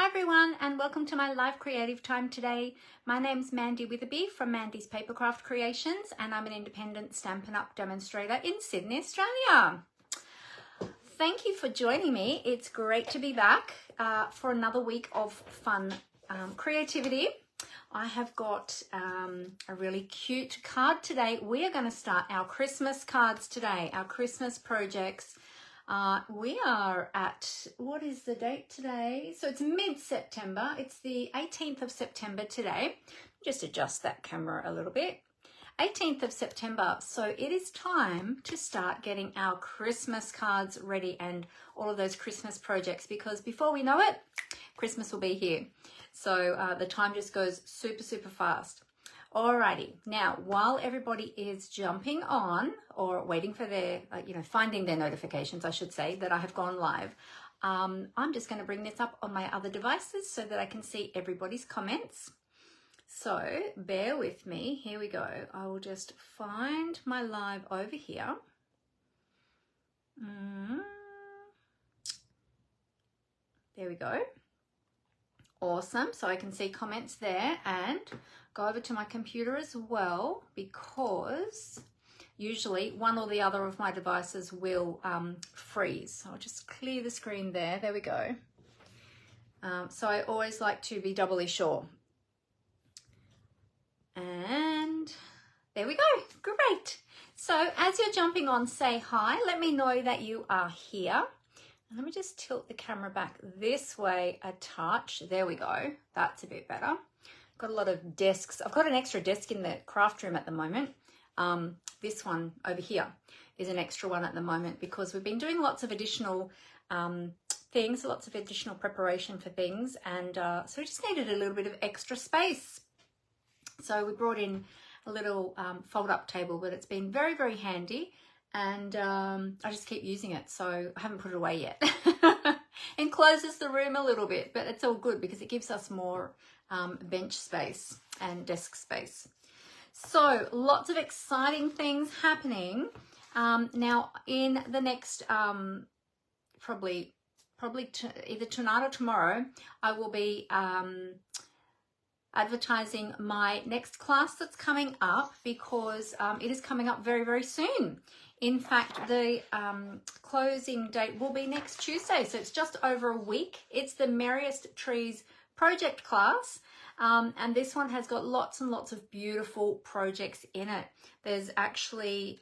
Hi everyone, and welcome to my live creative time today. My name's Mandy Witherby from Mandy's Papercraft Creations, and I'm an independent Stampin' Up! Demonstrator in Sydney, Australia. Thank you for joining me. It's great to be back for another week of fun creativity. I have got a really cute card today. We are going to start our Christmas cards today, our Christmas projects. We are at, what is the date today? So it's mid-September. It's the 18th of September today. Just adjust that camera a little bit. 18th of September. So it is time to start getting our Christmas cards ready and all of those Christmas projects, because before we know it, Christmas will be here. So the time just goes super, super fast. Alrighty, now while everybody is jumping on or waiting for their, finding their notifications, I should say, that I have gone live, I'm just going to bring this up on my other devices so that I can see everybody's comments. So bear with me. Here we go. I will just find my live over here. There we go. Awesome. So I can see comments there, and go over to my computer as well, because usually one or the other of my devices will freeze. So I'll just clear the screen there. There we go. So I always like to be doubly sure. And there we go. Great. So as you're jumping on, say hi. Let me know that you are here. Let me just tilt the camera back this way a touch. There we go. That's a bit better. Got a lot of desks. I've got an extra desk in the craft room at the moment. This one over here is an extra one at the moment because we've been doing lots of additional things, lots of additional preparation for things, and so we just needed a little bit of extra space. So we brought in a little fold-up table, but it's been very, very handy. And I just keep using it, so I haven't put it away yet. Encloses the room a little bit, but it's all good because it gives us more bench space and desk space. So lots of exciting things happening. Now in the next probably either tonight or tomorrow, I will be advertising my next class that's coming up, because it is coming up very, very soon. In fact, the closing date will be next Tuesday, so it's just over a week. It's the Merriest Trees project class, and this one has got lots and lots of beautiful projects in it. There's actually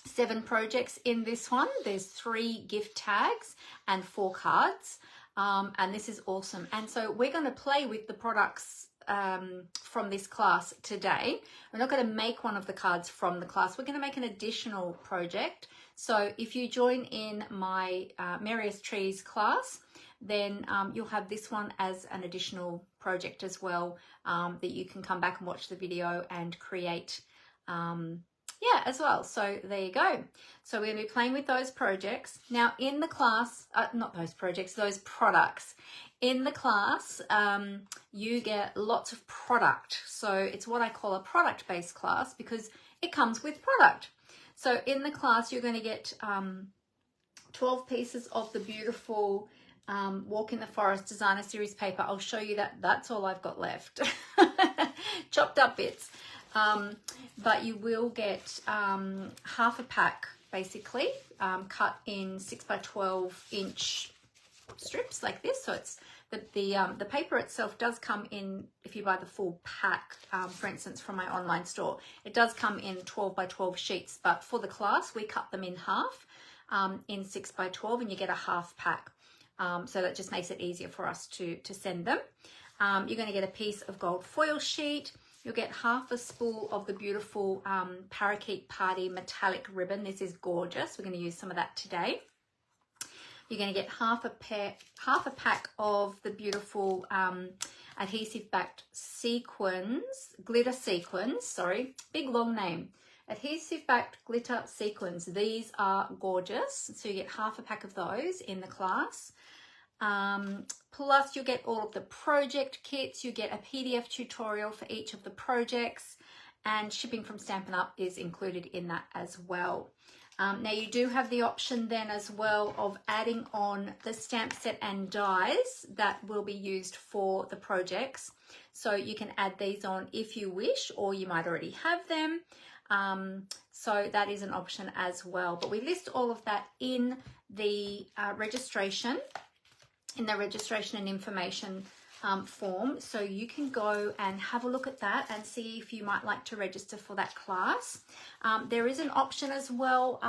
7 projects in this one. There's 3 gift tags and 4 cards, and this is awesome. And so we're going to play with the products from this class today. We're not going to make one of the cards from the class. We're going to make an additional project. So if you join in my Merriest Trees class, then you'll have this one as an additional project as well, that you can come back and watch the video and create as well. So there you go. So we're going to be playing with those projects. Now in the class, not those projects, those products. In the class, you get lots of product. So it's what I call a product-based class because it comes with product. So in the class, you're going to get 12 pieces of the beautiful Walk in the Forest Designer Series paper. I'll show you that. That's all I've got left. Chopped up bits. But you will get half a pack, basically, cut in 6x12 inch strips like this. So it's the paper itself does come in, if you buy the full pack, for instance, from my online store, it does come in 12x12 sheets, but for the class we cut them in half, in 6x12, and you get a half pack. So that just makes it easier for us to send them. You're going to get a piece of gold foil sheet. You'll get half a spool of the beautiful Parakeet Party metallic ribbon. This is gorgeous. We're going to use some of that today. You're going to get half a pack of the beautiful adhesive backed sequins, glitter sequins, sorry, big long name. Adhesive backed glitter sequins. These are gorgeous. So you get half a pack of those in the class. Plus you get all of the project kits. You get a PDF tutorial for each of the projects, and shipping from Stampin' Up! Is included in that as well. Now you do have the option then as well of adding on the stamp set and dies that will be used for the projects. So you can add these on if you wish, or you might already have them. So that is an option as well. But we list all of that in the registration and information form. So you can go and have a look at that and see if you might like to register for that class. There is an option as well,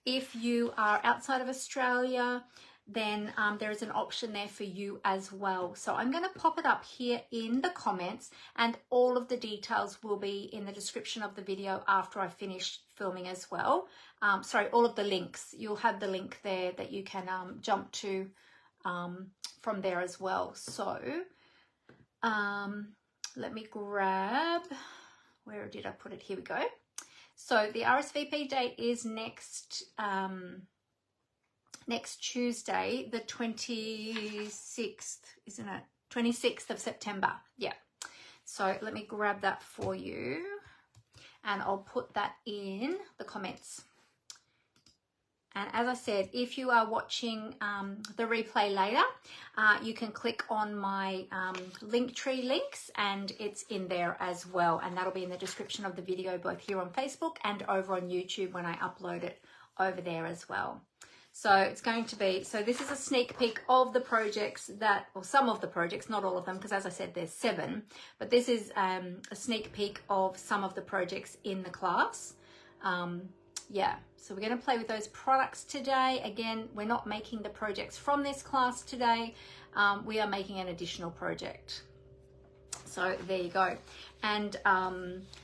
if you are outside of Australia, then there is an option there for you as well. So I'm going to pop it up here in the comments, and all of the details will be in the description of the video after I finish filming as well. Sorry, all of the links. You'll have the link there that you can jump to from there as well. So let me grab, where did I put it? Here we go. So the RSVP date is next Tuesday, the 26th, isn't it? 26th of September. Yeah. So let me grab that for you, and I'll put that in the comments. And as I said, if you are watching the replay later, you can click on my Linktree links, and it's in there as well. And that'll be in the description of the video, both here on Facebook and over on YouTube when I upload it over there as well. So it's going to be, so this is a sneak peek of the projects that, or some of the projects, not all of them, because as I said, there's 7. But this is a sneak peek of some of the projects in the class. Yeah, so we're going to play with those products today. Again, we're not making the projects from this class today. We are making an additional project. So there you go. And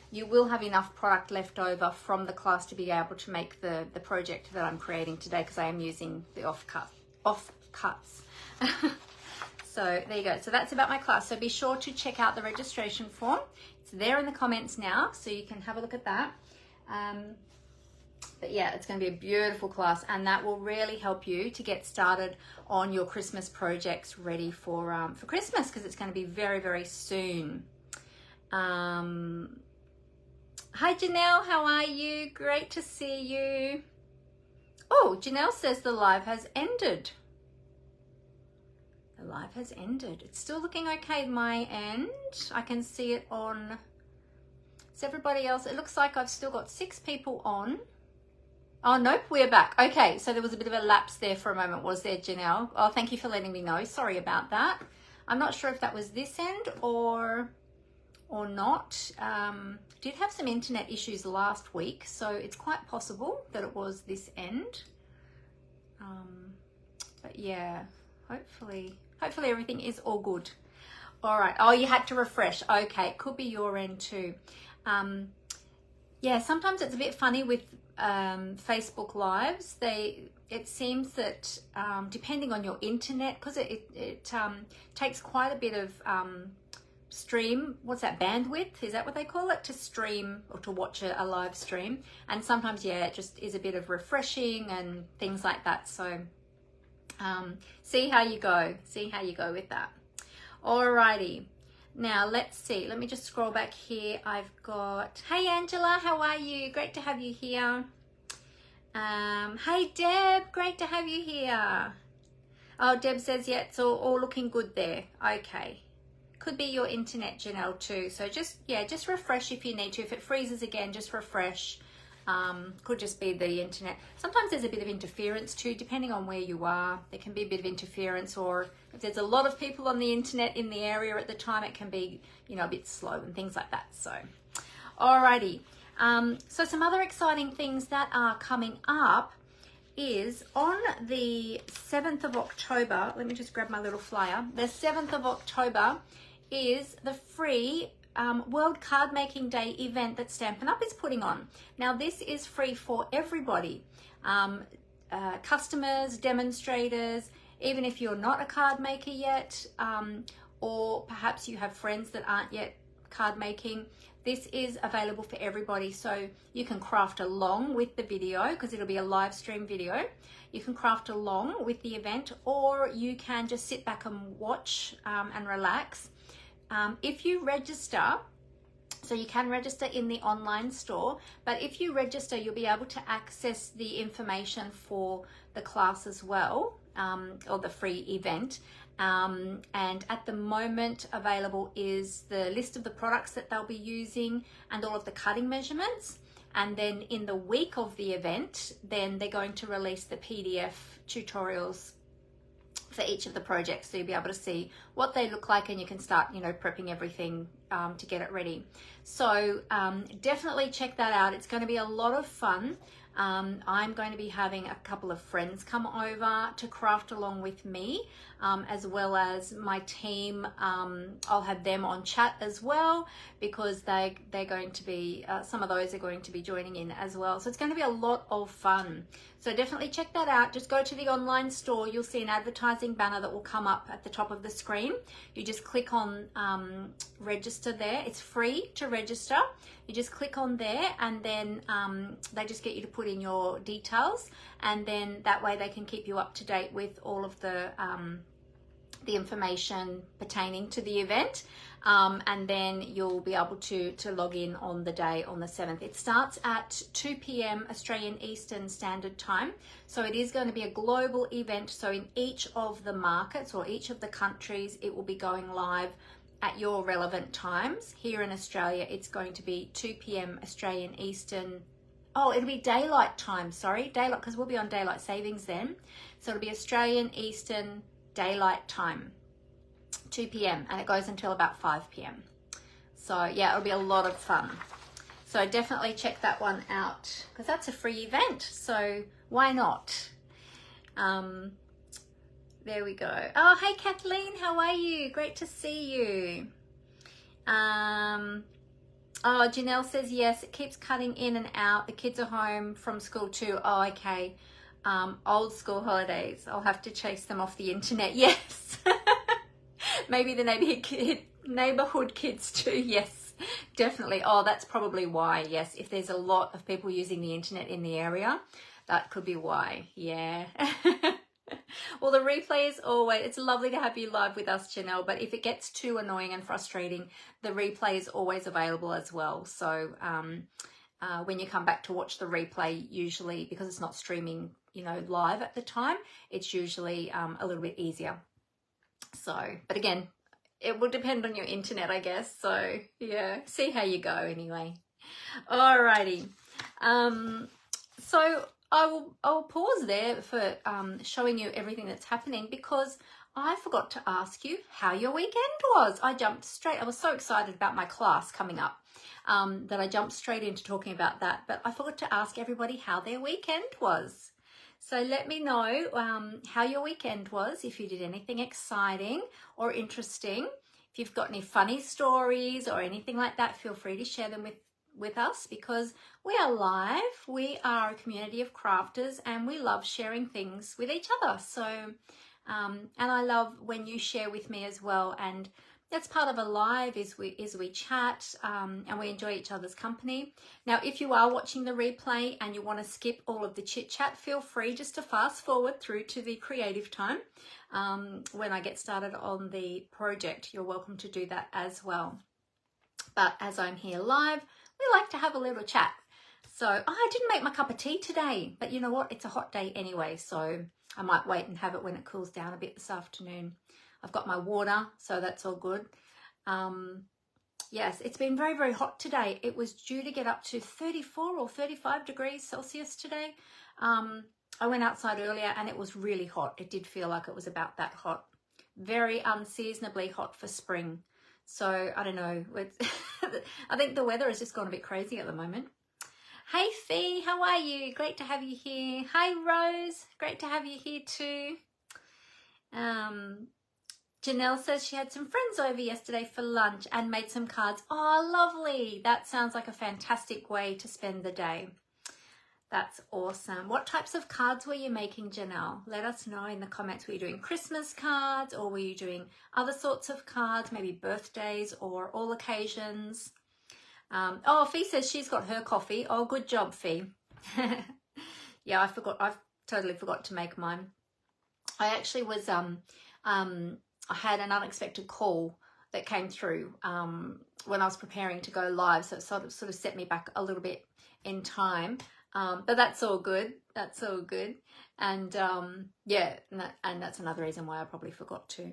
you will have enough product left over from the class to be able to make the project that I'm creating today, because I am using the offcuts. So there you go. So that's about my class. So be sure to check out the registration form. It's there in the comments now, so you can have a look at that. But yeah, it's going to be a beautiful class, and that will really help you to get started on your Christmas projects ready for Christmas, because it's going to be very, very soon. Hi Janelle, how are you? Great to see you. Oh, Janelle says the live has ended. The live has ended. It's still looking okay at my end. I can see it on. Is everybody else? It looks like I've still got 6 people on. Oh, nope, we're back. Okay, so there was a bit of a lapse there for a moment, was there, Janelle? Oh, thank you for letting me know. Sorry about that. I'm not sure if that was this end or not. Did have some internet issues last week, so it's quite possible that it was this end. But yeah, hopefully everything is all good. All right. Oh, you had to refresh. Okay, it could be your end too. Yeah, sometimes it's a bit funny with Facebook Lives. It seems that depending on your internet, because it takes quite a bit of stream, what's that, bandwidth, is that what they call it, to stream or to watch a live stream. And sometimes, yeah, it just is a bit of refreshing and things like that. So see how you go with that. Alrighty. Now let's see, let me just scroll back here. I've got, hey Angela, how are you? Great to have you here. Hey Deb, great to have you here. Oh, Deb says, yeah, it's all looking good there. Okay. Could be your internet, Janelle, too. So just refresh if you need to. If it freezes again, just refresh. Could just be the internet. Sometimes there's a bit of interference too, depending on where you are. There can be a bit of interference, or if there's a lot of people on the internet in the area at the time, it can be, you know, a bit slow and things like that. So, alrighty. So some other exciting things that are coming up is on the 7th of October. Let me just grab my little flyer. The 7th of October is the free World Card Making Day event that Stampin' Up! Is putting on. Now this is free for everybody, customers, demonstrators, even if you're not a card maker yet, or perhaps you have friends that aren't yet card making. This is available for everybody, so you can craft along with the video, because it'll be a live stream video. You can craft along with the event, or you can just sit back and watch and relax. If you register, So you can register in the online store, but if you register, you'll be able to access the information for the class as well, or the free event. And at the moment available is the list of the products that they'll be using and all of the cutting measurements. And then in the week of the event, then they're going to release the PDF tutorials for each of the projects, so you'll be able to see what they look like, and you can start, you know, prepping everything to get it ready. So definitely check that out. It's going to be a lot of fun. I'm going to be having a couple of friends come over to craft along with me, as well as my team. I'll have them on chat as well, because they're going to be, some of those are going to be joining in as well. So it's going to be a lot of fun. So definitely check that out. Just go to the online store. You'll see an advertising banner that will come up at the top of the screen. You just click on register there. It's free to register. You just click on there, and then they just get you to put in your details, and then that way they can keep you up to date with all of the information pertaining to the event, and then you'll be able to log in on the day, on the 7th. It starts at 2 p.m. Australian Eastern Standard Time, so it is going to be a global event. So in each of the markets or each of the countries, it will be going live at your relevant times. Here in Australia, it's going to be 2 p.m. Australian Eastern. Oh, it'll be daylight time, sorry, daylight, because we'll be on daylight savings then. So it'll be Australian Eastern Daylight Time, 2 p.m. and it goes until about 5 p.m. So yeah, it'll be a lot of fun. So definitely check that one out, because that's a free event, so why not? There we go. Oh, hey Kathleen, how are you? Great to see you. Oh, Janelle says yes, it keeps cutting in and out. The kids are home from school too. Oh, okay. Old school holidays. I'll have to chase them off the internet. Yes. Maybe the neighborhood kids too. Yes, definitely. Oh, that's probably why. Yes, if there's a lot of people using the internet in the area, that could be why. Yeah. Well, the replay is always, it's lovely to have you live with us, Janelle, but if it gets too annoying and frustrating, the replay is always available as well. So when you come back to watch the replay, usually, because it's not streaming, you know, live at the time, it's usually a little bit easier. So, but again, it will depend on your internet, I guess. So yeah, see how you go anyway. Alrighty. So I'll pause there for showing you everything that's happening, because I forgot to ask you how your weekend was. I was so excited about my class coming up that I jumped straight into talking about that, but I forgot to ask everybody how their weekend was. So let me know how your weekend was, if you did anything exciting or interesting. If you've got any funny stories or anything like that, feel free to share them with us, because we are live. We are a community of crafters and we love sharing things with each other. So and I love when you share with me as well, and that's part of a live, is we chat and we enjoy each other's company. Now, if you are watching the replay and you want to skip all of the chit chat, feel free just to fast forward through to the creative time when I get started on the project. You're welcome to do that as well. But as I'm here live, we like to have a little chat. So I didn't make my cup of tea today, but you know what? It's a hot day anyway, so I might wait and have it when it cools down a bit this afternoon. I've got my water, so that's all good. Yes, it's been very, very hot today. It was due to get up to 34 or 35 degrees Celsius today. I went outside earlier and it was really hot. It did feel like it was about that hot. Very unseasonably hot for spring. So I don't know. I think the weather has just gone a bit crazy at the moment. Hey Fee, how are you? Great to have you here. Hi Rose, great to have you here too. Janelle says she had some friends over yesterday for lunch and made some cards. Oh, lovely. That sounds like a fantastic way to spend the day. That's awesome. What types of cards were you making, Janelle? Let us know in the comments. Were you doing Christmas cards, or were you doing other sorts of cards, maybe birthdays or all occasions? Oh, Fee says she's got her coffee. Oh, good job, Fee. Yeah, I totally forgot to make mine. I actually was, I had an unexpected call that came through when I was preparing to go live, so it sort of set me back a little bit in time, but that's all good. That's all good. And yeah, and that's another reason why I probably forgot to.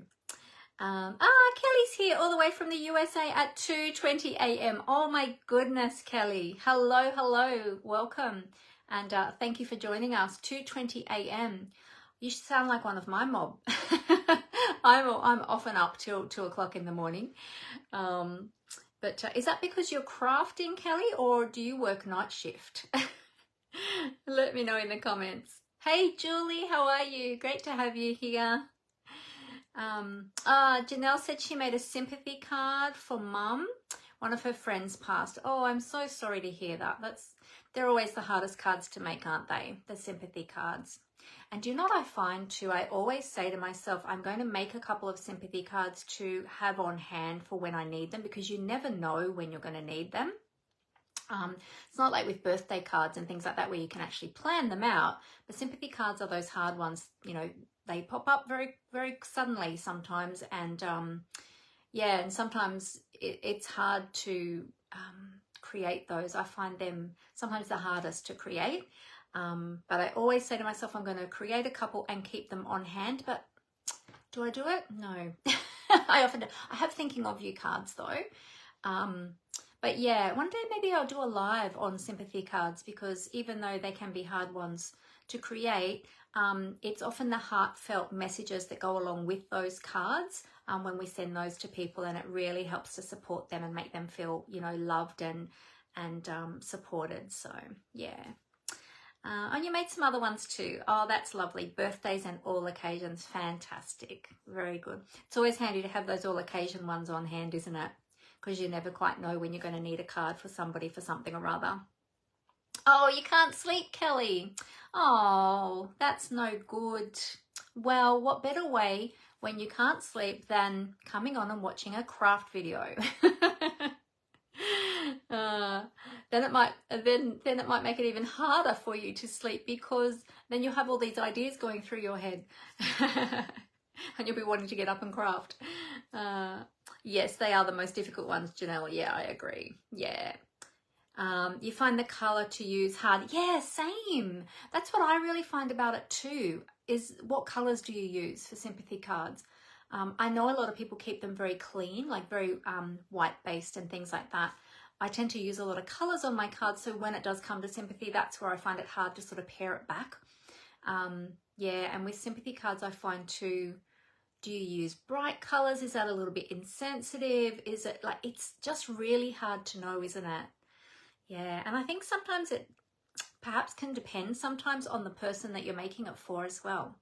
Kelly's here all the way from the USA at 2:20 a.m. Oh my goodness, Kelly. Hello, welcome. And thank you for joining us. 2:20 a.m. You sound like one of my mob. I'm often up till 2 o'clock in the morning. But is that because you're crafting, Kelly, or do you work night shift? Let me know in the comments. Hey, Julie, how are you? Great to have you here. Janelle said she made a sympathy card for Mum. One of her friends passed. Oh, I'm so sorry to hear that. They're always the hardest cards to make, aren't they? The sympathy cards. And do you know what I find too? I always say to myself, I'm going to make a couple of sympathy cards to have on hand for when I need them, because you never know when you're going to need them. It's not like with birthday cards and things like that where you can actually plan them out. But sympathy cards are those hard ones, you know, they pop up very, very suddenly sometimes. And yeah, and sometimes it's hard to create those. I find them sometimes the hardest to create. But I always say to myself, I'm going to create a couple and keep them on hand. But do I do it? No. I often do. I have thinking of you cards though. But yeah, one day maybe I'll do a live on sympathy cards, because even though they can be hard ones to create, it's often the heartfelt messages that go along with those cards when we send those to people, and it really helps to support them and make them feel, you know, loved and supported. So yeah. And you made some other ones too. Oh, that's lovely. Birthdays and all occasions. Fantastic. Very good. It's always handy to have those all occasion ones on hand, isn't it? Because you never quite know when you're going to need a card for somebody for something or other. Oh, you can't sleep, Kelly. Oh, that's no good. Well, what better way when you can't sleep than coming on and watching a craft video? Then it might make it even harder for you to sleep, because then you'll have all these ideas going through your head. And you'll be wanting to get up and craft. Yes, they are the most difficult ones, Janelle. Yeah, I agree. Yeah. You find the colour to use hard. Yeah, same. That's what I really find about it too, is what colours do you use for sympathy cards? I know a lot of people keep them very clean, like very white-based and things like that. I tend to use a lot of colours on my cards, so when it does come to sympathy, that's where I find it hard to sort of pare it back. Yeah, and with sympathy cards, I find too, do you use bright colours? Is that a little bit insensitive? Is it like, it's just really hard to know, isn't it? Yeah, and I think sometimes it perhaps can depend sometimes on the person that you're making it for as well.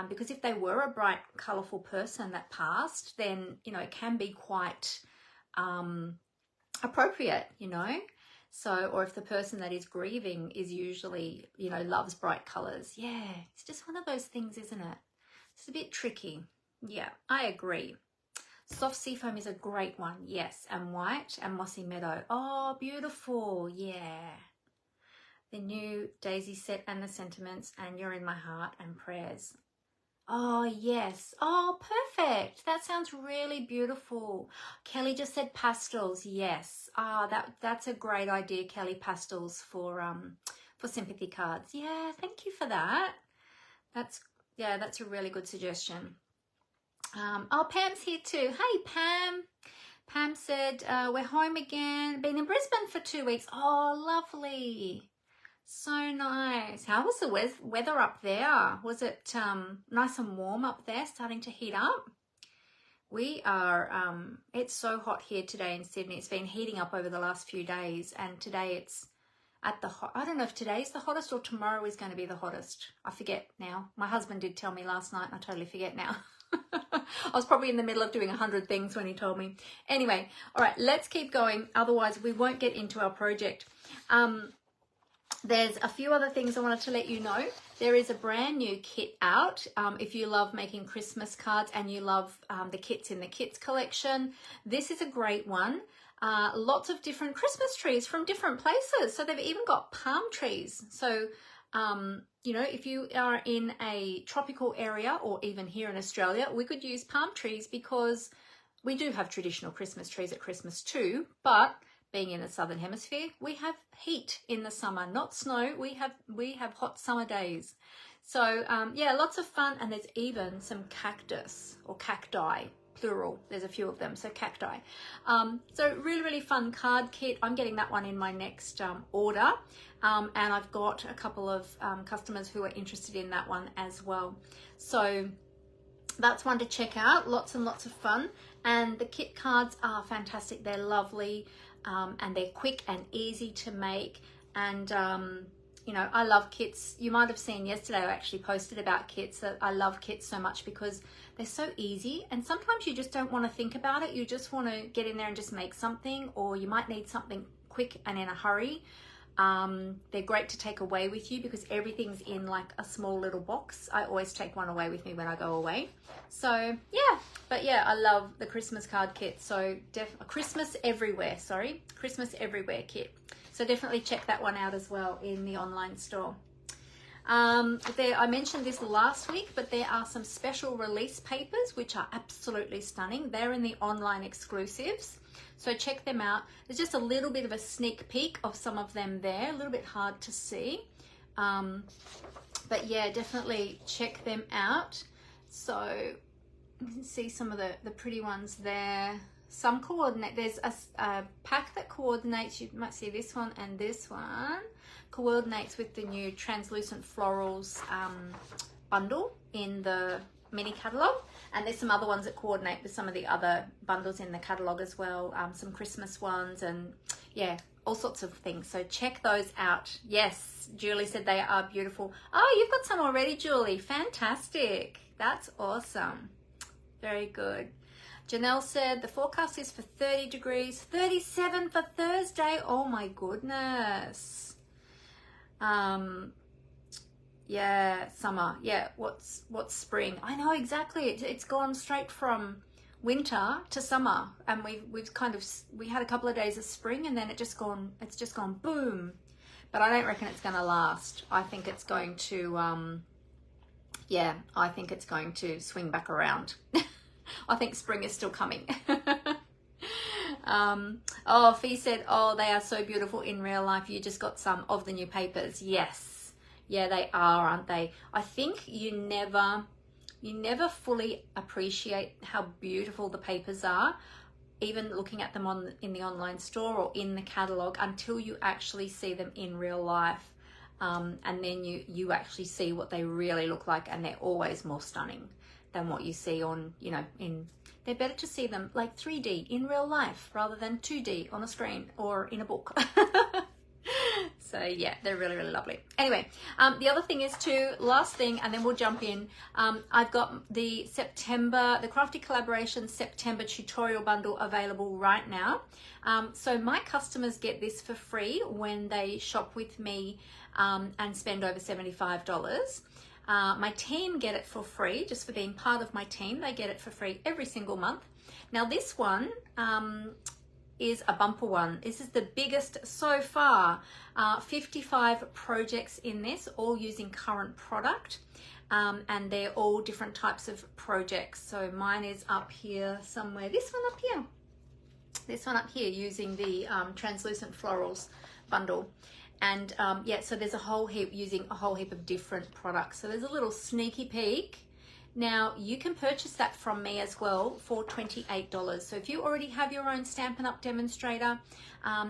Because if they were a bright, colourful person that passed, then, you know, it can be quite appropriate, you know. So, or if the person that is grieving is usually, you know, loves bright colours. Yeah, it's just one of those things, isn't it? It's a bit tricky. Yeah, I agree. Soft seafoam is a great one, yes. And white and mossy meadow. Oh, beautiful. Yeah. The new daisy set and the sentiments, and you're in my heart and prayers. Oh, yes. Oh, perfect. That sounds really beautiful. Kelly just said pastels. Yes. That's a great idea, Kelly. Pastels for sympathy cards. Yeah, thank you for that. That's a really good suggestion. Oh, Pam's here too. Hey, Pam. Pam said, we're home again. Been in Brisbane for 2 weeks. Oh, lovely. So nice. How was the weather up there? Was it nice and warm up there, starting to heat up? We are, it's so hot here today in Sydney. It's been heating up over the last few days, and today it's at the hot. I don't know if today's the hottest or tomorrow is going to be the hottest. I forget now. My husband did tell me last night, and I totally forget now. I was probably in the middle of doing 100 things when he told me. Anyway, all right, let's keep going. Otherwise, we won't get into our project. There's a few other things I wanted to let you know. There is a brand new kit out. If you love making Christmas cards and you love the kits in the kits collection, this is a great one. Lots of different Christmas trees from different places. So they've even got palm trees. So, you know, if you are in a tropical area or even here in Australia, we could use palm trees because we do have traditional Christmas trees at Christmas too, but being in the Southern Hemisphere, we have heat in the summer, not snow. We have hot summer days. So yeah, lots of fun. And there's even some cactus or cacti, plural. There's a few of them, so cacti. So really, really fun card kit. I'm getting that one in my next order. And I've got a couple of customers who are interested in that one as well. So that's one to check out. Lots and lots of fun. And the kit cards are fantastic. They're lovely. And they're quick and easy to make. And, you know, I love kits. You might have seen yesterday, I actually posted about kits, that I love kits so much because they're so easy. And sometimes you just don't want to think about it. You just want to get in there and just make something, or you might need something quick and in a hurry. They're great to take away with you because everything's in like a small little box. I always take one away with me when I go away. So yeah, but yeah, I love the Christmas card kit. So Christmas Everywhere kit. So definitely check that one out as well in the online store. I mentioned this last week, but there are some special release papers which are absolutely stunning. They're in the online exclusives. So check them out. There's just a little bit of a sneak peek of some of them there, a little bit hard to see. But yeah, definitely check them out. So you can see some of the pretty ones there. Some coordinate, there's a pack that coordinates, you might see this one and this one, coordinates with the new translucent florals bundle in the mini catalogue. And there's some other ones that coordinate with some of the other bundles in the catalogue as well, some Christmas ones, and yeah, all sorts of things. So check those out. Yes, Julie said they are beautiful. Oh, you've got some already, Julie. Fantastic. That's awesome. Very good. Janelle said the forecast is for 30 degrees, 37 for Thursday. Oh my goodness. Yeah, summer. Yeah, what's spring? I know exactly. It's gone straight from winter to summer, and we had a couple of days of spring, and then it's just gone boom. But I don't reckon it's going to last. I think it's going to I think it's going to swing back around. I think spring is still coming. Oh, Fee said, oh, they are so beautiful in real life. You just got some of the new papers. Yes. Yeah, they are, aren't they? I think you never fully appreciate how beautiful the papers are, even looking at them in the online store or in the catalogue, until you actually see them in real life. And then you actually see what they really look like, and they're always more stunning than what you see on, they're better to see them like 3D in real life rather than 2D on a screen or in a book. So yeah, they're really, really lovely. Anyway, the other thing is too, last thing, and then we'll jump in. I've got the Crafty Collaboration September tutorial bundle available right now. So my customers get this for free when they shop with me and spend over $75. My team get it for free, just for being part of my team. They get it for free every single month. Now this one is a bumper one. This is the biggest so far. 55 projects in this, all using current product, and they're all different types of projects. So mine is up here somewhere. This one up here using the translucent florals bundle. And yeah, so there's a whole heap using a whole heap of different products. So there's a little sneaky peek. Now you can purchase that from me as well for $28. So if you already have your own Stampin' Up! Demonstrator,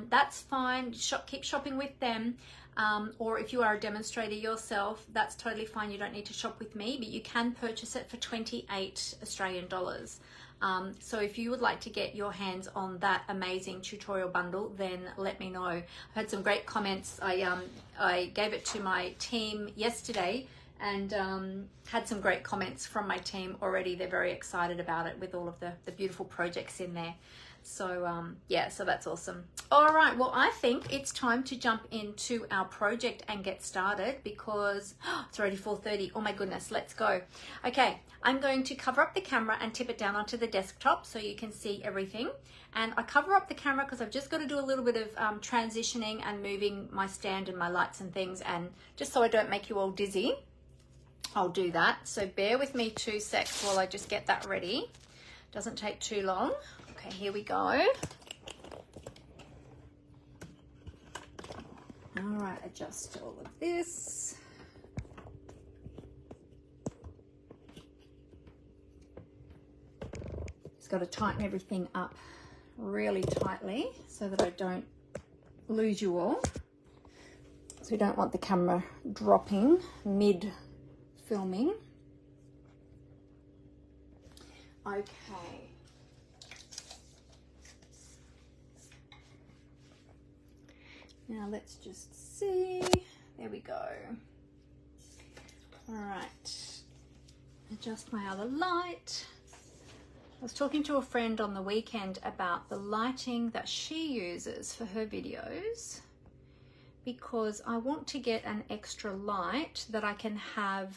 that's fine. Keep shopping with them. Or if you are a demonstrator yourself, that's totally fine. You don't need to shop with me, but you can purchase it for 28 Australian dollars. So if you would like to get your hands on that amazing tutorial bundle, then let me know. I've had some great comments. I gave it to my team yesterday, and had some great comments from my team already. They're very excited about it with all of the beautiful projects in there. So yeah, so that's awesome. All right, well, I think it's time to jump into our project and get started, because it's already 4:30. Oh my goodness, let's go. Okay, I'm going to cover up the camera and tip it down onto the desktop so you can see everything. And I cover up the camera because I've just got to do a little bit of transitioning and moving my stand and my lights and things, and just so I don't make you all dizzy, I'll do that. So bear with me 2 secs while I just get that ready. Doesn't take too long. Okay, here we go. All right, adjust all of this. Just got to tighten everything up really tightly so that I don't lose you all. So we don't want the camera dropping mid filming. Okay. Now let's just see. There we go. All right. Adjust my other light. I was talking to a friend on the weekend about the lighting that she uses for her videos, because I want to get an extra light that I can have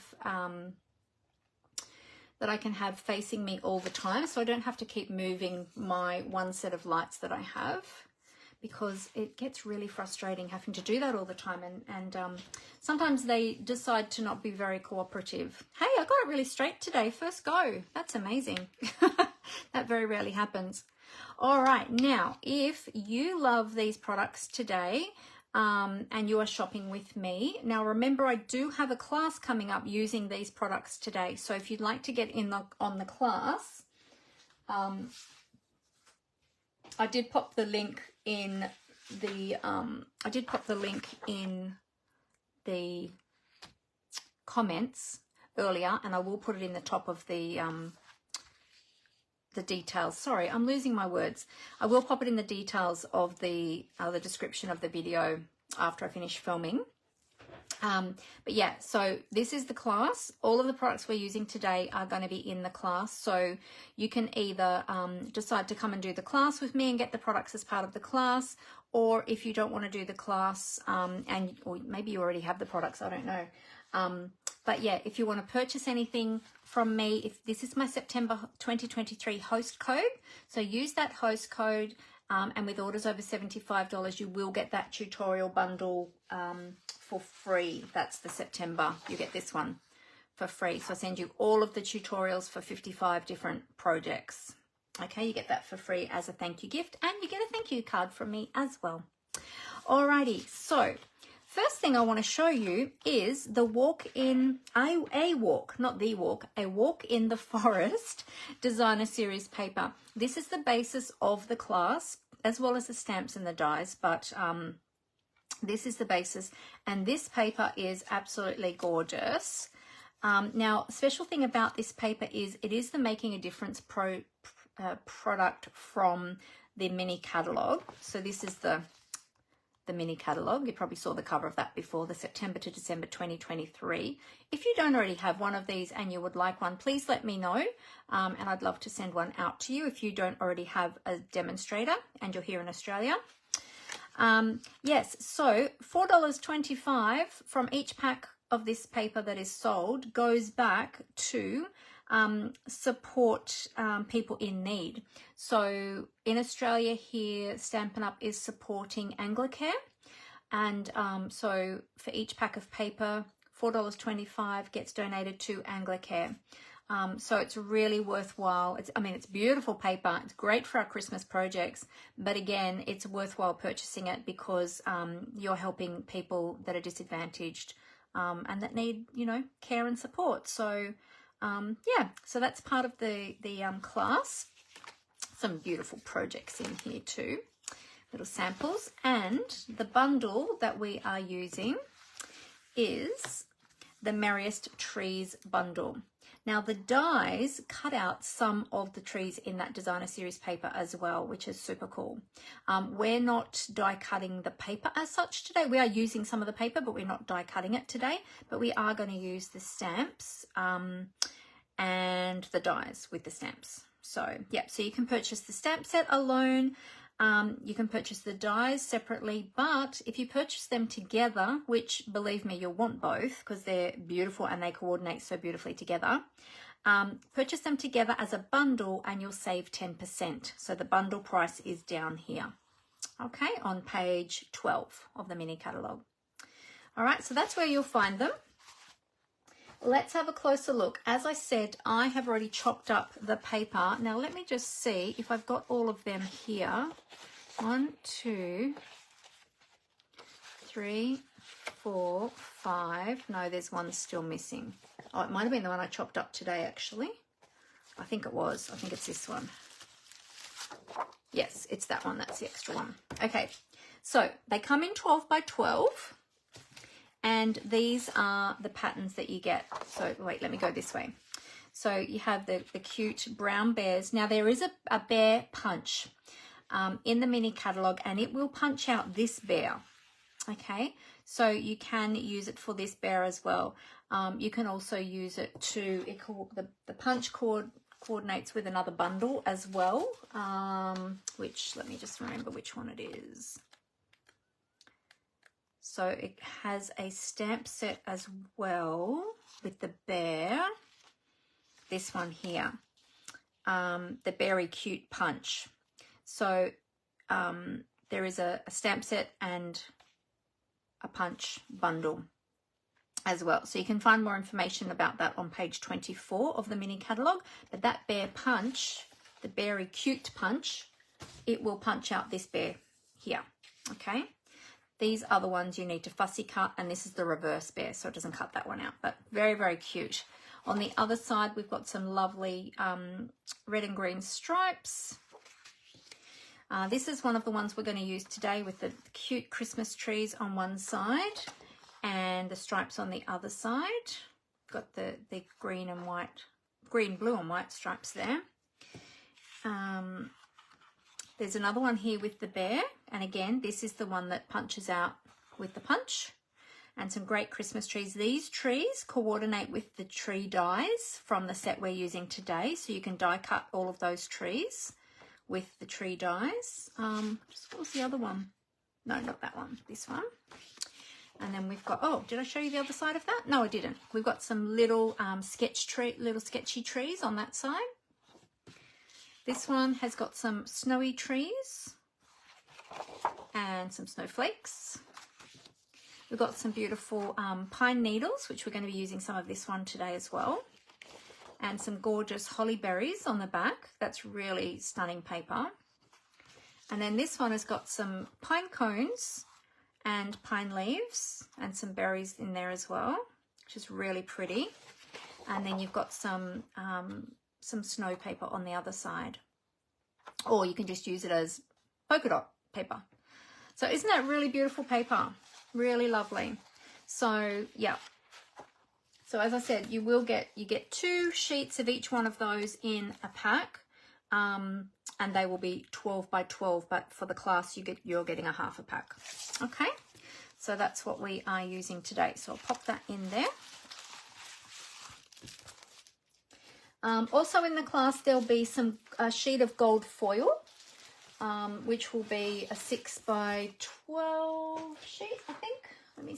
facing me all the time, so I don't have to keep moving my one set of lights that I have, because it gets really frustrating having to do that all the time, and sometimes they decide to not be very cooperative. Hey, I got it really straight today, first go. That's amazing. That very rarely happens. All right, now if you love these products today and you are shopping with me, now remember I do have a class coming up using these products today, so if you'd like to get in on the class, I did pop the link in the comments earlier, and I will put it in the top of the details. Sorry, I'm losing my words. I will pop it in the details of the description of the video after I finish filming. But yeah, so this is the class. All of the products we're using today are going to be in the class, so you can either decide to come and do the class with me and get the products as part of the class, or if you don't want to do the class or maybe you already have the products, I don't know. But yeah, if you want to purchase anything from me, if this is my September 2023 host code, so use that host code, and with orders over $75, you will get that tutorial bundle for free. That's the September. You get this one for free. So I send you all of the tutorials for 55 different projects. Okay, you get that for free as a thank you gift, and you get a thank you card from me as well. Alrighty, so first thing I want to show you is the walk in, a walk in the forest designer series paper. This is the basis of the class, as well as the stamps and the dies, but this is the basis, and this paper is absolutely gorgeous. Now, special thing about this paper is it is the Making a Difference product from the mini catalogue. So this is the mini catalogue. You probably saw the cover of that before, the September to December 2023. If you don't already have one of these and you would like one, please let me know, and I'd love to send one out to you if you don't already have a demonstrator and you're here in Australia. Yes, so $4.25 from each pack of this paper that is sold goes back to support people in need. So in Australia here, Stampin' Up is supporting Anglicare, and so for each pack of paper, $4.25 gets donated to Anglicare. So it's really worthwhile. It's beautiful paper. It's great for our Christmas projects, but again, it's worthwhile purchasing it because you're helping people that are disadvantaged and that need, care and support. So yeah, so that's part of the class. Some beautiful projects in here too, little samples. And the bundle that we are using is the Merriest Trees Bundle. Now the dies cut out some of the trees in that designer series paper as well, which is super cool. We're not die cutting the paper as such today. We are using some of the paper, but we're not die cutting it today. But we are going to use the stamps and the dies with the stamps. So yeah, so you can purchase the stamp set alone. You can purchase the dies separately, but if you purchase them together, which believe me, you'll want both because they're beautiful and they coordinate so beautifully together, purchase them together as a bundle and you'll save 10%. So the bundle price is down here, okay, on page 12 of the mini catalogue. All right, so that's where you'll find them. let's have a closer look. As I said, I have already chopped up the paper. Now let me just see if I've got all of them here. 1, 2, 3, 4, 5. No, there's one still missing. Oh, it might have been the one I chopped up today, actually. I think it was. I think it's this one. Yes, it's that one. That's the extra one. Okay, so they come in 12 by 12. And these are the patterns that you get. So wait, let me go this way. So you have the cute brown bears. Now there is a bear punch in the mini catalogue, and it will punch out this bear. Okay, so you can use it for this bear as well. You can also use it to, the punch cord coordinates with another bundle as well, which, let me just remember which one it is. So it has a stamp set as well with the bear. This one here, the Berry Cute Punch. So there is a stamp set and a punch bundle as well. So you can find more information about that on page 24 of the mini catalogue. But that bear punch, the Berry Cute Punch, it will punch out this bear here, okay? These are the ones you need to fussy cut, and this is the reverse bear, so it doesn't cut that one out, but very, very cute. On the other side, we've got some lovely red and green stripes. This is one of the ones we're going to use today with the cute Christmas trees on one side and the stripes on the other side. Got the green and white, green, blue and white stripes there. There's another one here with the bear, and again, this is the one that punches out with the punch, and some great Christmas trees. These trees coordinate with the tree dies from the set we're using today, so you can die cut all of those trees with the tree dies. What was the other one? No, not that one, this one. And then we've got, oh, did I show you the other side of that? No, I didn't. We've got some little sketchy trees on that side. This one has got some snowy trees and some snowflakes. We've got some beautiful pine needles, which we're going to be using some of this one today as well. And some gorgeous holly berries on the back. That's really stunning paper. And then this one has got some pine cones and pine leaves and some berries in there as well, which is really pretty. And then you've got some snow paper on the other side, or you can just use it as polka dot paper. So isn't that really beautiful paper? Really lovely. So yeah, so as I said, you get 2 sheets of each one of those in a pack, and they will be 12 by 12, but for the class you're getting a half a pack. Okay, so that's what we are using today. So I'll pop that in there. Also in the class, there'll be a sheet of gold foil, which will be a 6 by 12 sheet, I think. Let me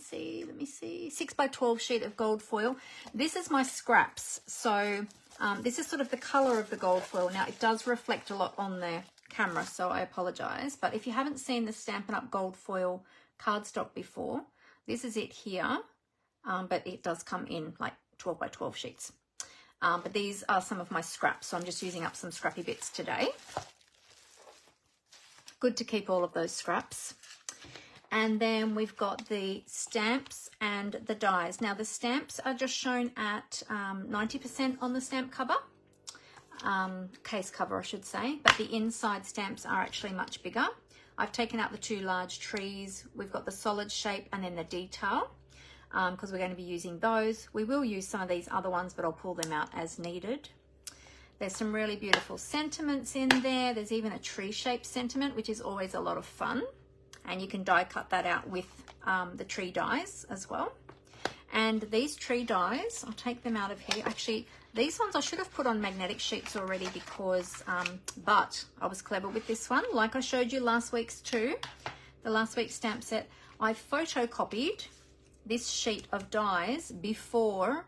see, 6 by 12 sheet of gold foil. This is my scraps. So this is sort of the color of the gold foil. Now it does reflect a lot on the camera, so I apologize. But if you haven't seen the Stampin' Up! Gold foil cardstock before, this is it here. But it does come in like 12 by 12 sheets. But these are some of my scraps, so I'm just using up some scrappy bits today. Good to keep all of those scraps. And then we've got the stamps and the dies. Now the stamps are just shown at 90% on the stamp cover, case cover I should say, but the inside stamps are actually much bigger. I've taken out the 2 large trees. We've got the solid shape and then the detail, because we're going to be using those. We will use some of these other ones, but I'll pull them out as needed. There's some really beautiful sentiments in there. There's even a tree-shaped sentiment, which is always a lot of fun. And you can die cut that out with the tree dies as well. And these tree dies, I'll take them out of here. Actually, these ones I should have put on magnetic sheets already because, but I was clever with this one. Like I showed you last week's too, the last week's stamp set, I photocopied this sheet of dies before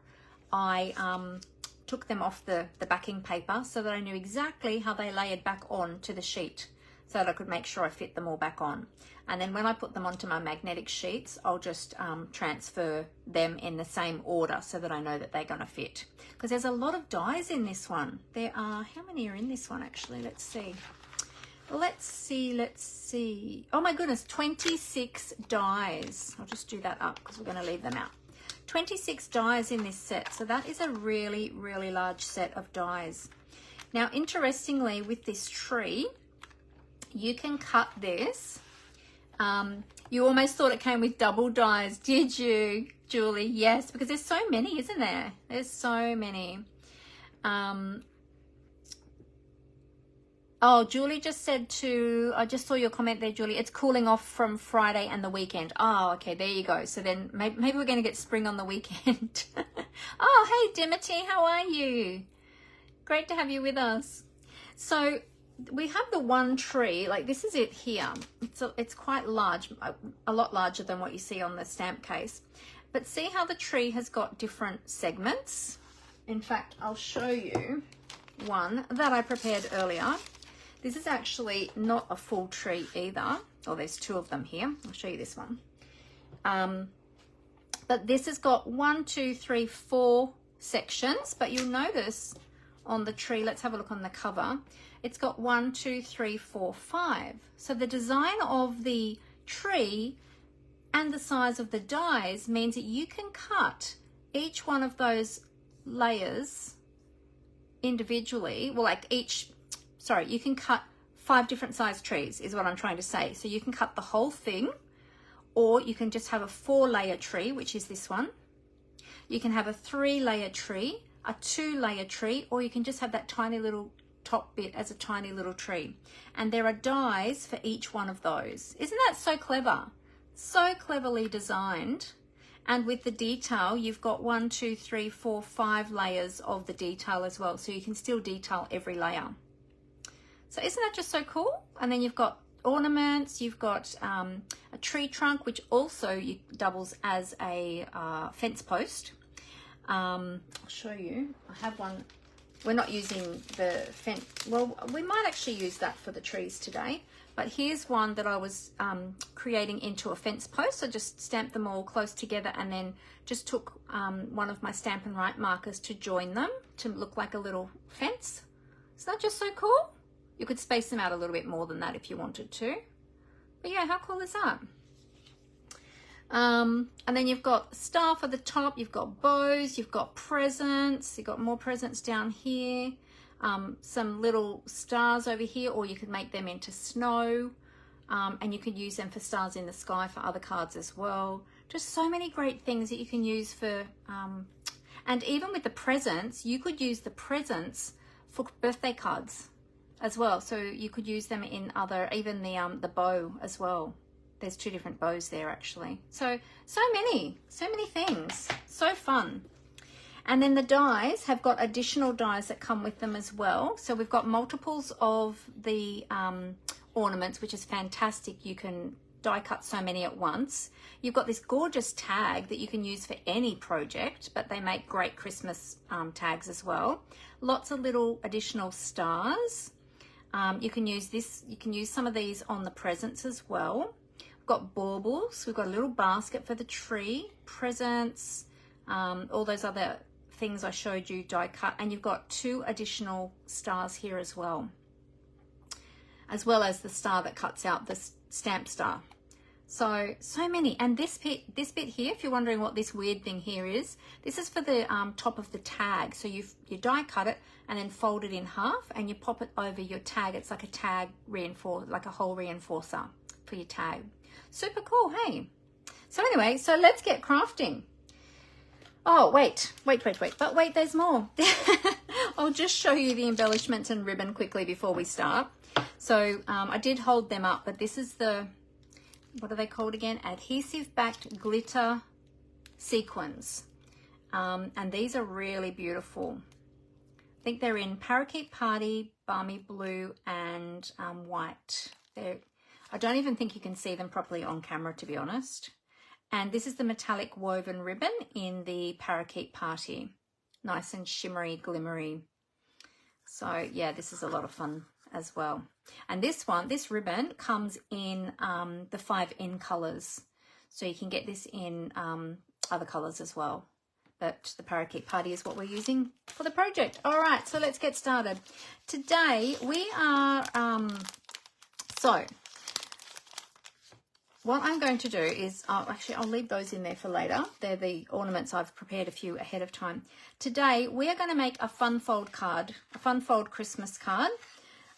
I took them off the backing paper so that I knew exactly how they layered back on to the sheet. so that I could make sure I fit them all back on. And then when I put them onto my magnetic sheets, I'll just transfer them in the same order so that I know that they're going to fit. Because there's a lot of dies in this one. There are, how many are in this one actually? Let's see. Let's see. Oh my goodness, 26 dies. I'll just do that up because we're going to leave them out. 26 dies in this set. So that is a really, really large set of dies. Now, interestingly, with this tree, you can cut this. You almost thought it came with double dies, did you, Julie? Yes, because there's so many, isn't there? There's so many. Oh, Julie just said I just saw your comment there, Julie. It's cooling off from Friday and the weekend. Oh, okay, there you go. So then maybe we're going to get spring on the weekend. Oh, hey, Dimity, how are you? Great to have you with us. So we have the one tree, like this is it here. It's quite large, a lot larger than what you see on the stamp case. But see how the tree has got different segments? In fact, I'll show you one that I prepared earlier. This is actually not a full tree either. Oh, there's two of them here. I'll show you this one. But this has got 1, 2, 3, 4 sections, but you'll notice on the tree, let's have a look on the cover, it's got 1, 2, 3, 4, 5. So the design of the tree and the size of the dies means that you can cut each one of those layers individually. Well, like you can cut 5 different size trees is what I'm trying to say. So you can cut the whole thing, or you can just have a 4-layer tree, which is this one. You can have a 3-layer tree, a 2-layer tree, or you can just have that tiny little top bit as a tiny little tree. And there are dies for each one of those. Isn't that so clever? So cleverly designed. And with the detail, you've got 1, 2, 3, 4, 5 layers of the detail as well. So you can still detail every layer. So isn't that just so cool? And then you've got ornaments, you've got a tree trunk, which also doubles as a fence post. I'll show you. I have one. We're not using the fence. Well, we might actually use that for the trees today. But here's one that I was creating into a fence post. I just stamped them all close together and then just took one of my Stampin' Write markers to join them to look like a little fence. Isn't that just so cool? You could space them out a little bit more than that if you wanted to. But yeah, how cool is that? And then you've got staff at the top, you've got bows, you've got presents, you've got more presents down here, some little stars over here, or you could make them into snow, and you could use them for stars in the sky for other cards as well. Just so many great things that you can use for, and even with the presents, you could use the presents for birthday cards as well. So you could use them in other, even the bow as well. There's 2 different bows there actually. So many things. So fun. And then the dies have got additional dies that come with them as well. So we've got multiples of the ornaments, which is fantastic. You can die cut so many at once. You've got this gorgeous tag that you can use for any project, but they make great Christmas tags as well. Lots of little additional stars. You can use this. You can use some of these on the presents as well. We've got baubles. We've got a little basket for the tree, presents, all those other things I showed you die cut, and you've got 2 additional stars here as well as the star that cuts out the stamp star. So many. And this bit here, if you're wondering what this weird thing here is, this is for the top of the tag. So you die cut it and then fold it in half and you pop it over your tag. It's like a tag reinforcer, like a hole reinforcer for your tag. Super cool, hey? So anyway, so let's get crafting. Oh, wait, but wait, there's more. I'll just show you the embellishments and ribbon quickly before we start. So I did hold them up, but this is the, what are they called again? Adhesive backed glitter sequins. And these are really beautiful. I think they're in Parakeet Party, Balmy Blue, and white. I don't even think you can see them properly on camera, to be honest. And this is the metallic woven ribbon in the Parakeet Party. Nice and shimmery, glimmery. So yeah, this is a lot of fun as well. And this ribbon comes in the 5N colors. So you can get this in other colors as well. But the Parakeet Party is what we're using for the project. All right, so let's get started. Today we are, so what I'm going to do is, actually I'll leave those in there for later. They're the ornaments. I've prepared a few ahead of time. Today we are going to make a fun fold card, a fun fold Christmas card.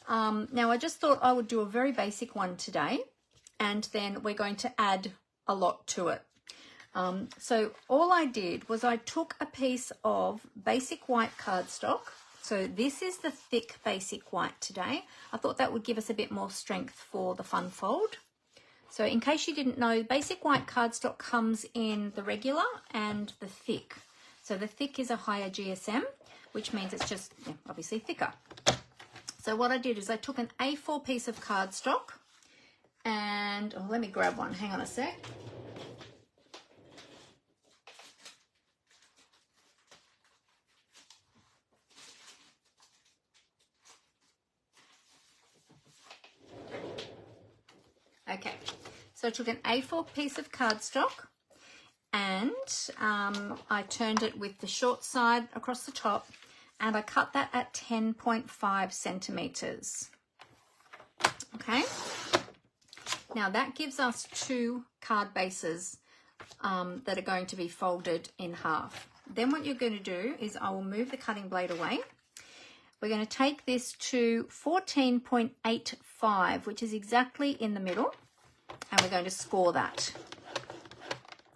Now I just thought I would do a very basic one today, and then we're going to add a lot to it. So all I did was I took a piece of basic white cardstock. So this is the thick basic white today. I thought that would give us a bit more strength for the fun fold. So in case you didn't know, basic white cardstock comes in the regular and the thick. So the thick is a higher GSM, which means it's just obviously thicker. So what I did is I took an A4 piece of cardstock and, let me grab one, hang on a sec. Okay, so I took an A4 piece of cardstock and I turned it with the short side across the top, and I cut that at 10.5 centimeters. Okay, now that gives us 2 card bases that are going to be folded in half. Then what you're going to do is I will move the cutting blade away. We're going to take this to 14.85, which is exactly in the middle, and we're going to score that.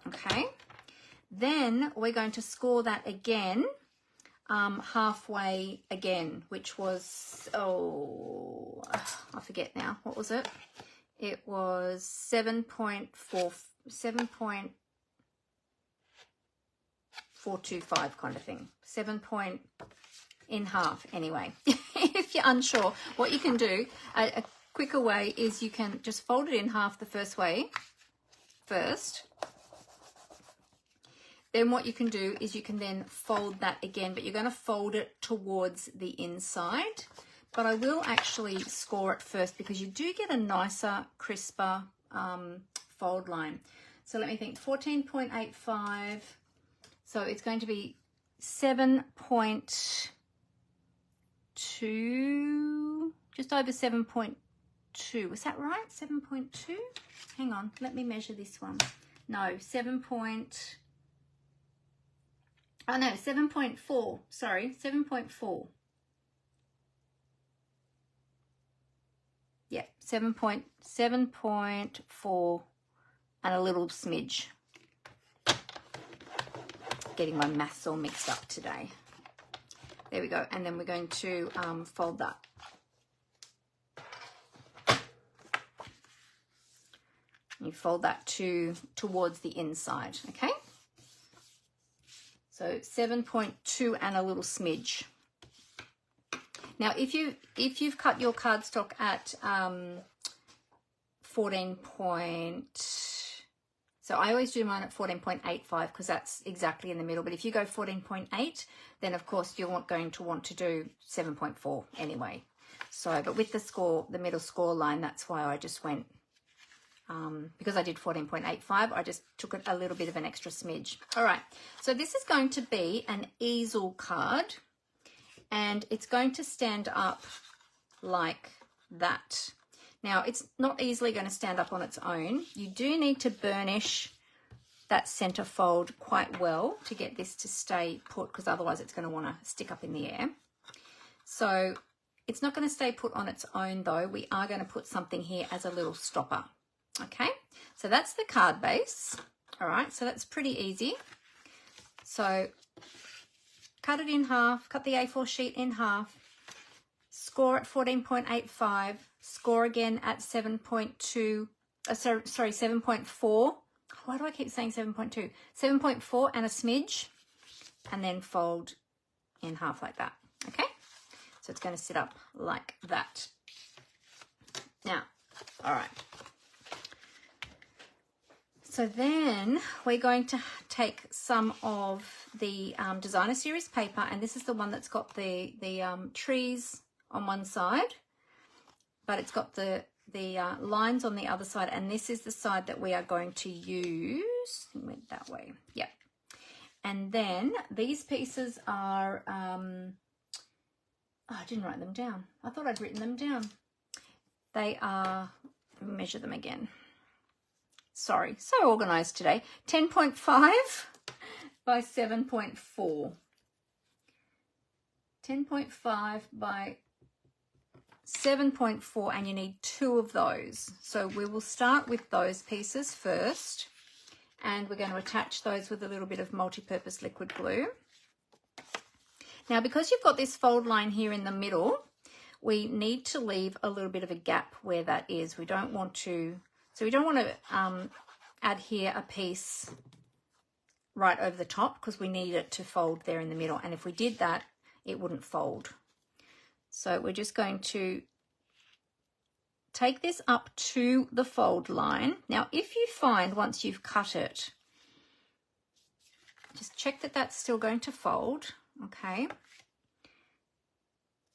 Okay, then we're going to score that again, halfway again, which was, I forget now, what was it? It was 7.425 kind of thing, in half anyway. If you're unsure, what you can do, a quicker way is you can just fold it in half the first way first. Then what you can do is you can then fold that again, but you're going to fold it towards the inside. But I will actually score it first because you do get a nicer, crisper fold line. So let me think, 14.85. So it's going to be 7.2, just over 7.2. Was that right? 7.2? Hang on, let me measure this one. No, 7.4. Sorry, 7.4. Yeah, 7.4 and a little smidge. Getting my maths all mixed up today. There we go. And then we're going to fold that. You fold that towards the inside, okay? So 7.2 and a little smidge. Now, if you've cut your cardstock at 14 so I always do mine at 14.85 because that's exactly in the middle. But if you go 14.8, then of course you're going to want to do 7.4 anyway. So, but with the score, the middle score line, that's why I just went, because I did 14.85, I just took it a little bit of an extra smidge. All right, so this is going to be an easel card, and it's going to stand up like that. Now, it's not easily going to stand up on its own. You do need to burnish that center fold quite well to get this to stay put, because otherwise it's going to want to stick up in the air. So it's not going to stay put on its own though. We are going to put something here as a little stopper. Okay, so that's the card base. All right, so that's pretty easy. So cut it in half, cut the A4 sheet in half, score at 14.85, score again at 7.2, sorry, 7.4. Why do I keep saying 7.2? 7.4 and a smidge, and then fold in half like that, okay? So it's going to sit up like that. Now, all right. So then we're going to take some of the designer series paper, and this is the one that's got the trees on one side, but it's got the lines on the other side, and this is the side that we are going to use. It went that way. Yep. And then these pieces are, oh, I didn't write them down. I thought I'd written them down. They are, measure them again. Sorry, so organized today. 10.5 by 7.4. 10.5 by 7.4, and you need 2 of those. So we will start with those pieces first, and we're going to attach those with a little bit of multi-purpose liquid glue. Now, because you've got this fold line here in the middle, we need to leave a little bit of a gap where that is. We don't want to, so we don't want to adhere a piece right over the top, because we need it to fold there in the middle. And if we did that, it wouldn't fold. So we're just going to take this up to the fold line. Now, if you find once you've cut it, just check that that's still going to fold, okay?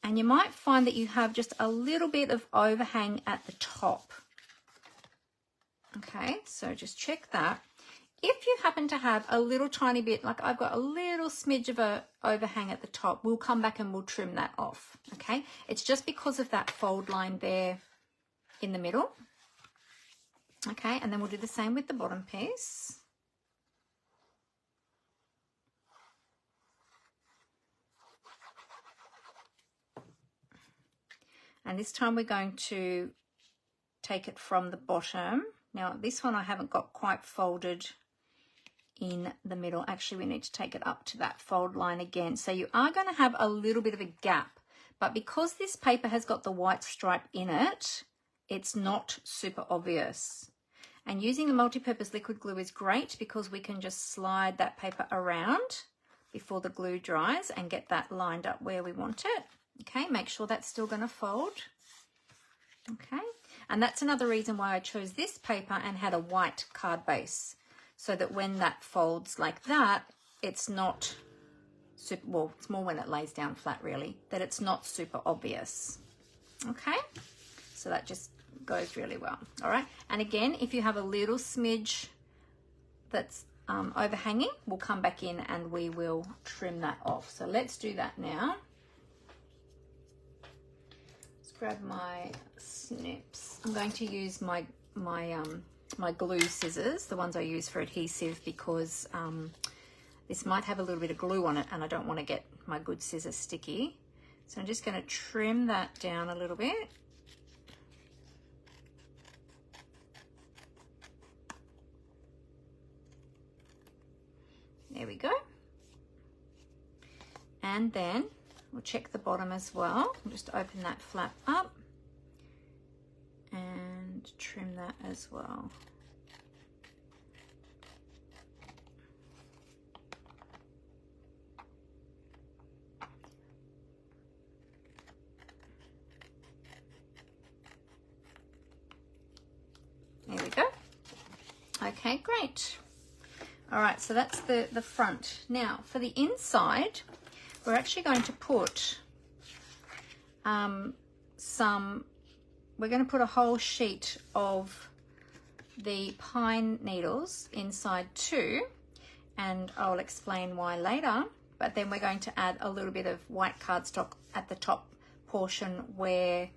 And you might find that you have just a little bit of overhang at the top. Okay, so just check that. If you happen to have a little tiny bit, like I've got a little smidge of a overhang at the top, we'll come back and we'll trim that off, okay? It's just because of that fold line there in the middle, okay? And then we'll do the same with the bottom piece. And this time we're going to take it from the bottom. Now, this one I haven't got quite folded in the middle. Actually, we need to take it up to that fold line again. So you are going to have a little bit of a gap, but because this paper has got the white stripe in it, it's not super obvious. And using the multi-purpose liquid glue is great because we can just slide that paper around before the glue dries and get that lined up where we want it. Okay, make sure that's still going to fold. Okay, and that's another reason why I chose this paper and had a white card base, so that when that folds like that, it's not super, well, it's more when it lays down flat really, that it's not super obvious. Okay, so that just goes really well. All right, and again, if you have a little smidge that's overhanging, we'll come back in and we will trim that off. So let's do that now. Let's grab my snips. I'm going to use my glue scissors, the ones I use for adhesive, because this might have a little bit of glue on it and I don't want to get my good scissors sticky. So I'm just going to trim that down a little bit. There we go. And then we'll check the bottom as well. I'll just open that flap up and trim that as well. There we go. Okay, great. All right, so that's the front. Now for the inside, we're actually going to put we're going to put a whole sheet of the pine needles inside too, and I'll explain why later. But then we're going to add a little bit of white cardstock at the top portion where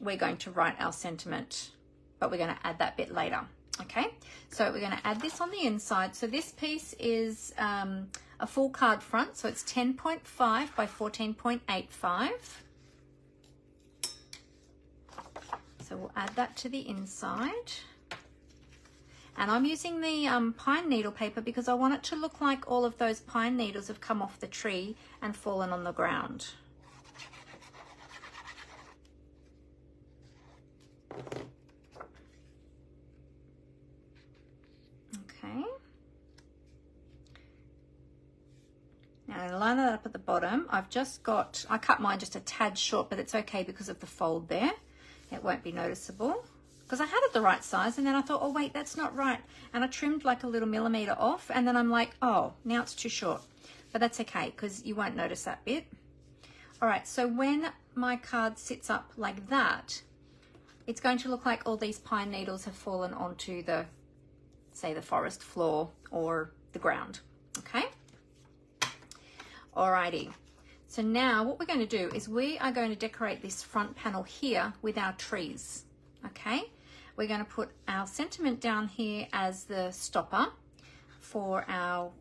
we're going to write our sentiment, but we're going to add that bit later. Okay, so we're going to add this on the inside. So this piece is a full card front, so it's 10.5 by 14.85. So we'll add that to the inside. And I'm using the pine needle paper because I want it to look like all of those pine needles have come off the tree and fallen on the ground. Okay. Now I line that up at the bottom. I cut mine just a tad short, but it's okay because of the fold there. It won't be noticeable because I had it the right size, and then I thought, oh wait, that's not right. And I trimmed like a little millimeter off, and then I'm like, oh, now it's too short. But that's okay because you won't notice that bit. All right, so when my card sits up like that, it's going to look like all these pine needles have fallen onto the, say, the forest floor or the ground, okay? Alrighty, so now what we're going to do is we are going to decorate this front panel here with our trees, okay? We're going to put our sentiment down here as the stopper for our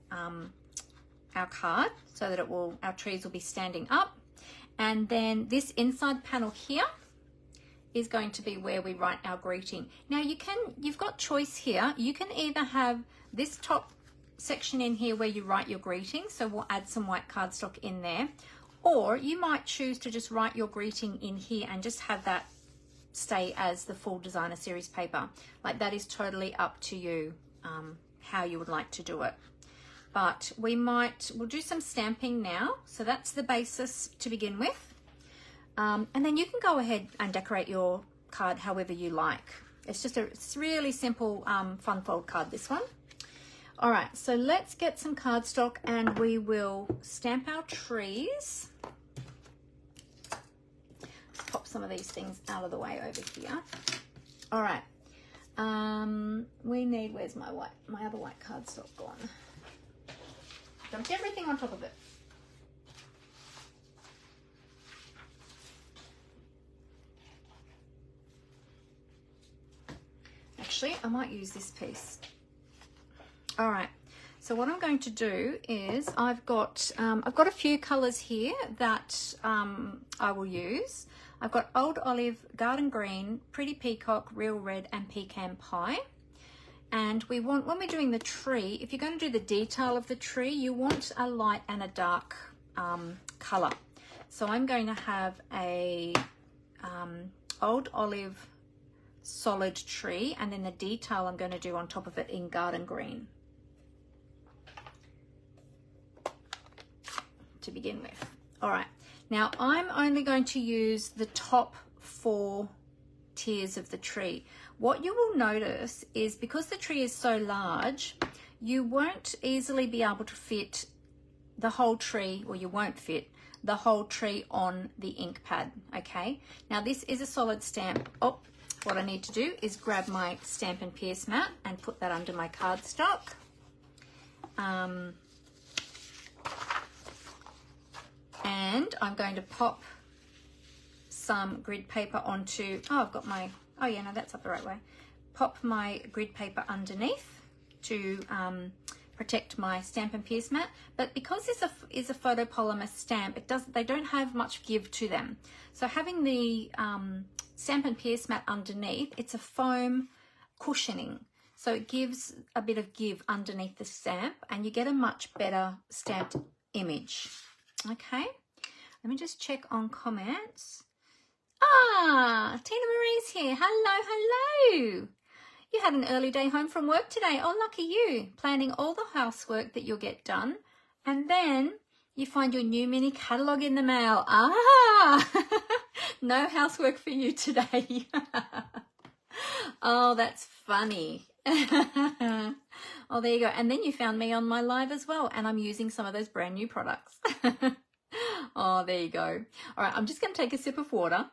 card, so that our trees will be standing up. And then this inside panel here is going to be where we write our greeting. Now you've got choice here. You can either have this top section in here where you write your greeting, so we'll add some white cardstock in there, or you might choose to just write your greeting in here and just have that stay as the full designer series paper. Like, that is totally up to you, how you would like to do it. But we'll do some stamping now. So that's the basis to begin with. And then you can go ahead and decorate your card however you like. It's really simple, fun fold card, this one. All right, so let's get some cardstock and we will stamp our trees. Let's pop some of these things out of the way over here. All right, we need, where's my other white cardstock gone? Dumped everything on top of it. Actually, I might use this piece. All right, so what I'm going to do is I've got a few colors here that I will use. I've got Old Olive, Garden Green, Pretty Peacock, Real Red, and Pecan Pie. And we want, when we're doing the tree, if you're going to do the detail of the tree, you want a light and a dark color. So I'm going to have a Old Olive solid tree, and then the detail I'm going to do on top of it in Garden Green to begin with. All right, now I'm only going to use the top 4 tiers of the tree. What you will notice is, because the tree is so large, you won't easily be able to fit the whole tree, or you won't fit the whole tree on the ink pad, okay? Now this is a solid stamp. Oh, what I need to do is grab my Stamp and Pierce mat and put that under my cardstock. And I'm going to pop some grid paper onto, oh yeah, no, that's up the right way. Pop my grid paper underneath to protect my Stamp and Pierce mat. But because this is a photopolymer stamp, they don't have much give to them. So having the Stamp and Pierce mat underneath, it's a foam cushioning. So it gives a bit of give underneath the stamp, and you get a much better stamped image. Okay, let me just check on comments. Ah, Tina Marie's here. Hello, hello. You had an early day home from work today. Oh, lucky you. Planning all the housework that you'll get done. And then you find your new mini catalogue in the mail. Ah, no housework for you today. Oh, that's funny. Oh, there you go. And then you found me on my live as well. And I'm using some of those brand new products. Oh, there you go. All right, I'm just going to take a sip of water.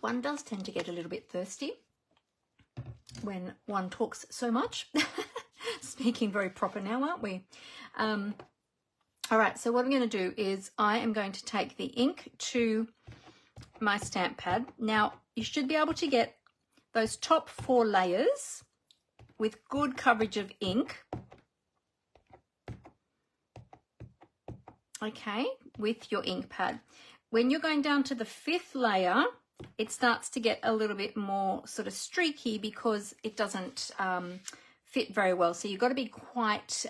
One does tend to get a little bit thirsty when one talks so much. Speaking very proper now, aren't we? All right, so what I'm going to do is I am going to take the ink to my stamp pad. Now, you should be able to get those top 4 layers with good coverage of ink. Okay, with your ink pad. When you're going down to the 5th layer, it starts to get a little bit more sort of streaky because it doesn't fit very well. So you've got to be quite,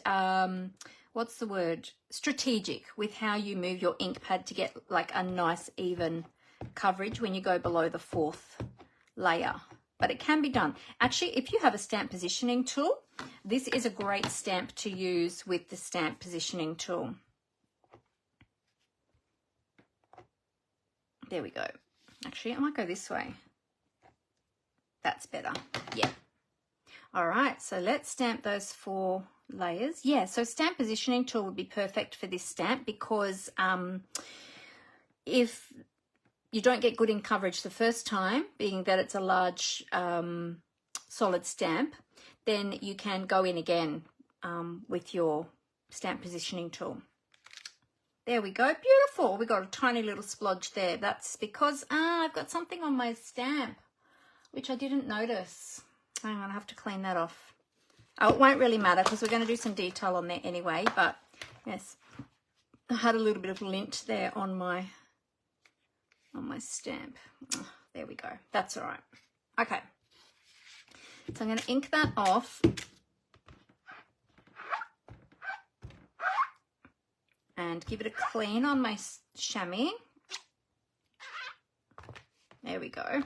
what's the word? Strategic with how you move your ink pad to get like a nice even coverage when you go below the 4th layer. But it can be done. Actually, if you have a stamp positioning tool, this is a great stamp to use with the stamp positioning tool. There we go. Actually, I might go this way. That's better. Yeah. All right, so let's stamp those 4 layers. Yeah, so stamp positioning tool would be perfect for this stamp because if you don't get good in coverage the first time, being that it's a large solid stamp, then you can go in again with your stamp positioning tool. There we go, beautiful. We got a tiny little splodge there. That's because I've got something on my stamp which I didn't notice. Hang on, I have to clean that off. Oh, it won't really matter because we're going to do some detail on there anyway, but yes, I had a little bit of lint there on my stamp. Oh, there we go. That's all right. Okay. So I'm going to ink that off. And give it a clean on my chamois. There we go.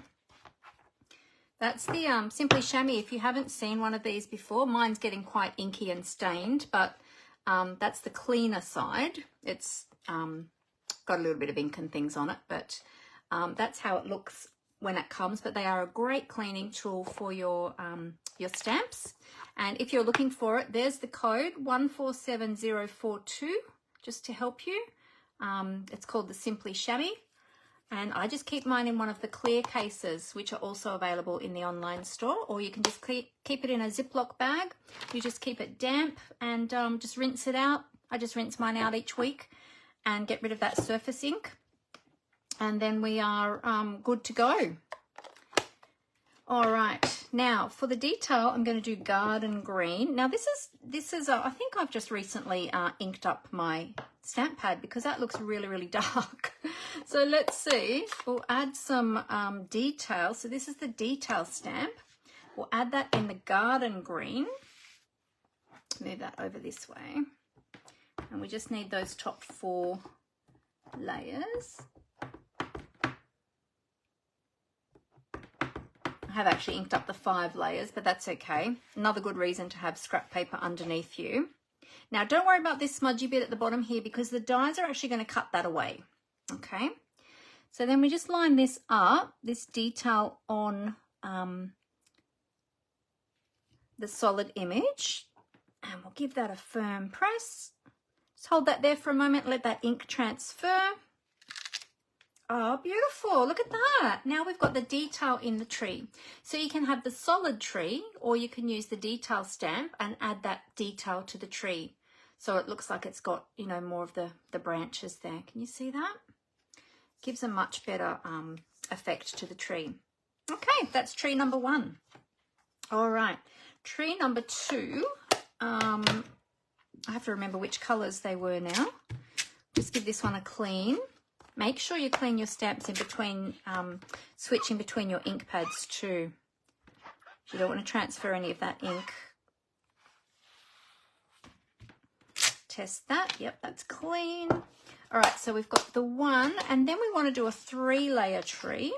That's the Simply Chamois. If you haven't seen one of these before, mine's getting quite inky and stained, but that's the cleaner side. It's got a little bit of ink and things on it, but that's how it looks when it comes. But they are a great cleaning tool for your stamps. And if you're looking for it, there's the code 147042. Just to help you. It's called the Simply Chamois, and I just keep mine in one of the clear cases, which are also available in the online store, or you can just keep it in a Ziploc bag. You just keep it damp and just rinse it out. I just rinse mine out each week and get rid of that surface ink, and then we are good to go. All right, now for the detail, I'm going to do garden green. Now this is I think I've just recently inked up my stamp pad because that looks really, really dark. So let's see, we'll add some detail. So this is the detail stamp. We'll add that in the garden green. Move that over this way. And we just need those top 4 layers. I have actually inked up the 5 layers, but that's okay. Another good reason to have scrap paper underneath you. Now, don't worry about this smudgy bit at the bottom here because the dies are actually going to cut that away. Okay. So then we just line this up, this detail on the solid image, and we'll give that a firm press. Just hold that there for a moment, let that ink transfer. Oh, beautiful. Look at that. Now we've got the detail in the tree. So you can have the solid tree, or you can use the detail stamp and add that detail to the tree. So it looks like it's got, you know, more of the branches there. Can you see that? Gives a much better effect to the tree. Okay, that's tree number 1. All right. Tree number 2. I have to remember which colours they were now. Just give this one a clean. Make sure you clean your stamps in between, switching between your ink pads too. You don't want to transfer any of that ink. Test that. Yep, that's clean. All right, so we've got the 1, and then we want to do a 3-layer tree.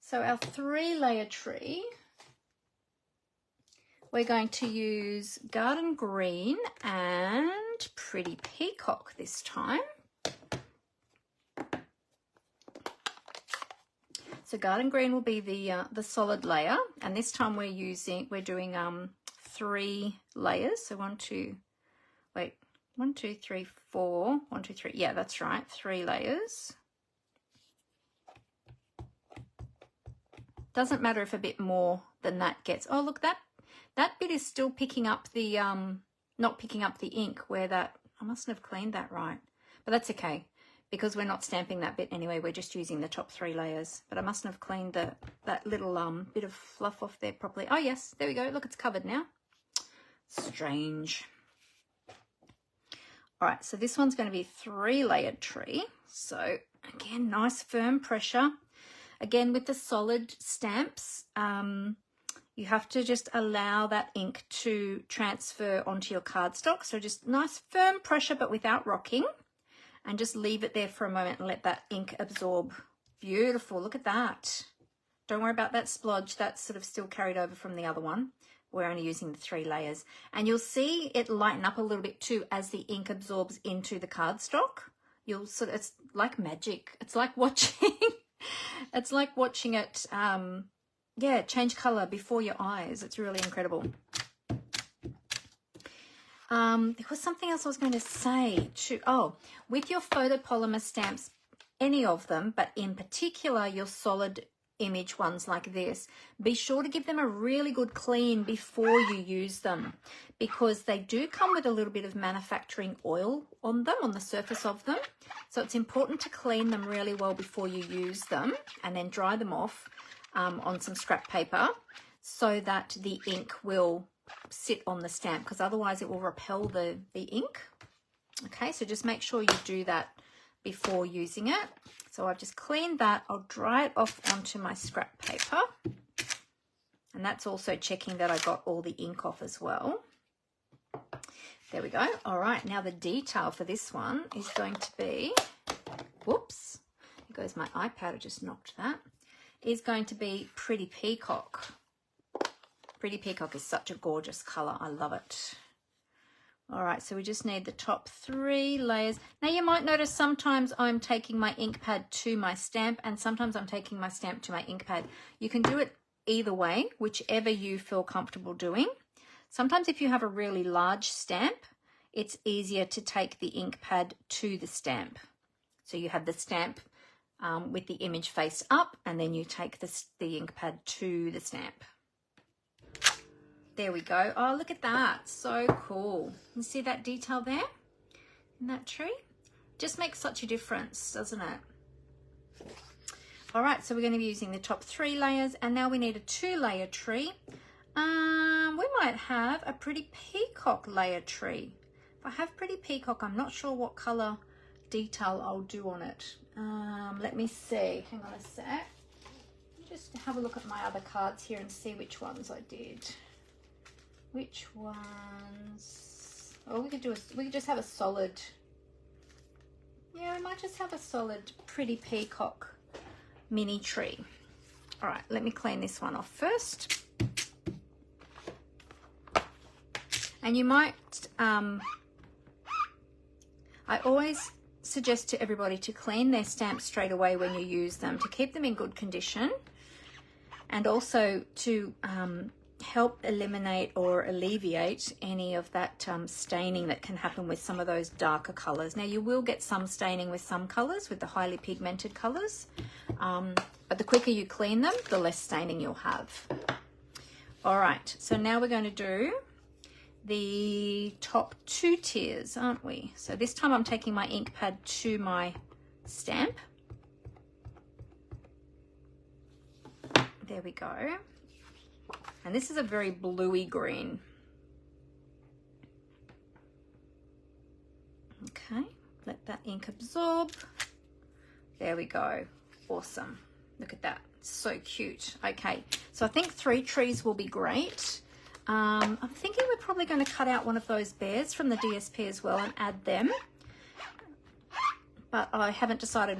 So our 3-layer tree, we're going to use garden green and pretty peacock this time. So garden green will be the solid layer, and this time we're doing 3 layers. So 1, 2, 3, 4, 1, 2, 3. Yeah, that's right, 3 layers. Doesn't matter if a bit more than that gets. Oh, look, that bit is still picking up the not picking up the ink where that. I mustn't have cleaned that right, but that's okay. Because we're not stamping that bit anyway, we're just using the top 3 layers. But I mustn't have cleaned that little bit of fluff off there properly. Oh yes, there we go. Look, it's covered now. Strange. All right, so this one's going to be a 3-layered tree. So again, nice firm pressure. Again, with the solid stamps, you have to just allow that ink to transfer onto your cardstock. So just nice firm pressure, but without rocking. And just leave it there for a moment and let that ink absorb. Beautiful, look at that. Don't worry about that splodge, that's sort of still carried over from the other one. We're only using the 3 layers. And you'll see it lighten up a little bit too as the ink absorbs into the cardstock. You'll sort of, it's like magic. It's like watching, it's like watching it, yeah, change color before your eyes. It's really incredible. There was something else I was going to say. With your photopolymer stamps, any of them, but in particular your solid image ones like this, be sure to give them a really good clean before you use them, because they do come with a little bit of manufacturing oil on them, on the surface of them. So it's important to clean them really well before you use them, and then dry them off on some scrap paper so that the ink will sit on the stamp, because otherwise it will repel the ink. Okay, so just make sure you do that before using it. So I've just cleaned that. I'll dry it off onto my scrap paper, and that's also checking that I got all the ink off as well. There we go. All right, now the detail for this one is going to be, whoops, there goes my iPad, I just knocked that, is going to be Pretty Peacock. Pretty Peacock is such a gorgeous color. I love it. All right, so we just need the top 3 layers. Now you might notice sometimes I'm taking my ink pad to my stamp, and sometimes I'm taking my stamp to my ink pad. You can do it either way, whichever you feel comfortable doing. Sometimes if you have a really large stamp, it's easier to take the ink pad to the stamp. So you have the stamp with the image face up, and then you take the ink pad to the stamp. There we go. Oh, look at that. So cool. You see that detail there in that tree? Just makes such a difference, doesn't it? All right, so we're going to be using the top 3 layers, and now we need a 2-layer tree. We might have a Pretty Peacock layer tree. If I have Pretty Peacock, I'm not sure what color detail I'll do on it. Let me see. Hang on a sec. Just have a look at my other cards here and see which ones I did. Which ones? Oh, we could just have a solid. Yeah, I might just have a solid Pretty Peacock mini tree. All right, let me clean this one off first. And you might, I always suggest to everybody to clean their stamps straight away when you use them, to keep them in good condition, and also to help eliminate or alleviate any of that staining that can happen with some of those darker colors. Now you will get some staining with some colors, with the highly pigmented colors, but the quicker you clean them, the less staining you'll have. All right, so now we're going to do the top 2 tiers, aren't we? So this time I'm taking my ink pad to my stamp. There we go. And this is a very bluey green. Okay, let that ink absorb. There we go. Awesome. Look at that. So cute. Okay, so I think 3 trees will be great. I'm thinking we're probably going to cut out one of those bears from the DSP as well and add them. But I haven't decided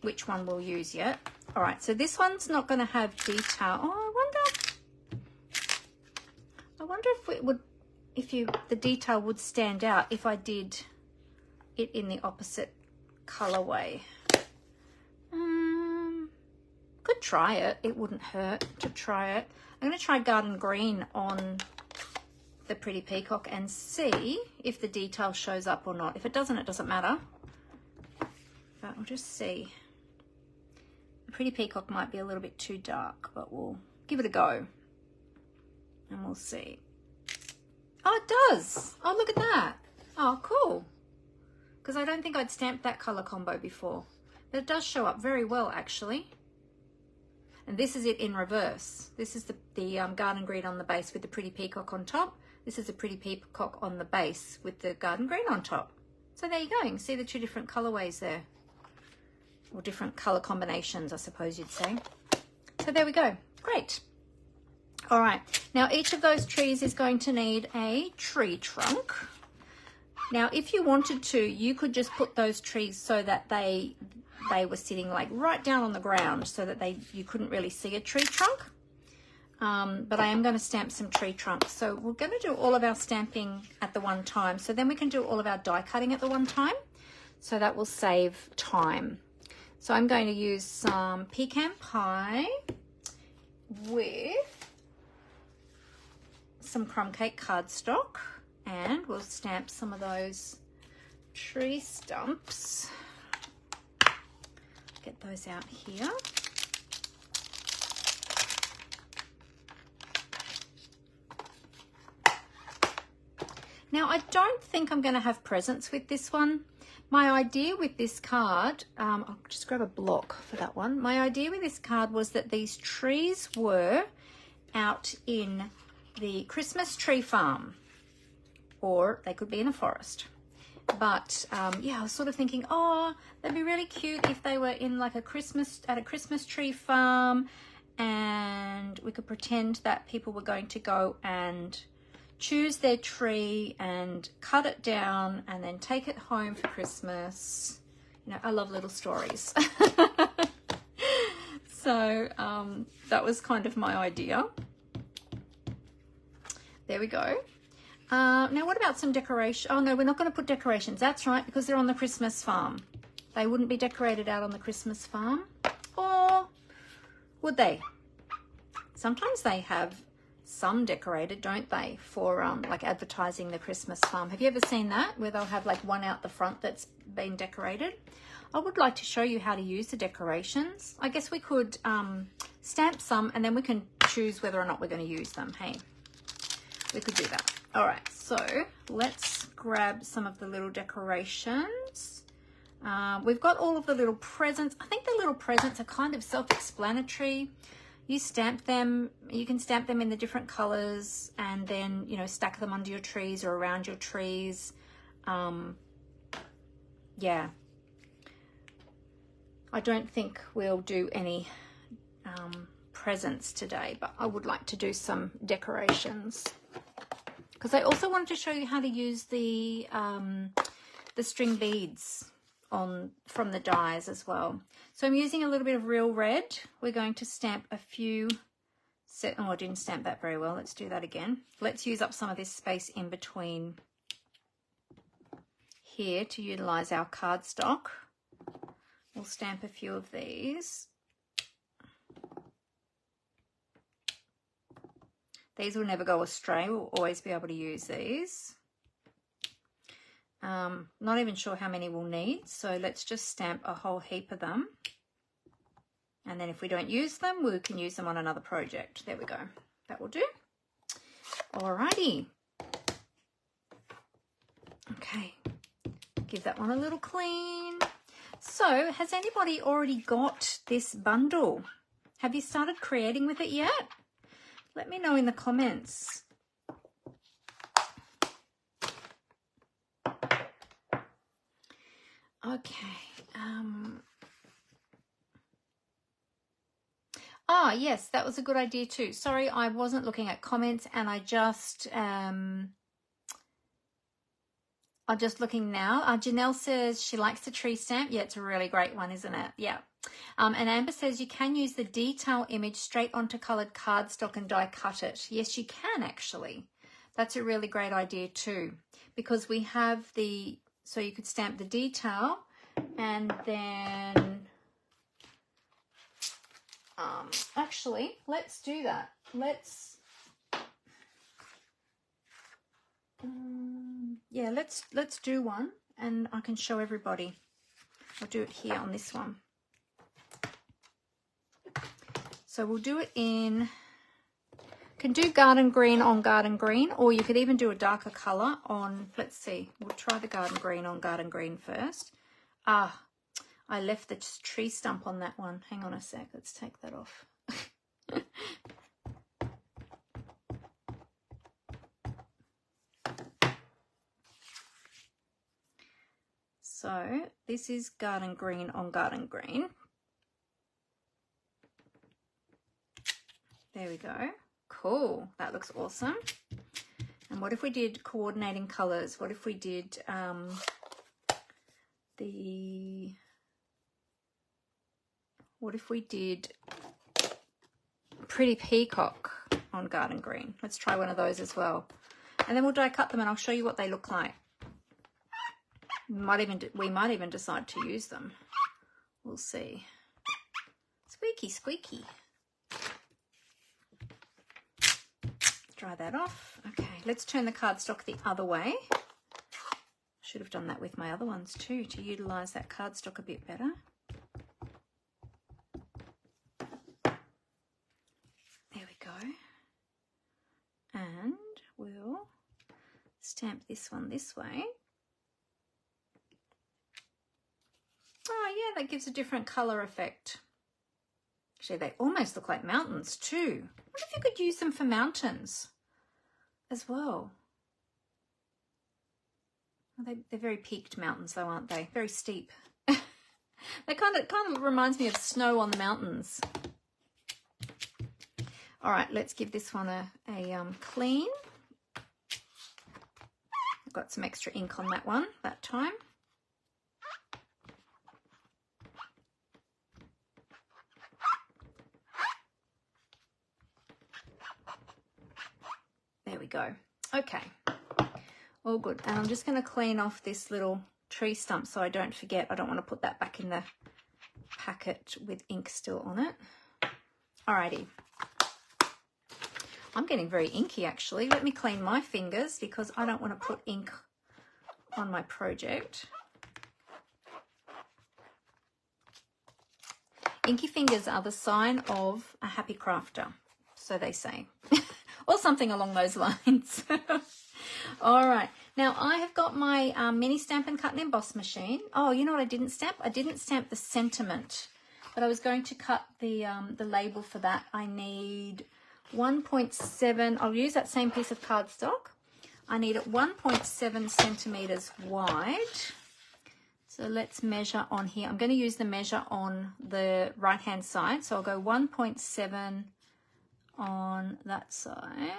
which one we'll use yet. All right, so this one's not going to have detail. Oh, I wonder if it would, the detail would stand out if I did it in the opposite colorway. Could try it. It wouldn't hurt to try it. I'm going to try Garden Green on the Pretty Peacock and see if the detail shows up or not. If it doesn't, it doesn't matter. But we'll just see. The Pretty Peacock might be a little bit too dark, but we'll give it a go. And we'll see. Oh, it does. Oh, look at that. Oh, cool. Because I don't think I'd stamped that color combo before. But it does show up very well, actually. And this is it in reverse. This is the Garden Green on the base with the Pretty Peacock on top. This is a Pretty Peacock on the base with the Garden Green on top. So there you go. You can see the 2 different colorways there. Or different color combinations, I suppose you'd say. So there we go. Great. All right, now each of those trees is going to need a tree trunk. Now, if you wanted to, you could just put those trees so that they were sitting like right down on the ground so that you couldn't really see a tree trunk. But I am going to stamp some tree trunks. So we're going to do all of our stamping at the one time. So then we can do all of our die cutting at the one time. So that will save time. So I'm going to use some pecan pie with some crumb cake cardstock And we'll stamp some of those tree stumps. Get those out here. Now, I don't think I'm going to have presents with this one. My idea with this card, I'll just grab a block for that one. My idea with this card was that these trees were out in the Christmas tree farm, or they could be in a forest. But yeah, I was sort of thinking, oh, that'd be really cute if they were in like a Christmas tree farm, and we could pretend that people were going to go and choose their tree and cut it down and then take it home for Christmas. You know, I love little stories. So that was kind of my idea. There we go. Now what about some decoration? Oh no, we're not going to put decorations. That's right, because they're on the Christmas farm. They wouldn't be decorated out on the Christmas farm. Or would they? Sometimes they have some decorated, don't they, for like advertising the Christmas farm. Have you ever seen that, where they'll have like one out the front that's been decorated? I would like to show you how to use the decorations. I guess we could stamp some, and then we can choose whether or not we're going to use them. Hey, we could do that. All right, so let's grab some of the little decorations. We've got all of the little presents. I think the little presents are kind of self-explanatory. You stamp them, you can stamp them in the different colors, and then, you know, stack them under your trees or around your trees. Yeah. I don't think we'll do any presents today, but I would like to do some decorations, because I also wanted to show you how to use the string beads from the dies as well. So I'm using a little bit of real red. We're going to stamp a few oh, I didn't stamp that very well. Let's do that again. Let's use up some of this space in between here to utilize our cardstock. We'll stamp a few of these. These will never go astray. We'll always be able to use these. Not even sure how many we'll need, so let's just stamp a whole heap of them. And then if we don't use them, we can use them on another project. There we go. That will do. Alrighty. Okay. Give that one a little clean. So, has anybody already got this bundle? Have you started creating with it yet? Let me know in the comments. Okay. Ah, yes, that was a good idea too. Sorry, I wasn't looking at comments, and I just I'm just looking now. Janelle says she likes the tree stamp. Yeah, it's a really great one, isn't it? Yeah. And Amber says you can use the detail image straight onto coloured cardstock and die cut it. Yes, you can actually. That's a really great idea too, because we have the, so you could stamp the detail, and then actually let's do that. Let's yeah, let's do one, and I can show everybody. I'll do it here on this one. So we'll do it in, can do garden green on garden green, or you could even do a darker color on, let's see, we'll try the garden green on garden green first. Ah, I left the tree stump on that one. Hang on a sec, let's take that off. So this is garden green on garden green. There we go. Cool. That looks awesome. And what if we did coordinating colors? What if we did what if we did pretty peacock on garden green? Let's try one of those as well. And then we'll die cut them, and I'll show you what they look like. We might even decide to use them. We'll see. Squeaky, squeaky. Dry that off. Okay, let's turn the cardstock the other way. Should have done that with my other ones too, to utilise that cardstock a bit better. There we go. And we'll stamp this one this way. Oh yeah, that gives a different colour effect. Actually, they almost look like mountains too. I wonder if you could use them for mountains as well. They're very peaked mountains though, aren't they? Very steep. They kind of reminds me of snow on the mountains. All right, let's give this one a clean. I've got some extra ink on that one that time. There we go. Okay, all good. And I'm just going to clean off this little tree stump so I don't forget. I don't want to put that back in the packet with ink still on it. Alrighty. I'm getting very inky actually. Let me clean my fingers because I don't want to put ink on my project. Inky fingers are the sign of a happy crafter, so they say. Or something along those lines. All right. Now, I have got my mini stamp and cut and emboss machine. Oh, you know what I didn't stamp? I didn't stamp the sentiment, but I was going to cut the label for that. I need 1.7. I'll use that same piece of cardstock. I need it 1.7 centimetres wide. So let's measure on here. I'm going to use the measure on the right-hand side. So I'll go 1.7 on that side.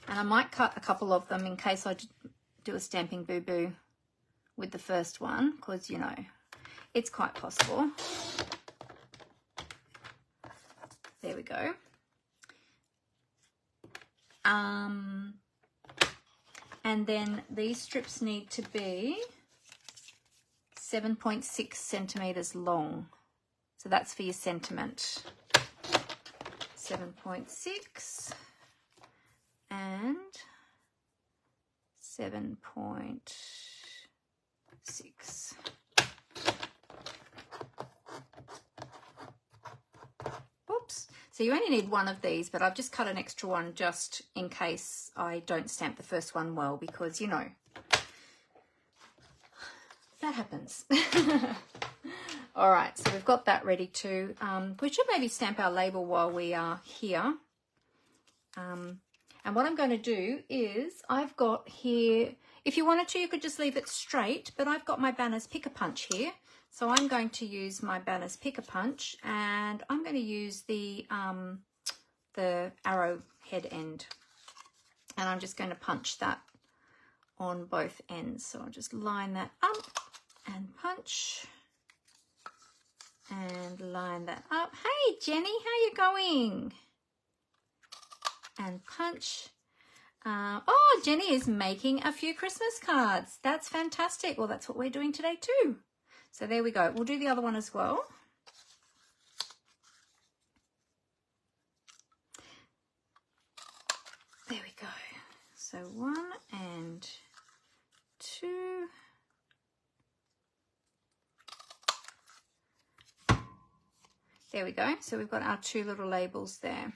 And I might cut a couple of them in case I do a stamping boo-boo with the first one, because, you know, it's quite possible. There we go. And then these strips need to be 7.6 centimetres long. So that's for your sentiment. 7.6 and 7.6. Oops. So you only need one of these, but I've just cut an extra one just in case I don't stamp the first one well, because, you know, that happens. All right, so we've got that ready too. We should maybe stamp our label while we are here. And what I'm going to do is I've got here, if you wanted to, you could just leave it straight, but I've got my Banner's Picker Punch here. So I'm going to use my Banner's Picker Punch, and I'm going to use the arrow head end. And I'm just going to punch that on both ends. So I'll just line that up and punch. And line that up. Hey Jenny, how you going? And punch. Oh, Jenny is making a few Christmas cards. That's fantastic. Well, that's what we're doing today too. So there we go. We'll do the other one as well. There we go. So 1 and 2. There we go. So we've got our 2 little labels there.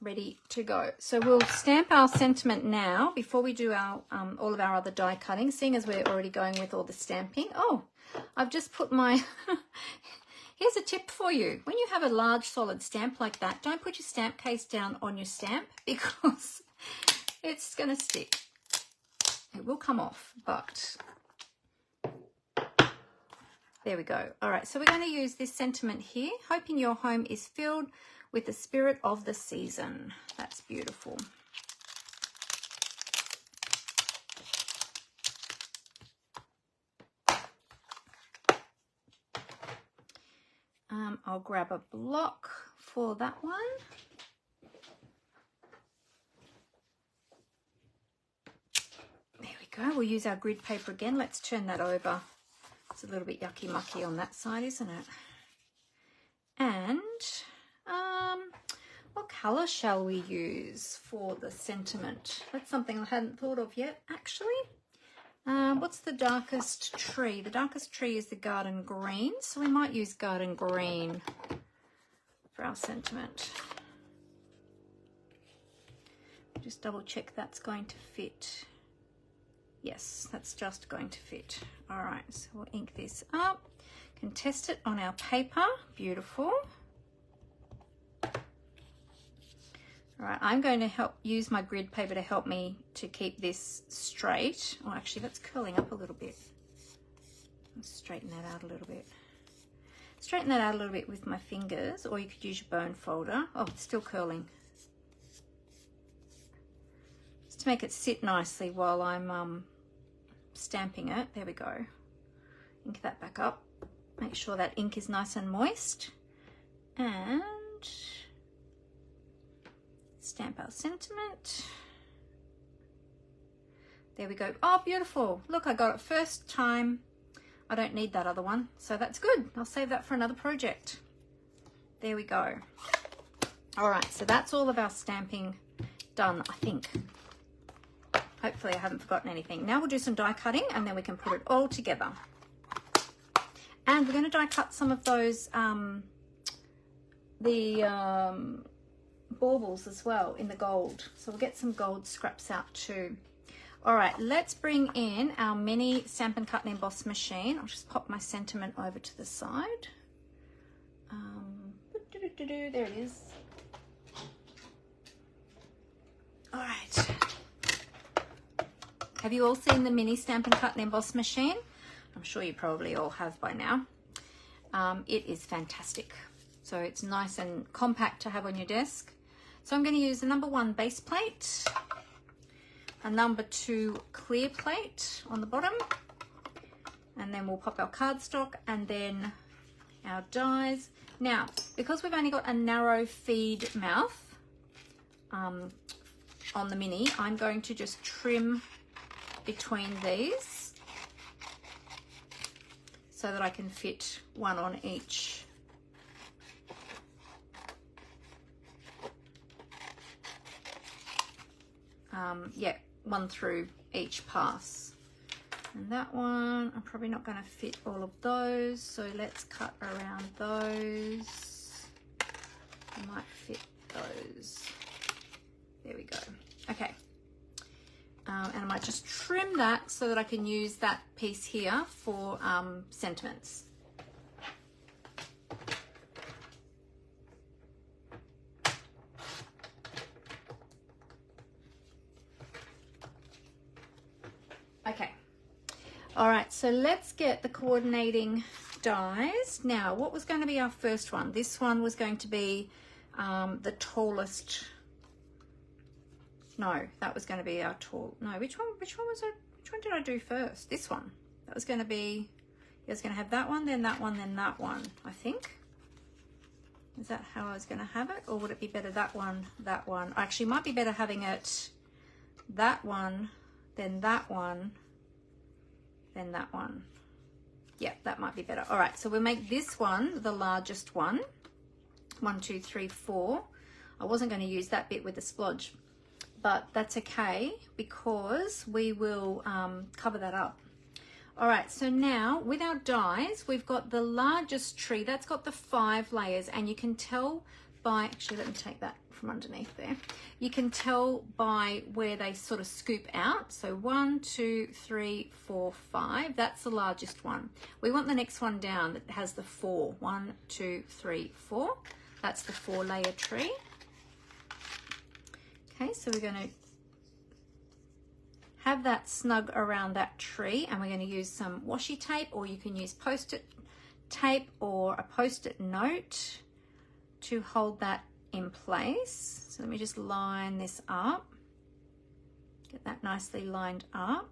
Ready to go. So we'll stamp our sentiment now before we do our all of our other die cutting, seeing as we're already going with all the stamping. Oh, I've just put my... Here's a tip for you. When you have a large solid stamp like that, don't put your stamp case down on your stamp because it's going to stick. It will come off, but... There we go. All right, so we're going to use this sentiment here. Hoping your home is filled with the spirit of the season. That's beautiful. I'll grab a block for that one. There we go. We'll use our grid paper again. Let's turn that over. It's a little bit yucky mucky on that side, isn't it? And colour shall we use for the sentiment? That's something I hadn't thought of yet, actually. What's the darkest tree? The darkest tree is the garden green, so we might use garden green for our sentiment. Just double check that's going to fit. Yes, that's just going to fit. All right, so we'll ink this up. Can test it on our paper. Beautiful. All right, I'm going to use my grid paper to help me to keep this straight. Oh, actually, that's curling up a little bit. Let's straighten that out a little bit. Straighten that out a little bit with my fingers, or you could use your bone folder. Oh, it's still curling. Just to make it sit nicely while I'm stamping it. There we go. Ink that back up. Make sure that ink is nice and moist. And stamp our sentiment. There we go. Oh, beautiful. Look, I got it first time. I don't need that other one, so that's good. I'll save that for another project. There we go. All right, so that's all of our stamping done, I think. Hopefully I haven't forgotten anything. Now we'll do some die cutting and then we can put it all together. And we're going to die cut some of those, baubles as well in the gold. So we'll get some gold scraps out too. All right, let's bring in our mini Stampin' Cut and Emboss machine. I'll just pop my sentiment over to the side. There it is. All right. Have you all seen the mini Stampin' Cut and Emboss machine? I'm sure you probably all have by now. It is fantastic. So it's nice and compact to have on your desk. So I'm going to use the number 1 base plate, a number 2 clear plate on the bottom, and then we'll pop our cardstock and then our dies. Now, because we've only got a narrow feed mouth on the mini, I'm going to just trim between these so that I can fit one on each. Yeah, one through each pass. And that one, I'm probably not going to fit all of those, so let's cut around those. I might fit those. There we go. Okay. And I might just trim that so that I can use that piece here for sentiments. Okay. All right, so let's get the coordinating dies. Now, what was going to be our first one? This one was going to be the tallest. No, that was going to be our tall. No, which one was it? Which one did I do first? This one. That was going to be, I was going to have that one, then that one, then that one, I think. Is that how I was going to have it? Or would it be better that one, that one? Actually, it might be better having it that one, then that one, then that one. Yeah, that might be better. All right, so we'll make this one the largest one. 1, 2, 3, 4. I wasn't going to use that bit with the splodge, but that's okay because we will cover that up. All right, so now with our dies, we've got the largest tree. That's got the 5 layers, and you can tell by, actually let me take that from underneath there. You can tell by where they sort of scoop out. So 1, 2, 3, 4, 5. That's the largest one. We want the next one down that has the 4. 1, 2, 3, 4. That's the 4-layer tree. Okay, so we're going to have that snug around that tree, and we're going to use some washi tape, or you can use post-it tape or a post-it note to hold that in place. So let me just line this up, get that nicely lined up.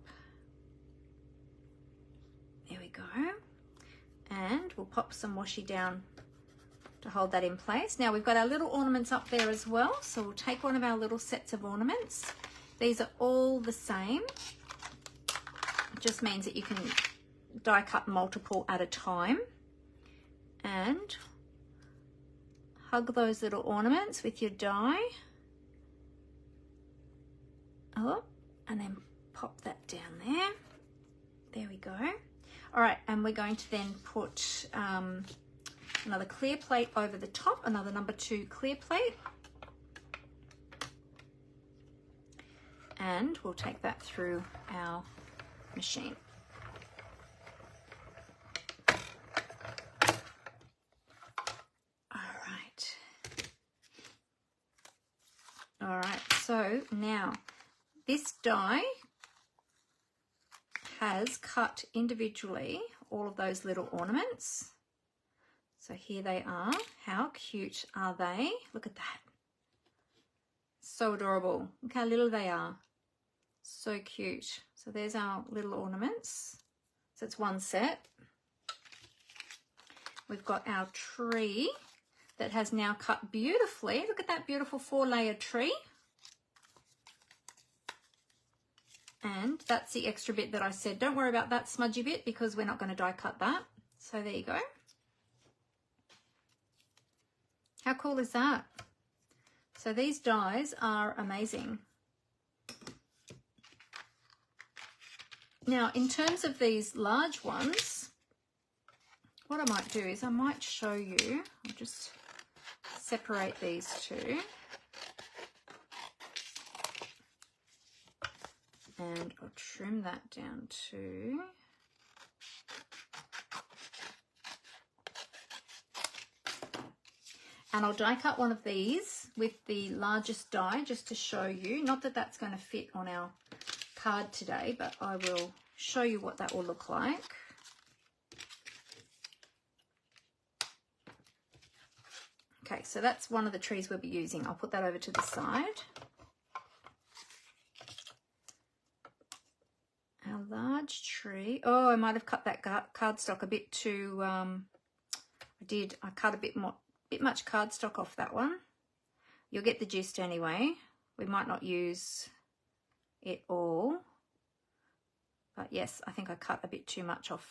There we go. And we'll pop some washi down to hold that in place. Now we've got our little ornaments up there as well, so we'll take one of our little sets of ornaments. These are all the same. It just means that you can die cut multiple at a time, and hug those little ornaments with your die. Oh, and then pop that down there. There we go. All right, and we're going to then put another clear plate over the top, another number 2 clear plate. And we'll take that through our machine. All right, so now this die has cut individually all of those little ornaments. So here they are. How cute are they? Look at that. So adorable. Look how little they are. So cute. So there's our little ornaments. So it's one set. We've got our tree that has now cut beautifully. Look at that beautiful 4-layer tree. And that's the extra bit that I said, don't worry about that smudgy bit because we're not going to die cut that. So there you go. How cool is that? So these dies are amazing. Now, in terms of these large ones, what I might do is I might show you, I'll just separate these two. And I'll trim that down too. And I'll die cut one of these with the largest die just to show you. Not that that's going to fit on our card today, but I will show you what that will look like. Okay, so that's one of the trees we'll be using. I'll put that over to the side. Our large tree. Oh, I might have cut that cardstock a bit too. I cut a bit much cardstock off that one. You'll get the gist anyway. We might not use it all, but yes, I think I cut a bit too much off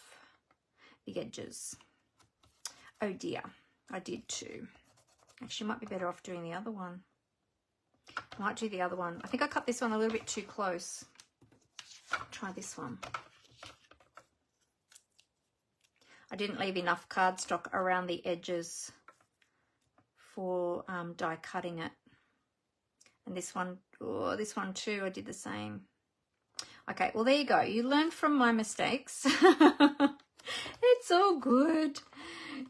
the edges. Oh dear, I did too. Actually, might be better off doing the other one. I might do the other one. I think I cut this one a little bit too close. Try this one. I didn't leave enough cardstock around the edges for die cutting it. And this one, oh, this one too, I did the same. Okay, well, there you go. You learn from my mistakes. It's all good.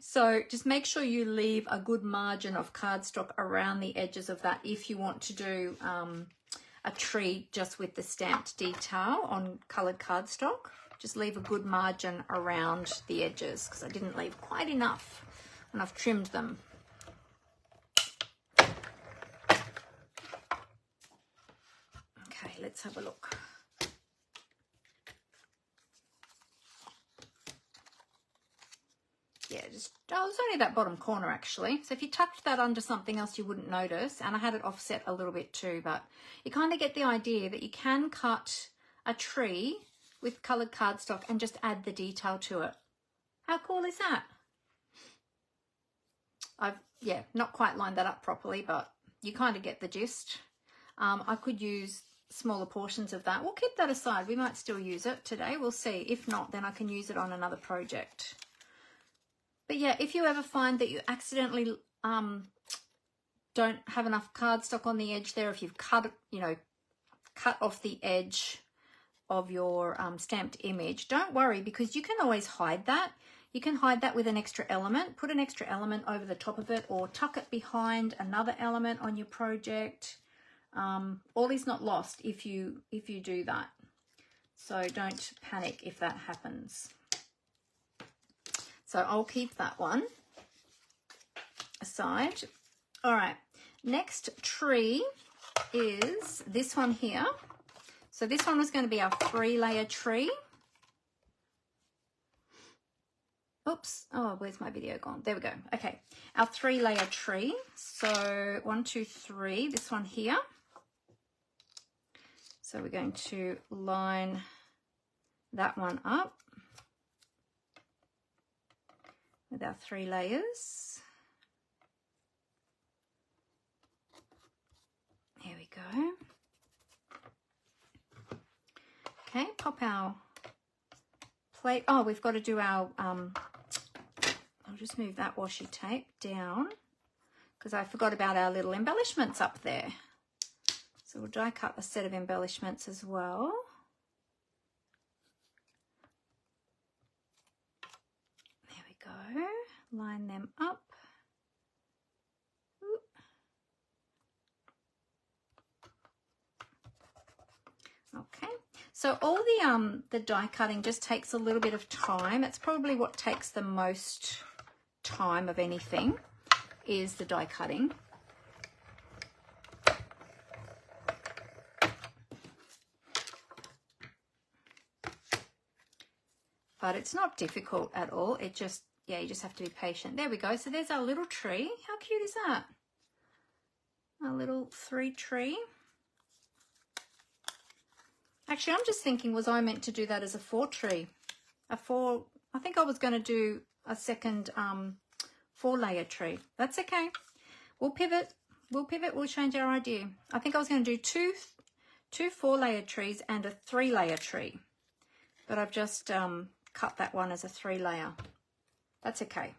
So just make sure you leave a good margin of cardstock around the edges of that if you want to do a tree just with the stamped detail on coloured cardstock. Just leave a good margin around the edges because I didn't leave quite enough and I've trimmed them. Okay, let's have a look. Yeah, just, oh, it's only that bottom corner actually. So if you tucked that under something else, you wouldn't notice. And I had it offset a little bit too, but you kind of get the idea that you can cut a tree with coloured cardstock and just add the detail to it. How cool is that? I've, yeah, not quite lined that up properly, but you kind of get the gist. I could use smaller portions of that. We'll keep that aside. We might still use it today. We'll see. If not, then I can use it on another project. But yeah, if you ever find that you accidentally don't have enough cardstock on the edge there, if you've cut off the edge of your stamped image, don't worry because you can always hide that. You can hide that with an extra element, put an extra element over the top of it or tuck it behind another element on your project. All is not lost if you do that. So don't panic if that happens. So I'll keep that one aside. All right, next tree is this one here. So this one was going to be our 3-layer tree. Oops, oh, where's my video gone? There we go. Okay, our 3-layer tree. So 1, 2, 3, this one here. So we're going to line that one up with our 3 layers. pop our plate. Oh, we've got to do our, I'll just move that washi tape down because I forgot about our little embellishments up there. So we'll die cut a set of embellishments as well. There we go. Line them up. Okay, so all the die cutting just takes a little bit of time. It's probably what takes the most time of anything is the die cutting. But it's not difficult at all. It just, yeah, you just have to be patient. There we go. So there's our little tree. How cute is that? A little 3 tree. Actually, I'm just thinking, was I meant to do that as a 4 tree? I think I was going to do a second 4-layer tree. That's okay. We'll pivot. We'll change our idea. I think I was going to do two 4-layer trees and a 3-layer tree. But I've just cut that one as a 3-layer. That's okay.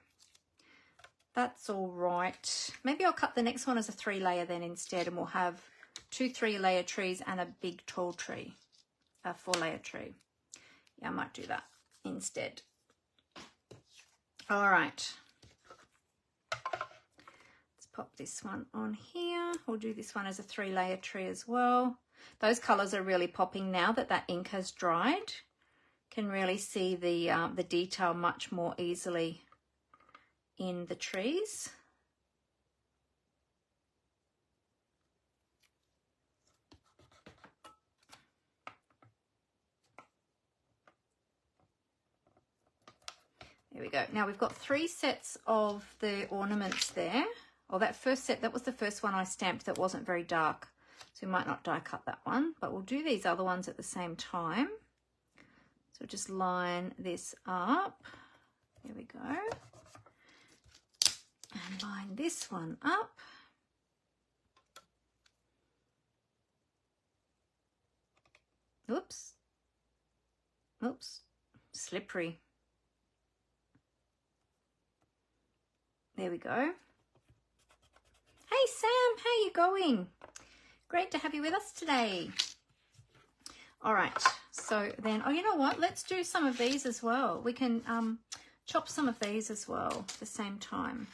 That's all right. Maybe I'll cut the next one as a 3-layer then instead, and we'll have 2 3-layer trees and a big tall tree. A 4-layer tree. Yeah, I might do that instead. All right. Let's pop this one on here. We'll do this one as a 3-layer tree as well. Those colors are really popping now that that ink has dried. Can really see the detail much more easily in the trees. There we go. Now we've got 3 sets of the ornaments there. Oh, that first set, that was the first one I stamped that wasn't very dark. So we might not die cut that one, but we'll do these other ones at the same time. So just line this up. There we go. And line this one up. Oops. Oops. Slippery. There we go. Hey Sam, how you going? Great to have you with us today. All right, so then, oh, you know what? Let's do some of these as well. We can chop some of these as well at the same time.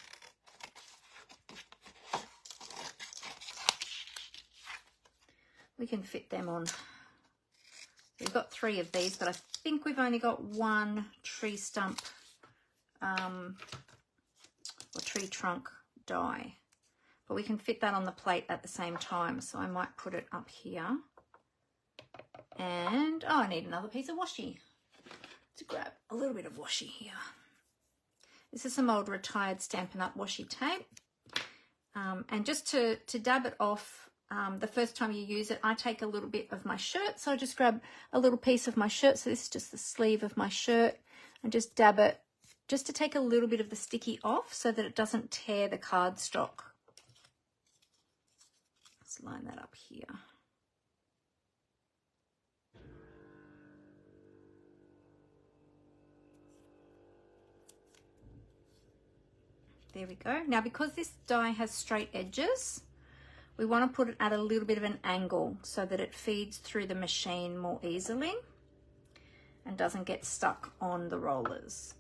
We can fit them on. We've got 3 of these, but I think we've only got 1 tree stump or tree trunk die. But we can fit that on the plate at the same time, so I might put it up here. And, oh, I need another piece of washi to grab a little bit of washi here. This is some old retired Stampin' Up! Washi tape. And just to dab it off, the first time you use it, I take a little bit of my shirt. So I just grab a little piece of my shirt. So this is just the sleeve of my shirt, and just dab it just to take a little bit of the sticky off so that it doesn't tear the cardstock. Let's line that up here. There we go. Now, because this die has straight edges, we want to put it at a little bit of an angle so that it feeds through the machine more easily and doesn't get stuck on the rollers.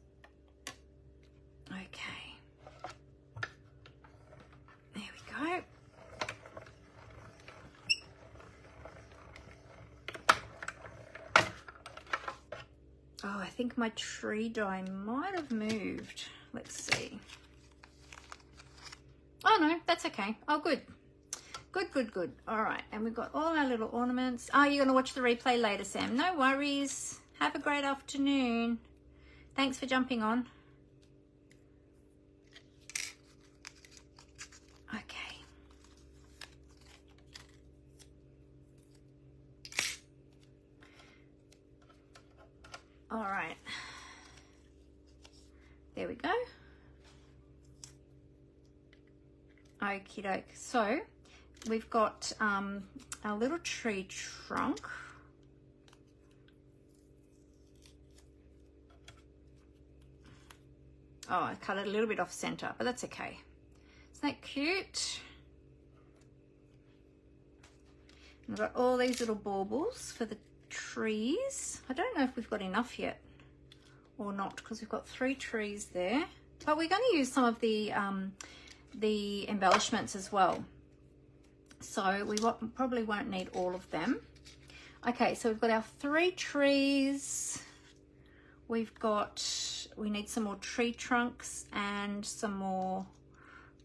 Okay. There we go. Oh, I think my tree die might have moved. Let's see. Oh no, that's okay. Oh, good. Good, good, good. All right, and we've got all our little ornaments. Oh, you're going to watch the replay later, Sam. No worries. Have a great afternoon. Thanks for jumping on. Okay. All right. There we go. Okie doke. So we've got our little tree trunk. Oh, I cut it a little bit off center, but that's okay. Isn't that cute? We've got all these little baubles for the trees. I don't know if we've got enough yet or not, because we've got 3 trees there. But we're going to use some of the embellishments as well. So we probably won't need all of them. Okay, so we've got our 3 trees. We need some more tree trunks and some more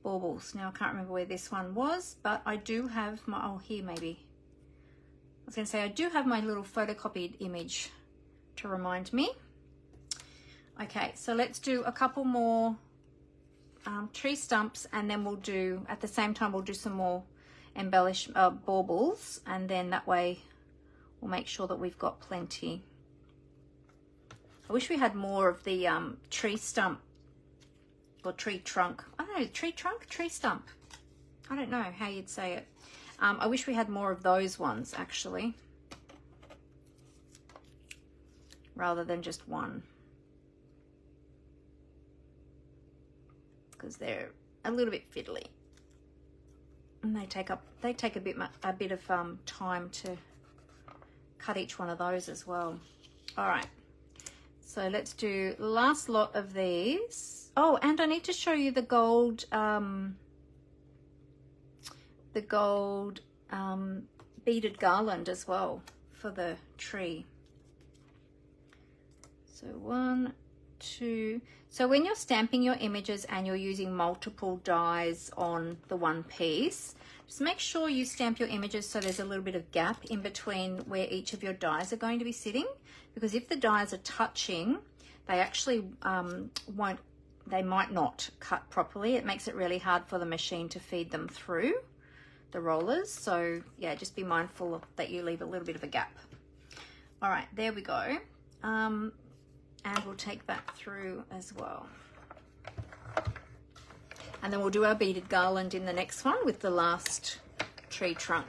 baubles. Now I can't remember where this one was, but I do have my, oh, here maybe. I was going to say, I do have my little photocopied image to remind me. Okay, so let's do a couple more tree stumps, and then we'll do, at the same time, we'll do some more baubles, and then that way we'll make sure that we've got plenty. I wish we had more of the tree stump or tree trunk. I don't know, tree trunk, tree stump. I don't know how you'd say it. I wish we had more of those ones actually, rather than just one, because they're a little bit fiddly and they take a bit of time to cut each one of those as well. All right, so let's do last lot of these. Oh, and I need to show you the gold beaded garland as well for the tree. So 1, 2. So when you're stamping your images and you're using multiple dies on the one piece, just make sure you stamp your images so there's a little bit of gap in between where each of your dies are going to be sitting, because if the dies are touching, they actually they might not cut properly. It makes it really hard for the machine to feed them through the rollers. So yeah, just be mindful that you leave a little bit of a gap. All right, there we go. And we'll take that through as well. And then we'll do our beaded garland in the next one with the last tree trunk.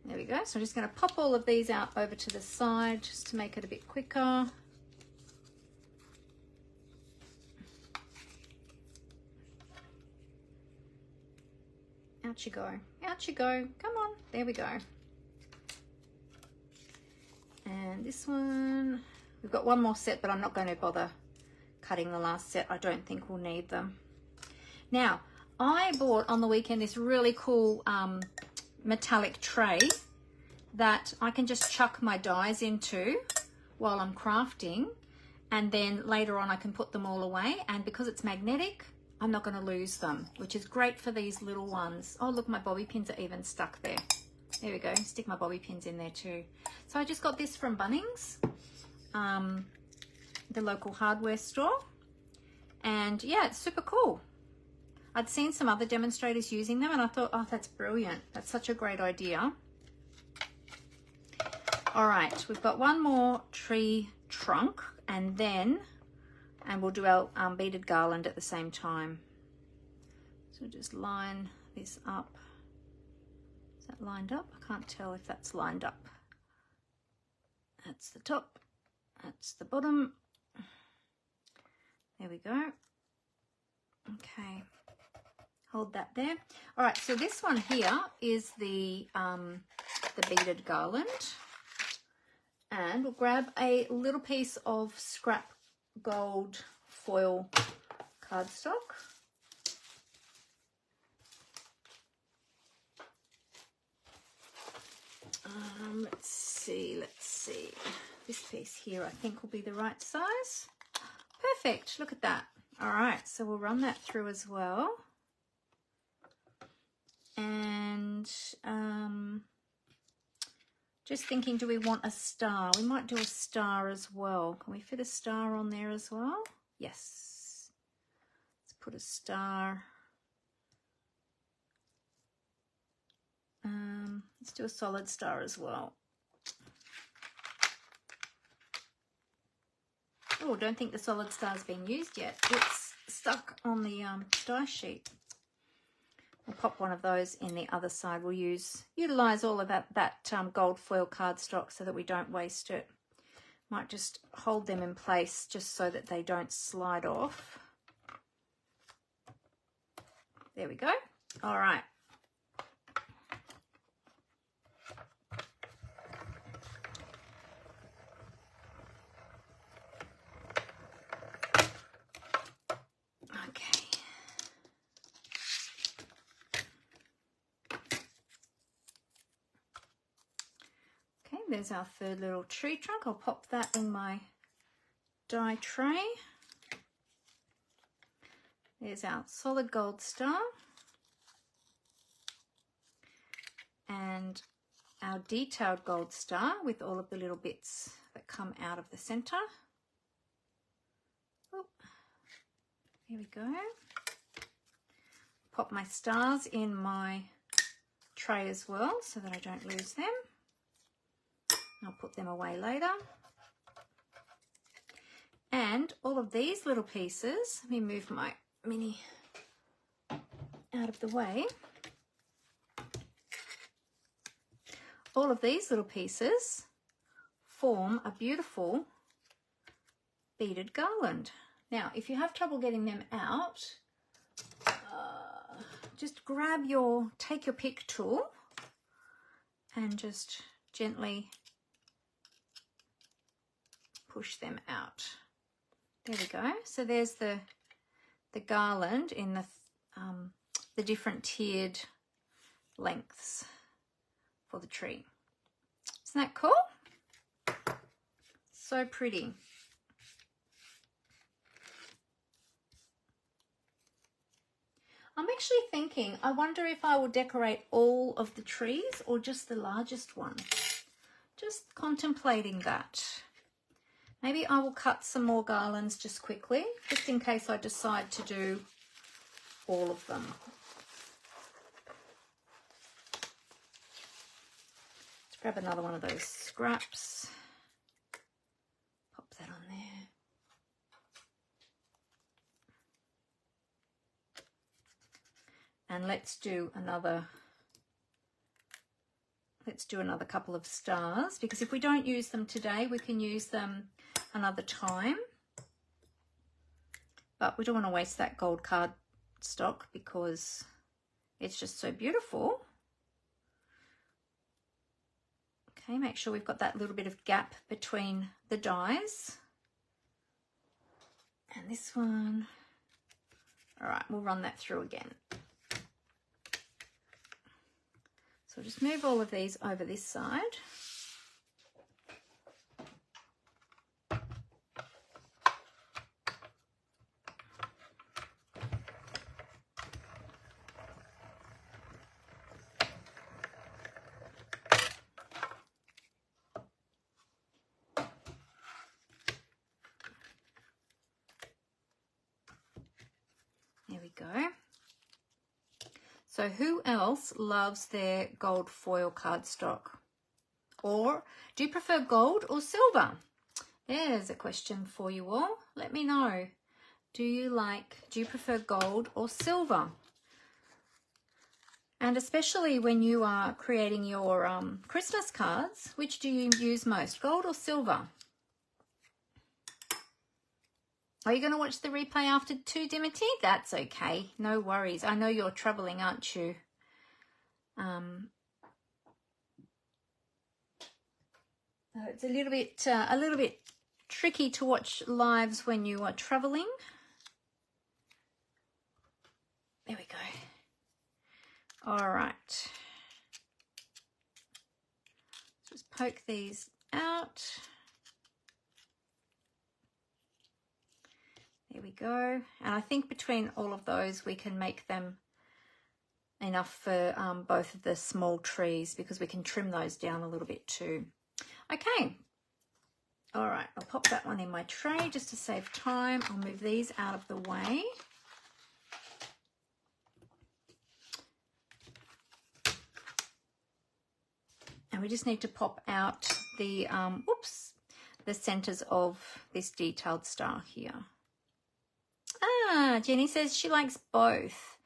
There we go. So I'm just going to pop all of these out over to the side just to make it a bit quicker. Out you go. Out you go. Come on. There we go. And this one, we've got one more set, but I'm not going to bother cutting the last set. I don't think we'll need them. Now, I bought on the weekend this really cool metallic tray that I can just chuck my dies into while I'm crafting, and then later on I can put them all away. And because it's magnetic, I'm not going to lose them, which is great for these little ones. Oh, look, my bobby pins are even stuck there. There we go. Stick my bobby pins in there too. So I just got this from Bunnings, the local hardware store. And yeah, it's super cool. I'd seen some other demonstrators using them and I thought, oh, that's brilliant. That's such a great idea. All right, we've got one more tree trunk, and we'll do our beaded garland at the same time. So just line this up. Is that lined up? I can't tell if that's lined up. That's the top, that's the bottom. There we go. Okay, hold that there. All right, so this one here is the beaded garland. And we'll grab a little piece of scrap gold foil cardstock. Let's see. This piece here I think will be the right size. Perfect, look at that. All right, so we'll run that through as well. And just thinking, do we want a star? We might do a star as well. Can we fit a star on there as well? Yes. Let's put a star. Let's do a solid star as well. Oh, don't think the solid star's been used yet. It's stuck on the die sheet. We'll pop one of those in the other side. We'll utilise all of that gold foil cardstock so that we don't waste it. Might just hold them in place just so that they don't slide off. There we go. All right. Okay. Okay, there's our third little tree trunk. I'll pop that in my die tray. There's our solid gold star and our detailed gold star with all of the little bits that come out of the center. Oh, here we go. Pop my stars in my tray as well so that I don't lose them. I'll put them away later. And all of these little pieces, let me move my mini out of the way. All of these little pieces form a beautiful beaded garland. Now, if you have trouble getting them out, just take your pick tool and just gently push them out. There we go. So there's the garland in the different tiered lengths for the tree. Isn't that cool? So pretty. I'm actually thinking, I wonder if I will decorate all of the trees or just the largest one. Just contemplating that. Maybe I will cut some more garlands just quickly, just in case I decide to do all of them. Let's grab another one of those scraps. Pop that on there. And let's do another couple of stars, because if we don't use them today, we can use them another time. But we don't want to waste that gold card stock because it's just so beautiful. Okay, make sure we've got that little bit of gap between the dies. And this one. All right, we'll run that through again. So just move all of these over this side. There we go. So who else loves their gold foil cardstock? Or do you prefer gold or silver? There's a question for you all. Let me know. Do you prefer gold or silver? And especially when you are creating your Christmas cards, which do you use most, gold or silver? Are you going to watch the replay after too, Dimity? That's okay. No worries. I know you're traveling, aren't you? It's a little bit tricky to watch lives when you are traveling. There we go. All right. Just poke these out. There we go. And I think between all of those, we can make them enough for both of the small trees, because we can trim those down a little bit too. Okay. All right. I'll pop that one in my tray just to save time. I'll move these out of the way. And we just need to pop out the, the centers of this detailed star here. Ah, Jenny says she likes both.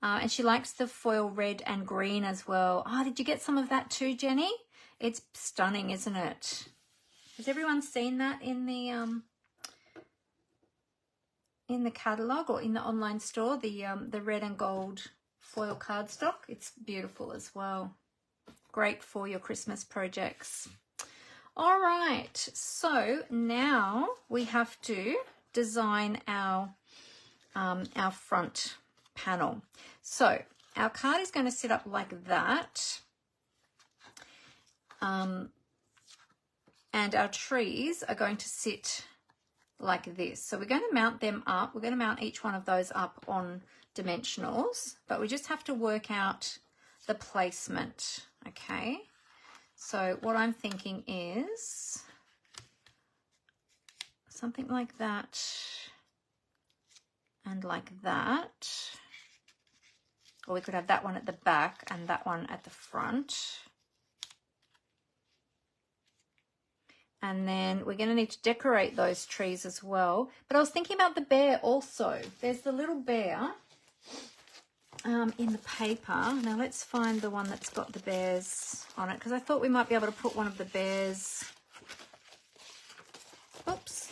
And she likes the foil red and green as well. Oh, did you get some of that too, Jenny? It's stunning, isn't it? Has everyone seen that in the catalogue or in the online store? The red and gold foil cardstock. It's beautiful as well. Great for your Christmas projects. All right, so now we have to design our front panel. So our card is going to sit up like that. And our trees are going to sit like this. So we're going to mount them up. We're going to mount each one of those up on dimensionals, but we just have to work out the placement, okay? So what I'm thinking is something like that and like that. Or we could have that one at the back and that one at the front. And then we're going to need to decorate those trees as well. But I was thinking about the bear also. There's the little bear in the paper. Now let's find the one that's got the bears on it, because I thought we might be able to put one of the bears. Oops.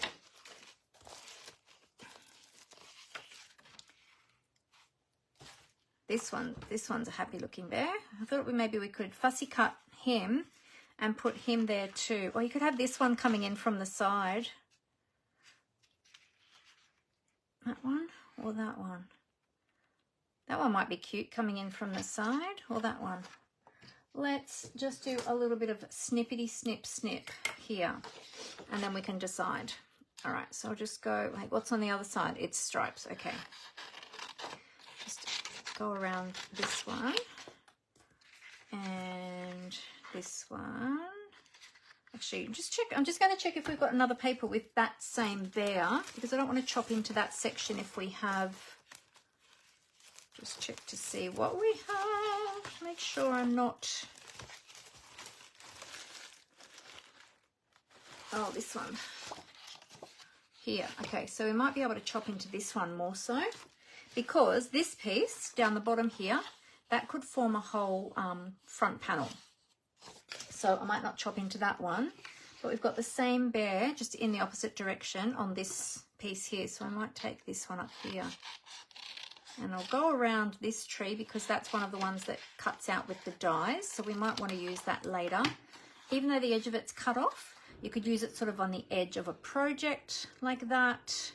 This one's a happy looking bear. I thought maybe we could fussy cut him and put him there too. Or you could have this one coming in from the side. That one or that one? That one might be cute coming in from the side, or that one. Let's just do a little bit of snippety snip snip here, and then we can decide. All right, so I'll just go, like, what's on the other side? It's stripes, okay. Just go around this one and this one. Actually, just check. I'm just going to check if we've got another paper with that same bear, because I don't want to chop into that section if we have. Just check to see what we have. Make sure I'm not. Oh, this one here. Okay, so we might be able to chop into this one more so, because this piece down the bottom here, that could form a whole front panel. So I might not chop into that one, but we've got the same bear just in the opposite direction on this piece here. So I might take this one up here and I'll go around this tree, because that's one of the ones that cuts out with the dies. So we might want to use that later. Even though the edge of it's cut off, you could use it sort of on the edge of a project like that.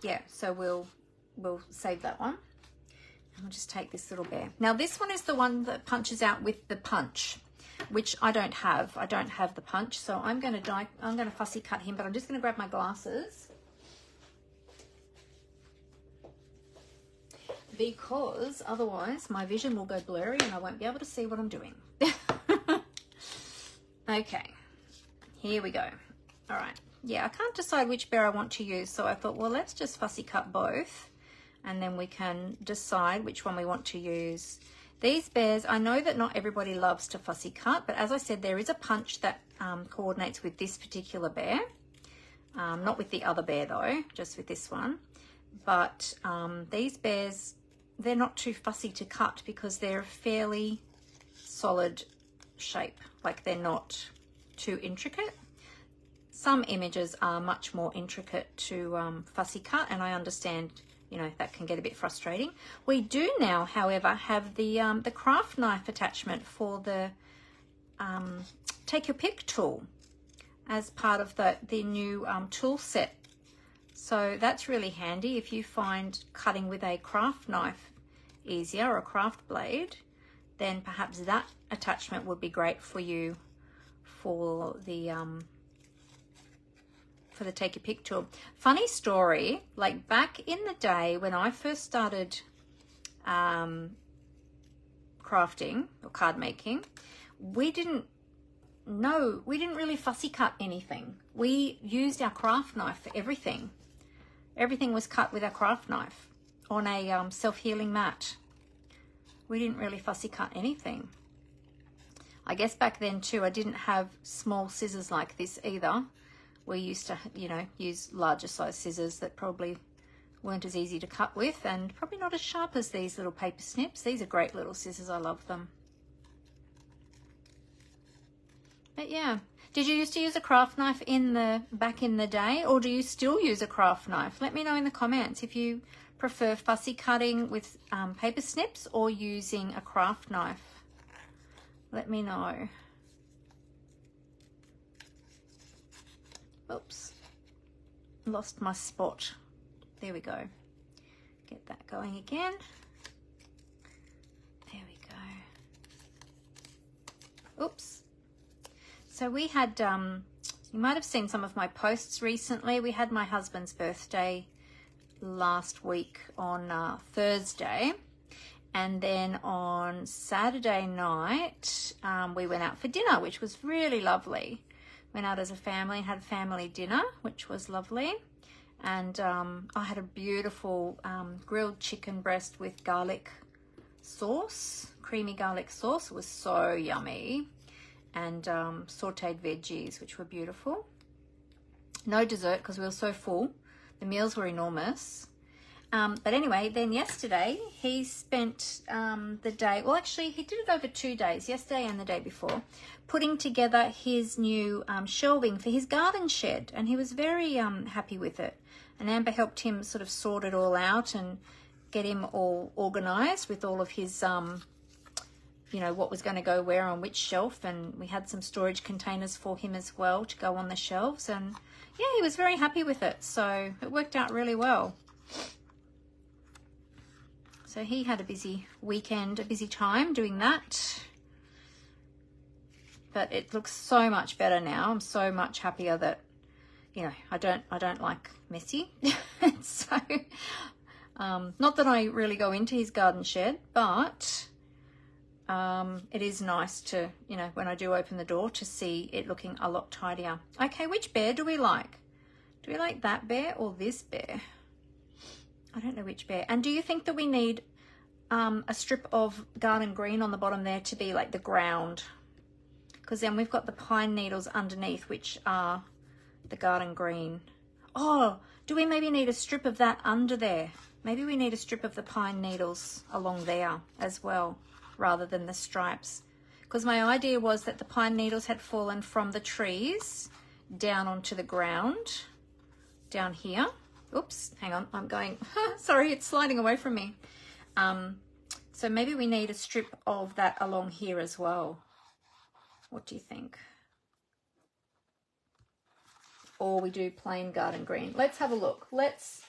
Yeah, so we'll save that one. I'll just take this little bear. Now this one is the one that punches out with the punch, which I don't have. I don't have the punch, so I'm going to fussy cut him, but I'm just going to grab my glasses, because otherwise my vision will go blurry and I won't be able to see what I'm doing. Okay, here we go. All right. Yeah, I can't decide which bear I want to use, so I thought, well, let's just fussy cut both, and then we can decide which one we want to use. These bears, I know that not everybody loves to fussy cut, but as I said, there is a punch that coordinates with this particular bear. Not with the other bear though, just with this one. But these bears, they're not too fussy to cut because they're a fairly solid shape. Like, they're not too intricate. Some images are much more intricate to fussy cut, and I understand, you know, that can get a bit frustrating. We do now, however, have the craft knife attachment for the Take Your Pick tool as part of the new tool set. So that's really handy if you find cutting with a craft knife easier, or a craft blade, then perhaps that attachment would be great for you for the Take Your Pick tool. Funny story, like back in the day when I first started crafting or card making, we didn't really fussy cut anything. We used our craft knife for everything. Everything was cut with our craft knife on a self-healing mat. We didn't really fussy cut anything. I guess back then too, I didn't have small scissors like this either. We used to, you know, use larger size scissors that probably weren't as easy to cut with, and probably not as sharp as these little paper snips. These are great little scissors. I love them. But yeah, Did you used to use a craft knife back in the day, or do you still use a craft knife? Let me know in the comments if you prefer fussy cutting with paper snips or using a craft knife. Let me know. Oops, lost my spot. There we go. Get that going again. There we go. Oops. So we had, you might have seen some of my posts recently. We had my husband's birthday last week on Thursday. And then on Saturday night, we went out for dinner, which was really lovely. Went out as a family and had family dinner, which was lovely. And I had a beautiful grilled chicken breast with garlic sauce, creamy garlic sauce. It was so yummy. And sauteed veggies, which were beautiful. No dessert because we were so full. The meals were enormous. But anyway, then yesterday he spent the day, well actually he did it over 2 days, yesterday and the day before, putting together his new shelving for his garden shed, and he was very happy with it. And Amber helped him sort of sort it all out and get him all organized with all of his, you know, what was going to go where on which shelf, and we had some storage containers for him as well to go on the shelves, and yeah, he was very happy with it, so it worked out really well. So he had a busy weekend, a busy time doing that. But it looks so much better now. I'm so much happier that, you know, I don't like messy. So, not that I really go into his garden shed, but it is nice to, you know, when I do open the door to see it looking a lot tidier. Okay, which bear do we like? Do we like that bear or this bear? I don't know which bear. And do you think that we need a strip of garden green on the bottom there to be like the ground? Because then we've got the pine needles underneath, which are the garden green. Oh, do we maybe need a strip of that under there? Maybe we need a strip of the pine needles along there as well, rather than the stripes. Because my idea was that the pine needles had fallen from the trees down onto the ground, down here. Oops, hang on, I'm going, sorry, it's sliding away from me. So maybe we need a strip of that along here as well. What do you think? Or we do plain garden green. Let's have a look. Let's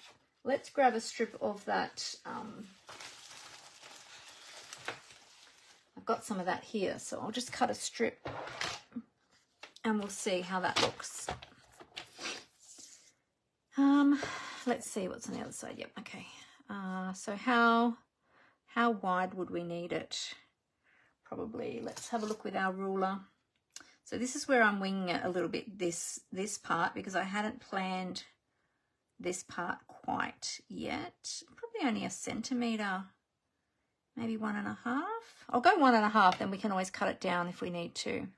grab a strip of that. I've got some of that here, so I'll just cut a strip and we'll see how that looks. Let's see what's on the other side. Yep, okay. So how wide would we need it? Probably, let's have a look with our ruler. So this is where I'm winging it a little bit, this part, because I hadn't planned this part quite yet. Probably only 1 centimetre, maybe 1.5. I'll go 1.5, then we can always cut it down if we need to.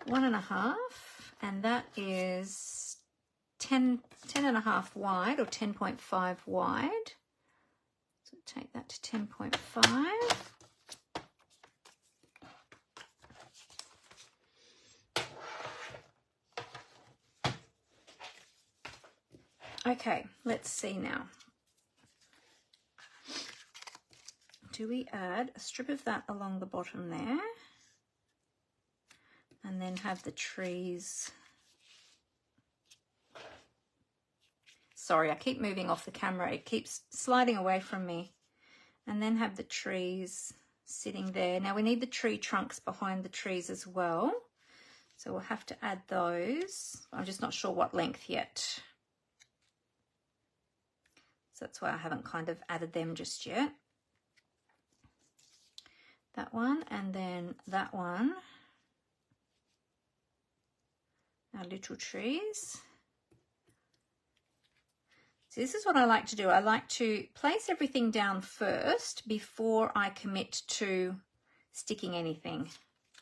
1.5, and that is 10.5 wide, or 10.5 wide. So take that to 10.5. Okay, let's see now. Do we add a strip of that along the bottom there? And then have the trees. Sorry, I keep moving off the camera. It keeps sliding away from me. And then have the trees sitting there. Now we need the tree trunks behind the trees as well. So we'll have to add those. I'm just not sure what length yet. So that's why I haven't kind of added them just yet. That one and then that one. Our little trees. So this is what I like to do. I like to place everything down first before I commit to sticking anything,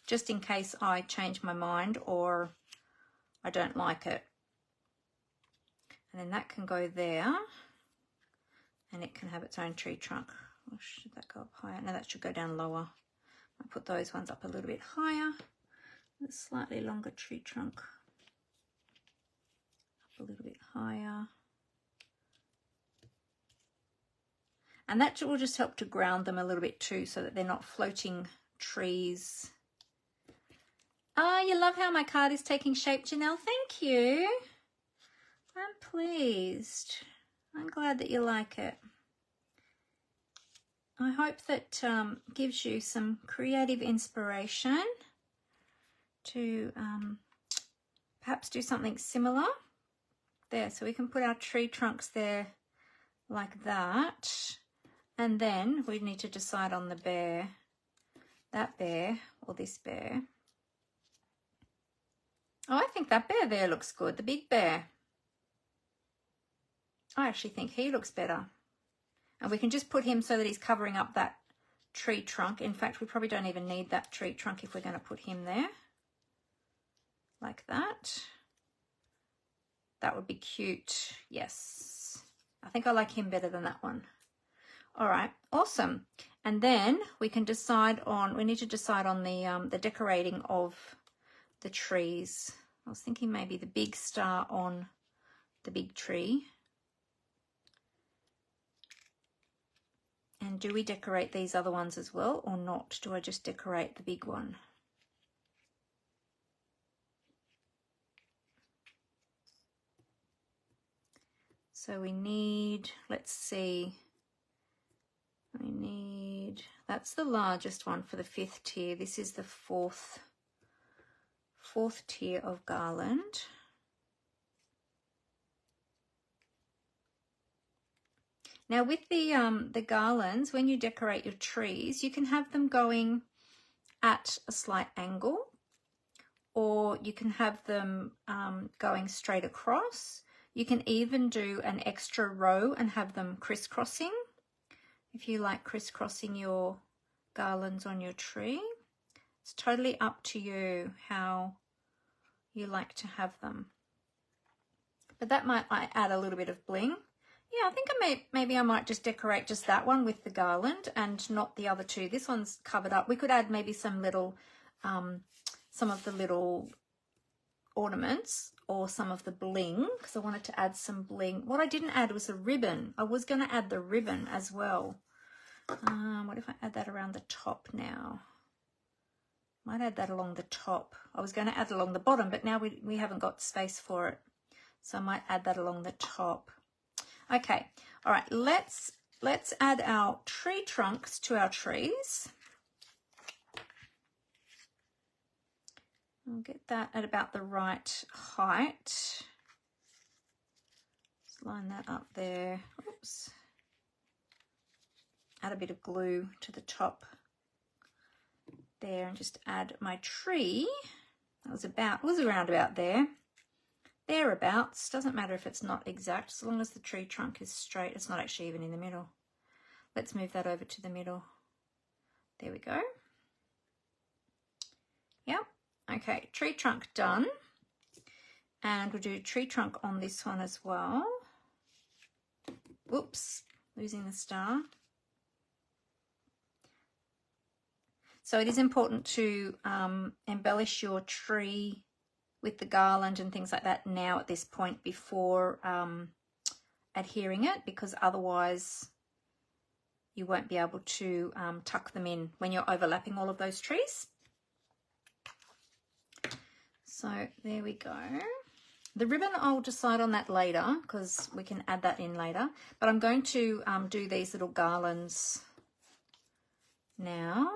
just in case I change my mind or I don't like it. And then that can go there, and it can have its own tree trunk. Or should that go up higher? No, that should go down lower. I'll put those ones up a little bit higher. a slightly longer tree trunk. Up a little bit higher. And that will just help to ground them a little bit too, so that they're not floating trees. Oh, you love how my card is taking shape, Janelle. Thank you. I'm pleased. I'm glad that you like it. I hope that gives you some creative inspiration to perhaps do something similar. There, so we can put our tree trunks there like that. And then we need to decide on the bear, that bear or this bear. Oh, I think that bear there looks good, the big bear. I actually think he looks better. And we can just put him so that he's covering up that tree trunk. In fact, we probably don't even need that tree trunk if we're going to put him there. Like that. That would be cute. Yes. I think I like him better than that one. All right, awesome. And then we can decide on, we need to decide on the decorating of the trees. I was thinking maybe the big star on the big tree. And do we decorate these other ones as well or not? Do I just decorate the big one? So we need, let's see, we need, that's the largest one for the 5th tier. This is the fourth tier of garland. Now with the garlands, when you decorate your trees, you can have them going at a slight angle, or you can have them going straight across. You can even do an extra row and have them crisscrossing, if you like crisscrossing your garlands on your tree. It's totally up to you how you like to have them. But that might add a little bit of bling. Yeah, I think maybe I might just decorate just that one with the garland and not the other two. This one's covered up. We could add maybe some little, some of the little ornaments or some of the bling, because I wanted to add some bling. What I didn't add was a ribbon. I was going to add the ribbon as well. What if I add that around the top now? Might add that along the top. I was going to add along the bottom, but now we haven't got space for it. So I might add that along the top. Okay, all right, let's add our tree trunks to our trees. I'll get that at about the right height. Just line that up there. Oops. Add a bit of glue to the top there and just add my tree. That was around about there. Thereabouts. Doesn't matter if it's not exact, as long as the tree trunk is straight. It's not actually even in the middle. Let's move that over to the middle. There we go. Yep. Okay, tree trunk done. And we'll do tree trunk on this one as well. Whoops, losing the star. So it is important to embellish your tree with the garland and things like that now at this point before adhering it, because otherwise you won't be able to tuck them in when you're overlapping all of those trees. So there we go. The ribbon, I'll decide on that later because we can add that in later, but I'm going to do these little garlands now.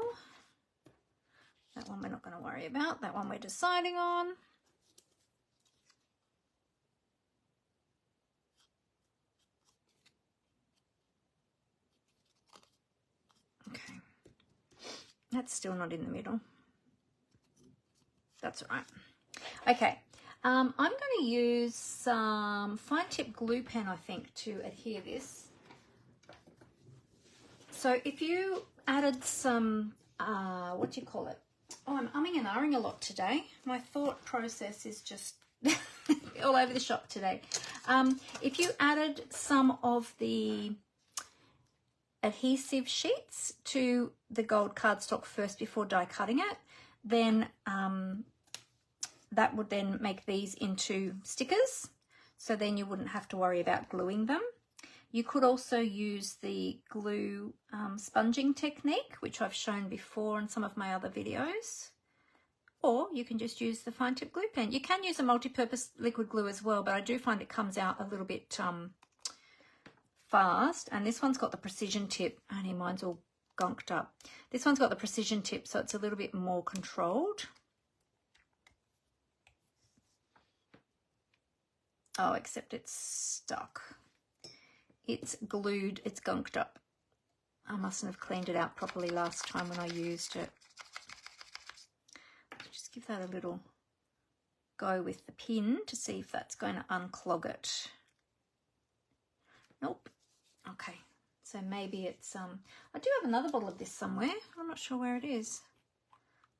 That one we're not going to worry about. That one we're deciding on. Okay. That's still not in the middle. That's all right. Okay. I'm going to use some fine tip glue pen, I think, to adhere this. So if you added some, what do you call it? Oh, I'm umming and ahhing a lot today. My thought process is just all over the shop today. If you added some of the adhesive sheets to the gold cardstock first before die cutting it, then that would then make these into stickers. So then you wouldn't have to worry about gluing them. You could also use the glue sponging technique, which I've shown before in some of my other videos. Or you can just use the fine tip glue pen. You can use a multi-purpose liquid glue as well, but I do find it comes out a little bit fast. And this one's got the precision tip. Only mine's all gunked up. This one's got the precision tip, so it's a little bit more controlled. Oh, except it's stuck. It's glued, it's gunked up. I mustn't have cleaned it out properly last time when I used it. Just give that a little go with the pin to see if that's going to unclog it. Nope. Okay, so maybe it's, I do have another bottle of this somewhere. I'm not sure where it is.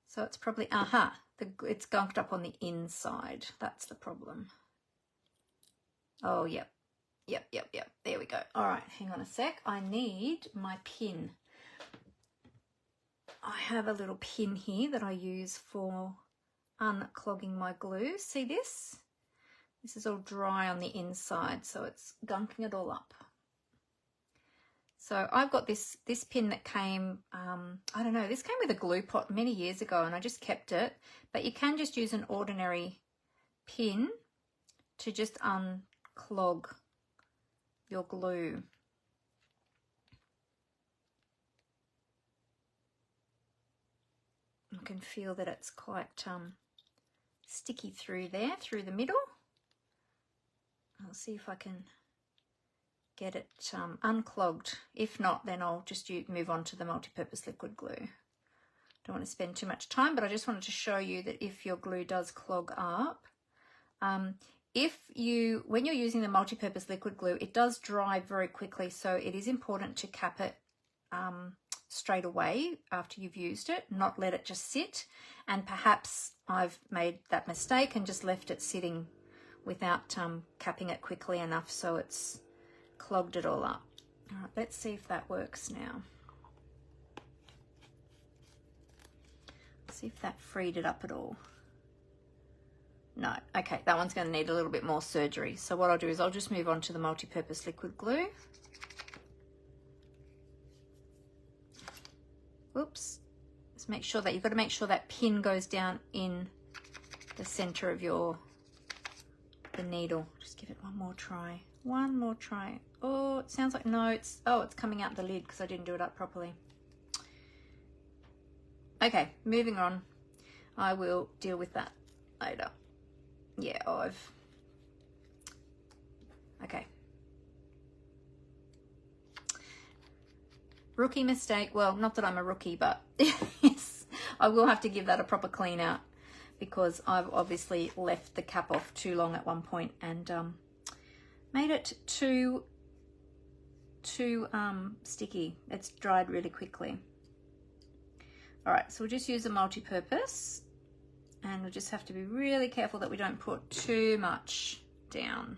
So it's probably, it's gunked up on the inside. That's the problem. Oh, yep. There we go. All right, hang on a sec. I need my pin. I have a little pin here that I use for unclogging my glue. See this? This is all dry on the inside, so it's gunking it all up. So I've got this pin that came, I don't know, this came with a glue pot many years ago and I just kept it. But you can just use an ordinary pin to just unclog your glue. You can feel that it's quite sticky through there, through the middle. I'll see if I can get it unclogged. If not, then I'll just move on to the multi-purpose liquid glue. Don't want to spend too much time, but I just wanted to show you that if your glue does clog up, when you're using the multi-purpose liquid glue, it does dry very quickly, so it is important to cap it straight away after you've used it, not let it just sit. And perhaps I've made that mistake and just left it sitting without capping it quickly enough, so it's clogged it all up. All right, let's see if that works now. See if that freed it up at all. No, okay, that one's going to need a little bit more surgery. So what I'll do is I'll just move on to the multi-purpose liquid glue. Whoops. Just make sure that you've got to make sure that pin goes down in the center of the needle. Just give it one more try. One more try. Oh, it sounds like no, it's coming out the lid because I didn't do it up properly. Okay, moving on. I will deal with that later. Yeah, okay. Rookie mistake. Well, not that I'm a rookie, but yes, I will have to give that a proper clean out because I've obviously left the cap off too long at one point and made it too sticky. It's dried really quickly. All right, so we'll just use a multi-purpose and we'll just have to be really careful that we don't put too much down.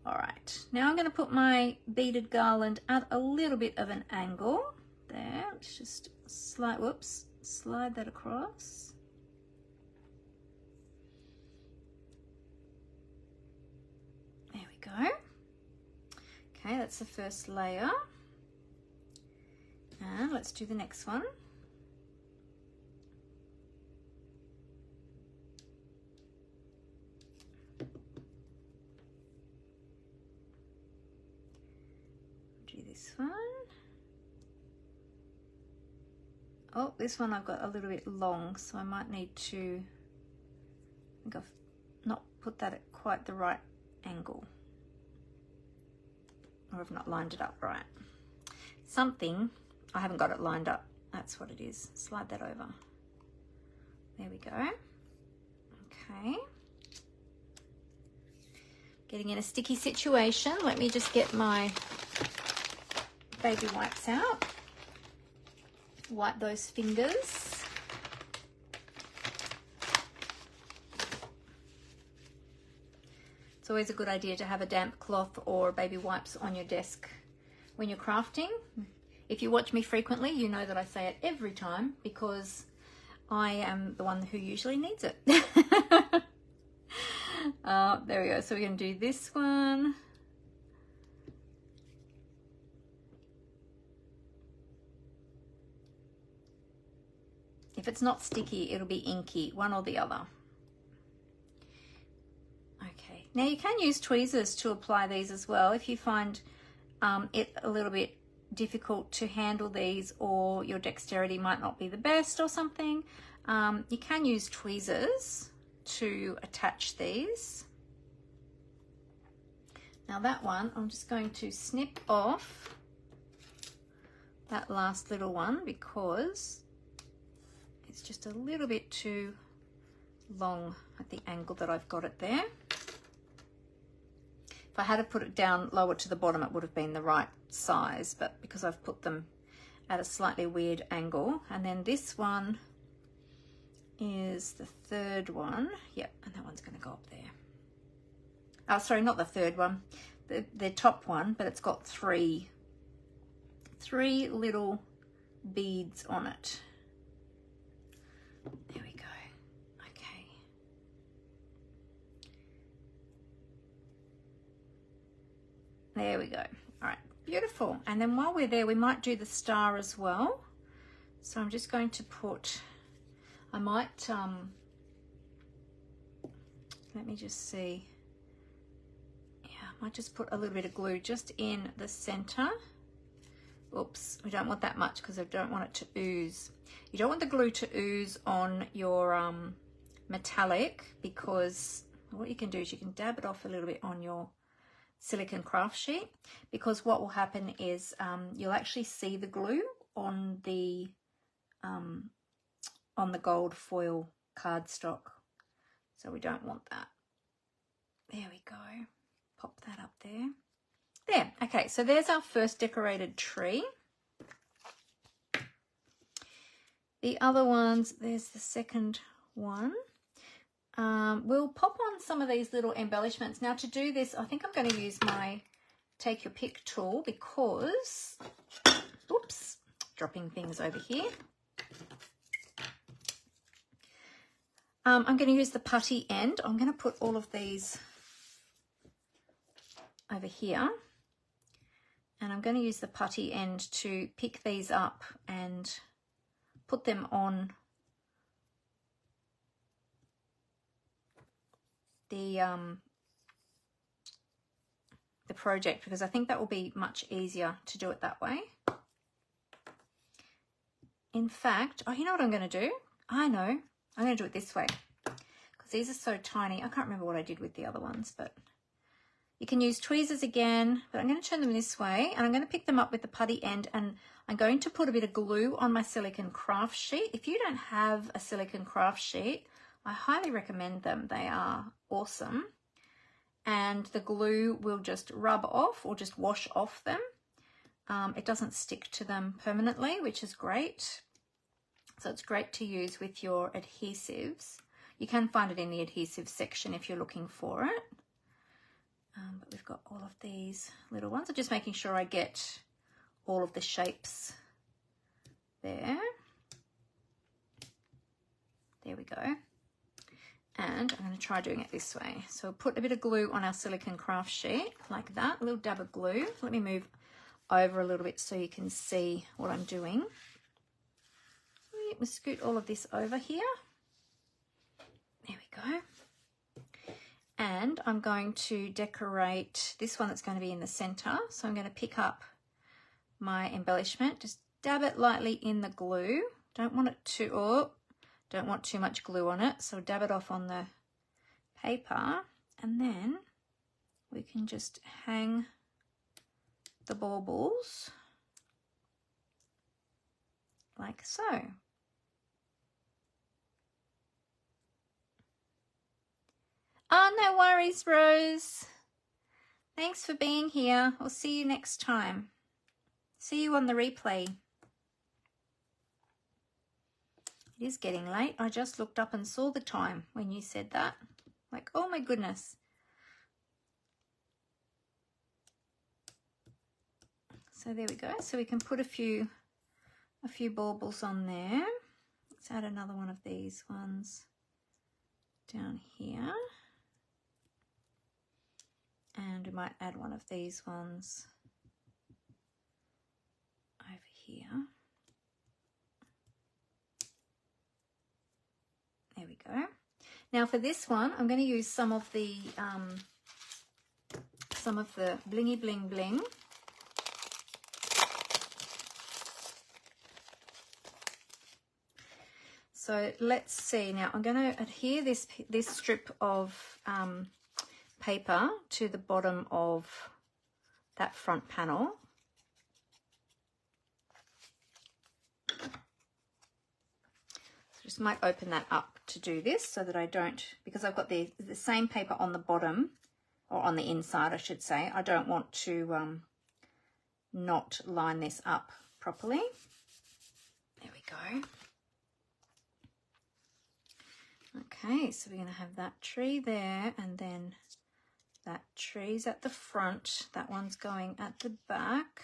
All right, now I'm going to put my beaded garland at a little bit of an angle there. Let's just slide that across. There we go. Okay, that's the first layer. And let's do the next one. This one. Oh, this one I've got a little bit long, so I might need to, I think I've not put that at quite the right angle, or I've not lined it up right. Something, I haven't got it lined up. That's what it is. Slide that over. There we go. Okay. Getting in a sticky situation. Let me just get my baby wipes out. Wipe those fingers. It's always a good idea to have a damp cloth or baby wipes on your desk when you're crafting. If you watch me frequently, you know that I say it every time because I am the one who usually needs it. There we go. So we're going to do this one. If it's not sticky, it'll be inky, one or the other. Okay, now you can use tweezers to apply these as well if you find it a little bit difficult to handle these, or your dexterity might not be the best or something. You can use tweezers to attach these. Now that one, I'm just going to snip off that last little one because it's just a little bit too long at the angle that I've got it there. If I had to put it down lower to the bottom, it would have been the right size, but because I've put them at a slightly weird angle. And then this one is the third one. Yep, and that one's going to go up there. Oh, sorry, not the third one, the top one, but it's got three little beads on it. There we go. Okay. There we go. All right, beautiful. And then while we're there, we might do the star as well. So I'm just going to put, I might, let me just see. I might just put a little bit of glue just in the center. Oops, we don't want that much because I don't want it to ooze. You don't want the glue to ooze on your metallic, because what you can do is you can dab it off a little bit on your silicone craft sheet, because what will happen is you'll actually see the glue on the gold foil cardstock. So we don't want that. There we go. Pop that up there. There. Okay, so there's our first decorated tree. The other ones, there's the second one. We'll pop on some of these little embellishments. Now to do this, I think I'm going to use my Take Your Pick tool because, oops, dropping things over here. I'm going to use the putty end. I'm going to put all of these over here, and I'm going to use the putty end to pick these up and put them on the project, because I think that will be much easier to do it that way. In fact, oh, you know what I'm going to do? I know, I'm going to do it this way because these are so tiny. I can't remember what I did with the other ones, but you can use tweezers again, but I'm going to turn them this way, and I'm going to pick them up with the putty end, and I'm going to put a bit of glue on my silicone craft sheet. If you don't have a silicone craft sheet, I highly recommend them. They are awesome. And the glue will just rub off or just wash off them. It doesn't stick to them permanently, which is great. So it's great to use with your adhesives. You can find it in the adhesive section if you're looking for it. But we've got all of these little ones. I'm just making sure I get all of the shapes there. There we go. And I'm going to try doing it this way. So I'll put a bit of glue on our silicone craft sheet like that, a little dab of glue. Let me move over a little bit so you can see what I'm doing. We'll scoot all of this over here. There we go. And I'm going to decorate this one that's going to be in the center. So I'm going to pick up my embellishment, just dab it lightly in the glue. Don't want it to, oh, don't want too much glue on it. So dab it off on the paper, and then we can just hang the baubles like so. Oh, no worries, Rose. Thanks for being here. I'll see you next time. See you on the replay. It is getting late. I just looked up and saw the time when you said that. Like, oh my goodness. So there we go. So we can put a few baubles on there. Let's add another one of these ones down here. And we might add one of these ones over here. There we go. Now for this one, I'm going to use some of the blingy bling bling. So let's see. Now I'm going to adhere this strip of paper to the bottom of that front panel. So just might open that up to do this so that I don't, because I've got the same paper on the bottom, or on the inside I should say. I don't want to not line this up properly. There we go. Okay, so we're going to have that tree there, and then that tree's at the front. That one's going at the back.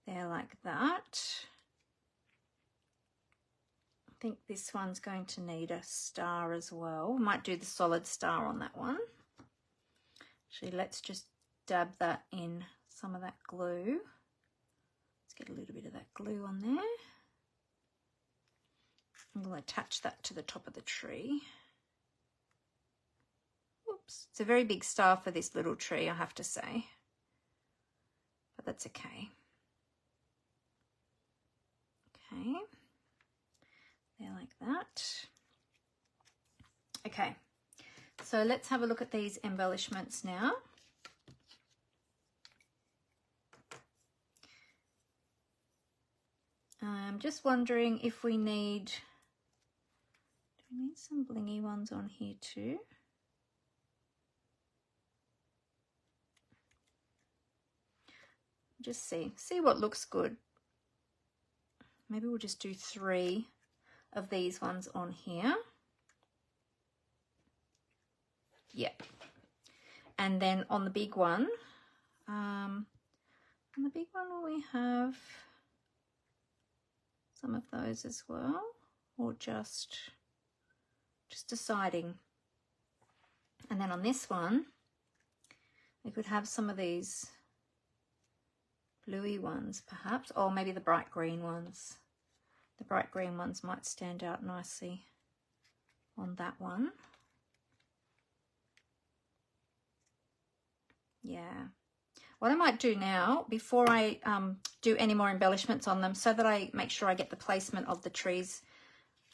There, like that. I think this one's going to need a star as well. We might do the solid star on that one. Actually, let's just dab that in some of that glue. Let's get a little bit of that glue on there. We'll attach that to the top of the tree. Oops, it's a very big star for this little tree, I have to say, but that's okay. Okay, there, like that. Okay, so let's have a look at these embellishments now. I'm just wondering if we need some blingy ones on here too. Just see what looks good. Maybe we'll just do 3 of these ones on here. Yeah. And then on the big one, we have some of those as well, or just deciding. And then on this one, we could have some of these bluey ones perhaps, or maybe the bright green ones. The bright green ones might stand out nicely on that one. Yeah. What I might do now, before I do any more embellishments on them, so that I make sure I get the placement of the trees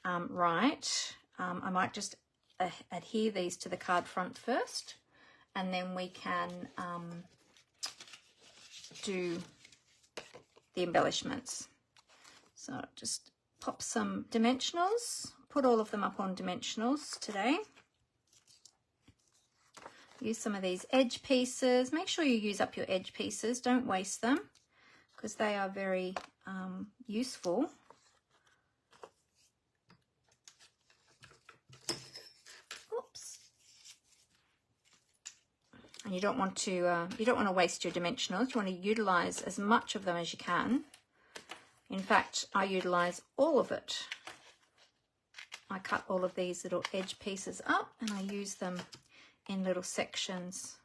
right, I might just adhere these to the card front first, and then we can do the embellishments. So just pop some dimensionals, put all of them up on dimensionals today. Use some of these edge pieces. Make sure you use up your edge pieces, don't waste them, because they are very useful. Oops. And you don't want to waste your dimensionals. You want to utilize as much of them as you can. In fact, I utilize all of it. I cut all of these little edge pieces up and I use them in little sections.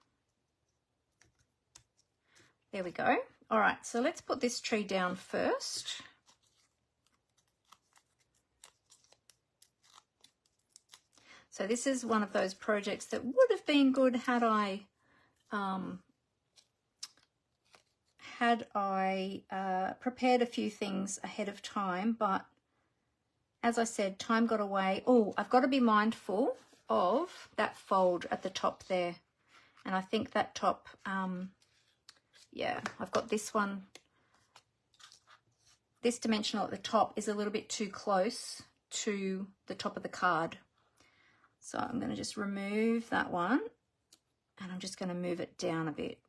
There we go. All right, so let's put this tree down first. So this is one of those projects that would have been good had I prepared a few things ahead of time, but as I said, time got away. Oh, I've got to be mindful of that fold at the top there. And I think that top, yeah, I've got this one. This dimensional at the top is a little bit too close to the top of the card. So I'm going to just remove that one and I'm just going to move it down a bit.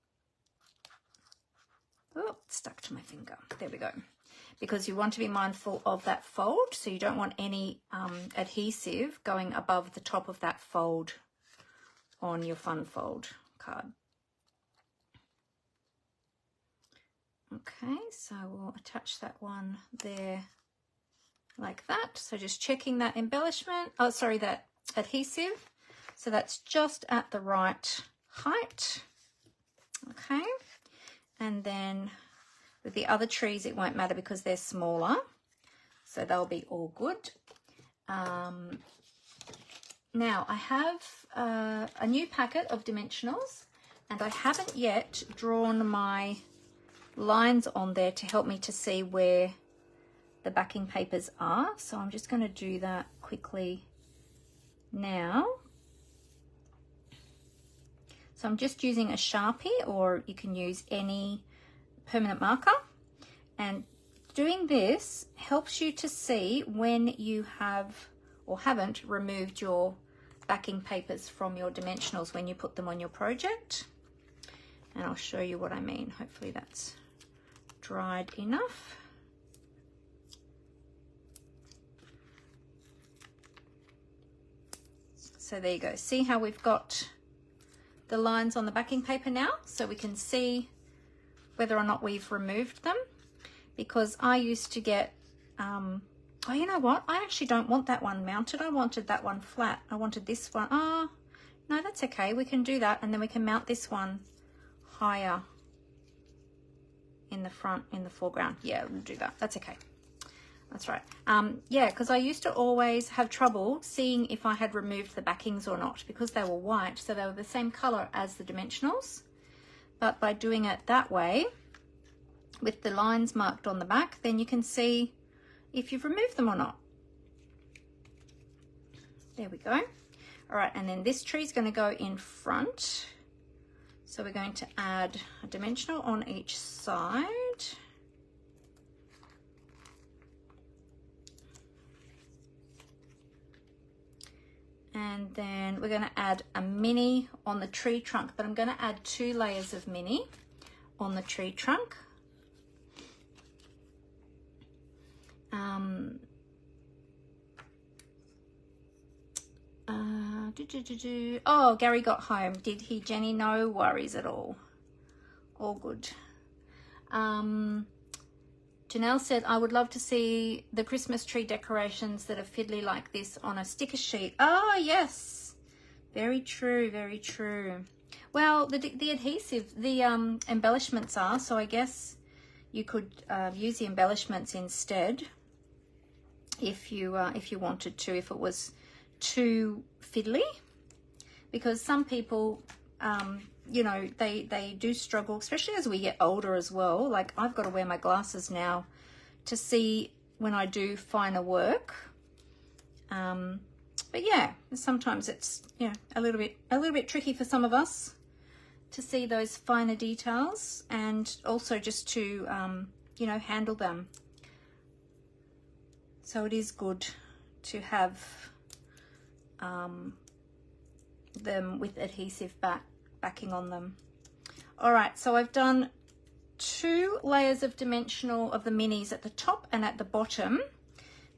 Oh, stuck to my finger. There we go. Because you want to be mindful of that fold, so you don't want any adhesive going above the top of that fold on your fun fold card. Okay, so we'll attach that one there like that. So just checking that embellishment, oh sorry, that adhesive. So that's just at the right height. Okay, and then with the other trees it won't matter because they're smaller, so they'll be all good. Now I have a new packet of dimensionals, and I haven't yet drawn my lines on there to help me to see where the backing papers are. So I'm just going to do that quickly now. So I'm just using a Sharpie, or you can use any permanent marker, and doing this helps you to see when you have or haven't removed your backing papers from your dimensionals when you put them on your project. And I'll show you what I mean. Hopefully that's dried enough. So there you go. See how we've got the lines on the backing paper now, so we can see whether or not we've removed them. Because I used to get, oh, you know what? I actually don't want that one mounted. I wanted that one flat. I wanted this one. Oh, no, that's okay. We can do that, and then we can mount this one higher in the front, in the foreground. Yeah, we'll do that. That's okay. That's right. Yeah, because I used to always have trouble seeing if I had removed the backings or not, because they were white, so they were the same color as the dimensionals. But by doing it that way, with the lines marked on the back, then you can see if you've removed them or not. There we go. All right, and then this tree is going to go in front. So we're going to add a dimensional on each side. And then we're going to add a mini on the tree trunk, but I'm going to add 2 layers of mini on the tree trunk. Oh, Gary got home. Did he, Jenny? No worries at all. All good. Janelle said, I would love to see the Christmas tree decorations that are fiddly like this on a sticker sheet. Oh, yes. Very true, very true. Well, the adhesive, the embellishments are, so I guess you could use the embellishments instead if you wanted to, if it was too fiddly, because some people you know, they do struggle, especially as we get older as well. Like I've got to wear my glasses now to see when I do finer work, but yeah, sometimes it's, you know, a little bit tricky for some of us to see those finer details, and also just to you know, handle them. So it is good to have them with adhesive backing on them. All right, so I've done 2 layers of dimensional of the minis at the top and at the bottom,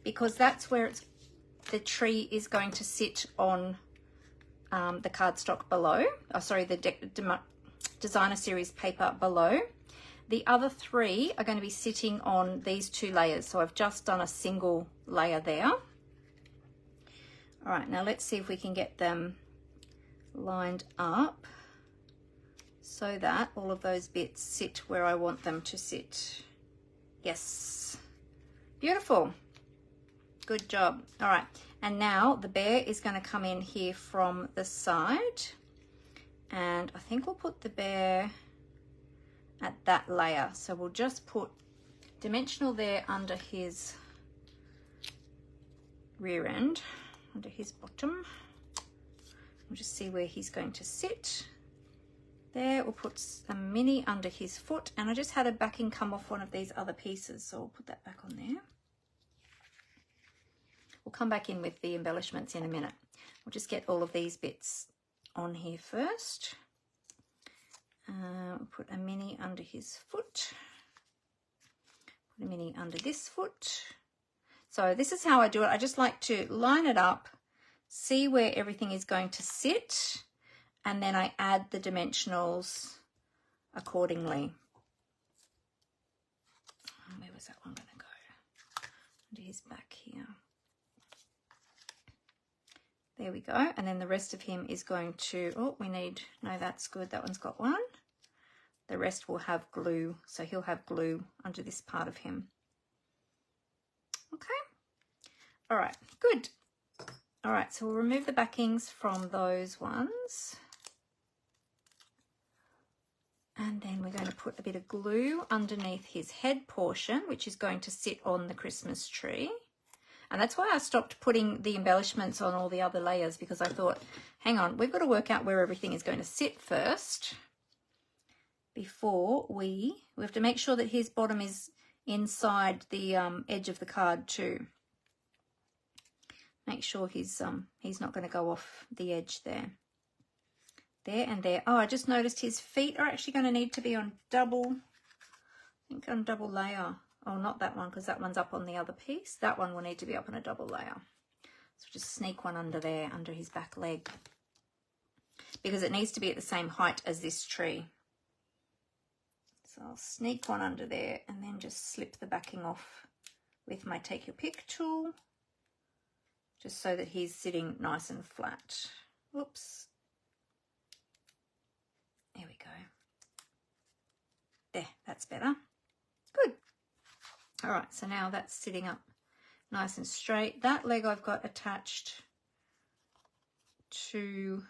because that's where the tree is going to sit on the cardstock below. Oh, sorry, the designer series paper below. The other 3 are going to be sitting on these 2 layers, so I've just done a single layer there. All right, now let's see if we can get them lined up so that all of those bits sit where I want them to sit. Yes, beautiful, good job. All right, and now the bear is going to come in here from the side, and I think we'll put the bear at that layer. So we'll just put dimensional there under his rear end, under his bottom. We'll just see where he's going to sit. There, we'll put a mini under his foot, and I just had a backing come off one of these other pieces, so we'll put that back on there. We'll come back in with the embellishments in a minute. We'll just get all of these bits on here first. We'll put a mini under his foot, put a mini under this foot. So this is how I do it. I just like to line it up, see where everything is going to sit, and then I add the dimensionals accordingly. Where was that one going to go? under his back here. There we go. And then the rest of him is going to, oh, we need, no, that's good. That one's got one. The rest will have glue. So he'll have glue under this part of him. Okay. All right, good. All right, so we'll remove the backings from those ones. And then we're going to put a bit of glue underneath his head portion, which is going to sit on the Christmas tree. And that's why I stopped putting the embellishments on all the other layers, because I thought, hang on, we've got to work out where everything is going to sit first before we have to make sure that his bottom is inside the edge of the card too. Make sure he's not going to go off the edge there. There and there. Oh, I just noticed his feet are actually going to need to be on double, I think on double layer. Oh, not that one, because that one's up on the other piece. That one will need to be up on a double layer. So just sneak one under there, under his back leg, because it needs to be at the same height as this tree. So I'll sneak one under there and then just slip the backing off with my Take Your Pick tool, just so that he's sitting nice and flat. Whoops. There we go. There, that's better. Good. All right, so now that's sitting up nice and straight. That leg I've got attached to,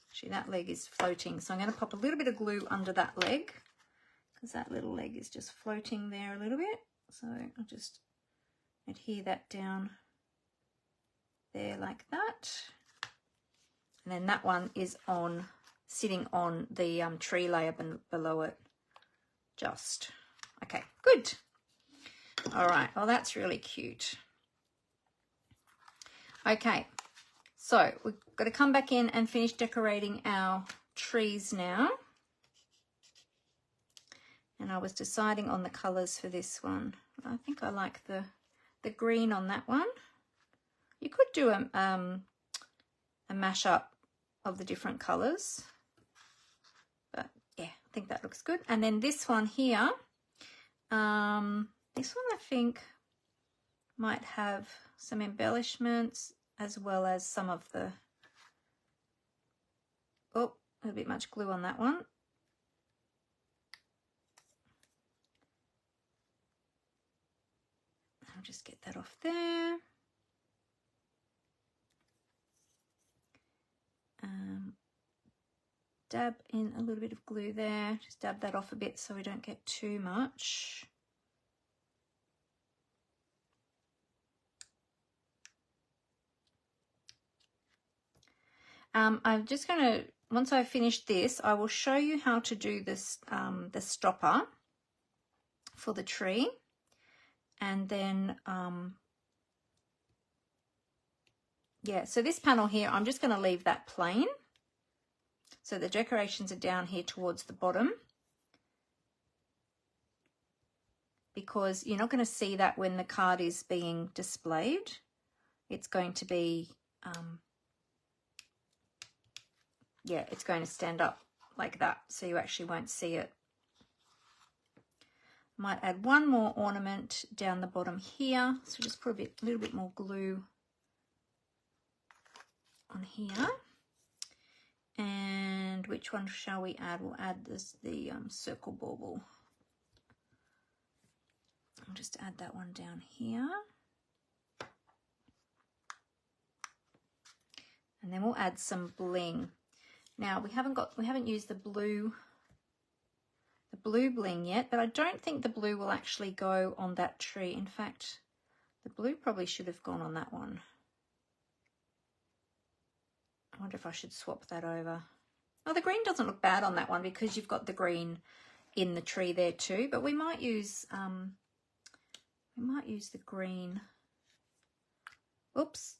actually that leg is floating. So I'm going to pop a little bit of glue under that leg, because that little leg is just floating there a little bit. So I'll just adhere that down there like that. And then that one is on, sitting on the tree layer below it. Just. Okay, good. All right, well, that's really cute. Okay, so we've got to come back in and finish decorating our trees now. And I was deciding on the colours for this one. I think I like the green on that one. You could do a mashup of the different colours. But yeah, I think that looks good. And then this one here, this one I think might have some embellishments as well as some of the, oh, a bit much glue on that one. I'll just get that off there. Dab in a little bit of glue there, just dab that off a bit so we don't get too much. I'm just going to, once I finish this, I will show you how to do this, the stopper for the tree. And then, yeah, so this panel here, I'm just going to leave that plain. So the decorations are down here towards the bottom, because you're not going to see that when the card is being displayed. It's going to be, yeah, it's going to stand up like that, so you actually won't see it. Might add one more ornament down the bottom here, so just put a little bit more glue on here. And which one shall we add? We'll add the circle bauble. I'll just add that one down here. And then we'll add some bling. Now we haven't used the blue bling yet, but I don't think the blue will actually go on that tree. In fact, the blue probably should have gone on that one. I wonder if I should swap that over. Oh, the green doesn't look bad on that one because you've got the green in the tree there too, but we might use the green. Oops.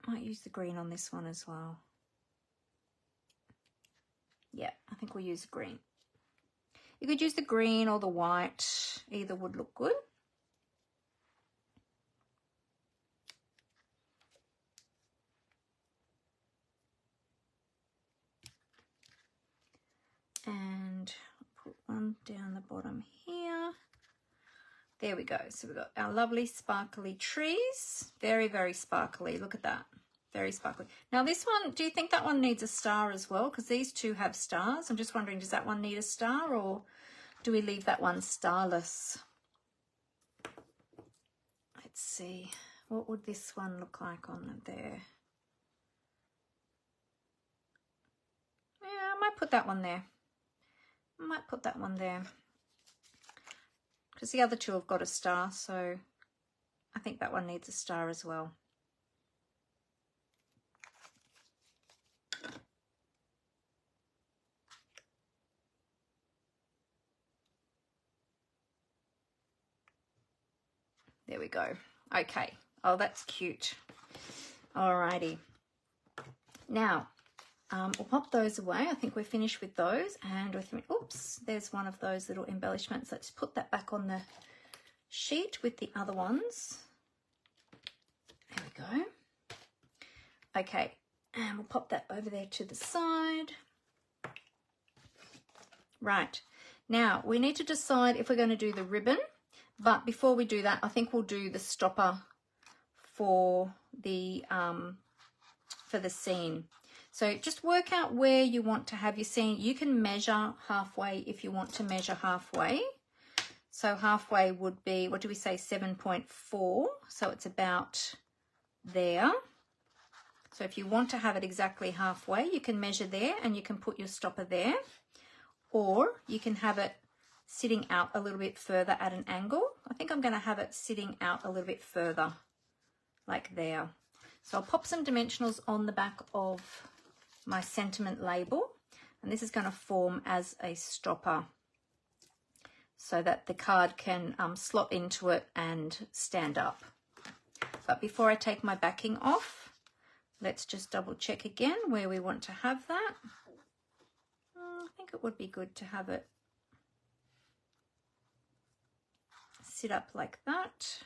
Might use the green on this one as well. Yeah, I think we'll use green. You could use the green or the white. Either would look good. And put one down the bottom here. There we go. So we've got our lovely sparkly trees. Very, very sparkly. Look at that. Very sparkly. Now this one, do you think that one needs a star as well? Because these two have stars. I'm just wondering, does that one need a star, or do we leave that one starless? Let's see. What would this one look like on there? Yeah, I might put that one there. I might put that one there. Because the other two have got a star, so I think that one needs a star as well. There we go. Okay. Oh, that's cute. Alrighty. Now, we'll pop those away. I think we're finished with those. And with, oops, there's one of those little embellishments. Let's put that back on the sheet with the other ones. There we go. Okay. And we'll pop that over there to the side. Right. Now, we need to decide if we're going to do the ribbon. But before we do that, I think we'll do the stopper for the scene. So just work out where you want to have your scene. You can measure halfway if you want to measure halfway. So halfway would be, what do we say, 7.4. So it's about there. So if you want to have it exactly halfway, you can measure there and you can put your stopper there. Or you can have it sitting out a little bit further at an angle. I think I'm going to have it sitting out a little bit further, like there. So I'll pop some dimensionals on the back of my sentiment label, and this is going to form as a stopper so that the card can slot into it and stand up. But before I take my backing off, let's just double check again where we want to have that. I think it would be good to have it sit up like that.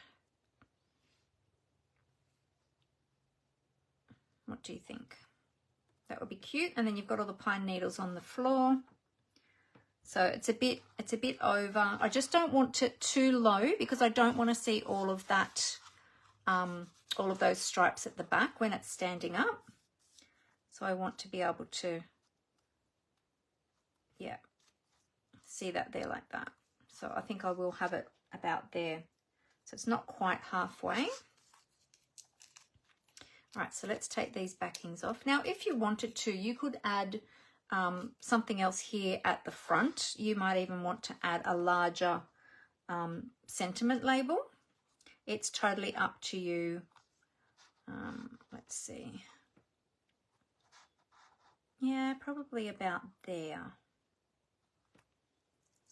What do you think? That would be cute. And then you've got all the pine needles on the floor. So it's a bit over. I just don't want it too low because I don't want to see all of that, all of those stripes at the back when it's standing up. So I want to be able to, yeah, see that there like that. So I think I will have it about there. So it's not quite halfway. All right, so let's take these backings off. Now, if you wanted to, you could add something else here at the front. You might even want to add a larger sentiment label. It's totally up to you. Let's see. Yeah, probably about there.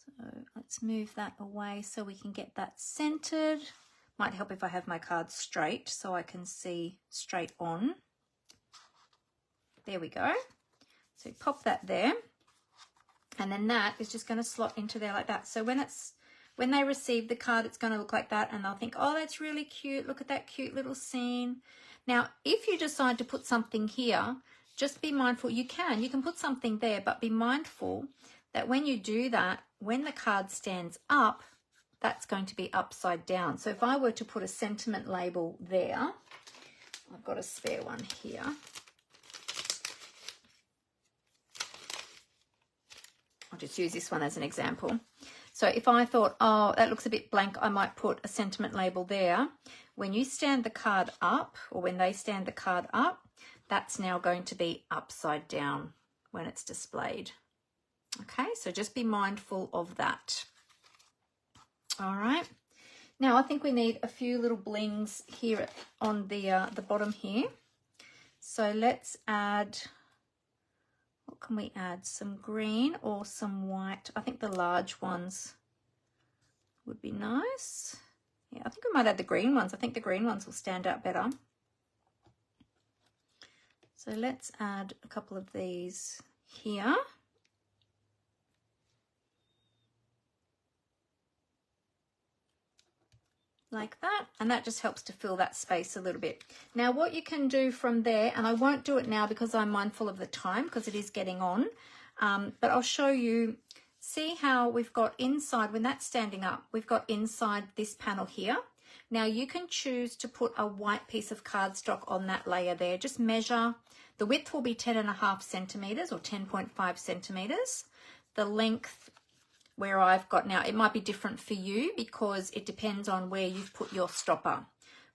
So let's move that away so we can get that centered. Might help if I have my cards straight so I can see straight on. There we go. So pop that there. And then that is just going to slot into there like that. So when they receive the card, it's going to look like that, and they'll think, oh, that's really cute. Look at that cute little scene. Now, if you decide to put something here, just be mindful. You can put something there, but be mindful that when you do that, when the card stands up, that's going to be upside down. So if I were to put a sentiment label there, I've got a spare one here. I'll just use this one as an example. So if I thought, oh, that looks a bit blank, I might put a sentiment label there. When you stand the card up, or when they stand the card up, that's now going to be upside down when it's displayed. Okay, so just be mindful of that. All right. Now I think we need a few little blings here on the bottom here. So let's add, what can we add? Some green or some white. I think the large ones would be nice. Yeah, I think I might add the green ones. I think the green ones will stand out better. So let's add a couple of these here. Like that, and that just helps to fill that space a little bit. Now what you can do from there, and I won't do it now because I'm mindful of the time because it is getting on, but I'll show you see how we've got inside, when that's standing up, we've got inside this panel here. Now you can choose to put a white piece of cardstock on that layer there. Just measure, the width will be 10.5 centimeters or 10.5 centimeters. The length where I've got now, it might be different for you because it depends on where you've put your stopper.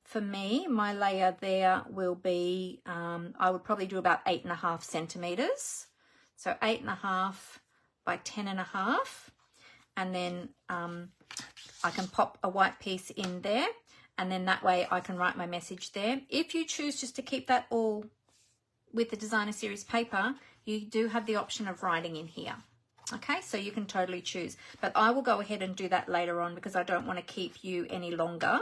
For me, my layer there will be, I would probably do about 8.5 centimeters. So 8.5 by 10.5. And then I can pop a white piece in there, and then that way I can write my message there. If you choose just to keep that all with the designer series paper, you do have the option of writing in here. Okay, so you can totally choose, but I will go ahead and do that later on because I don't want to keep you any longer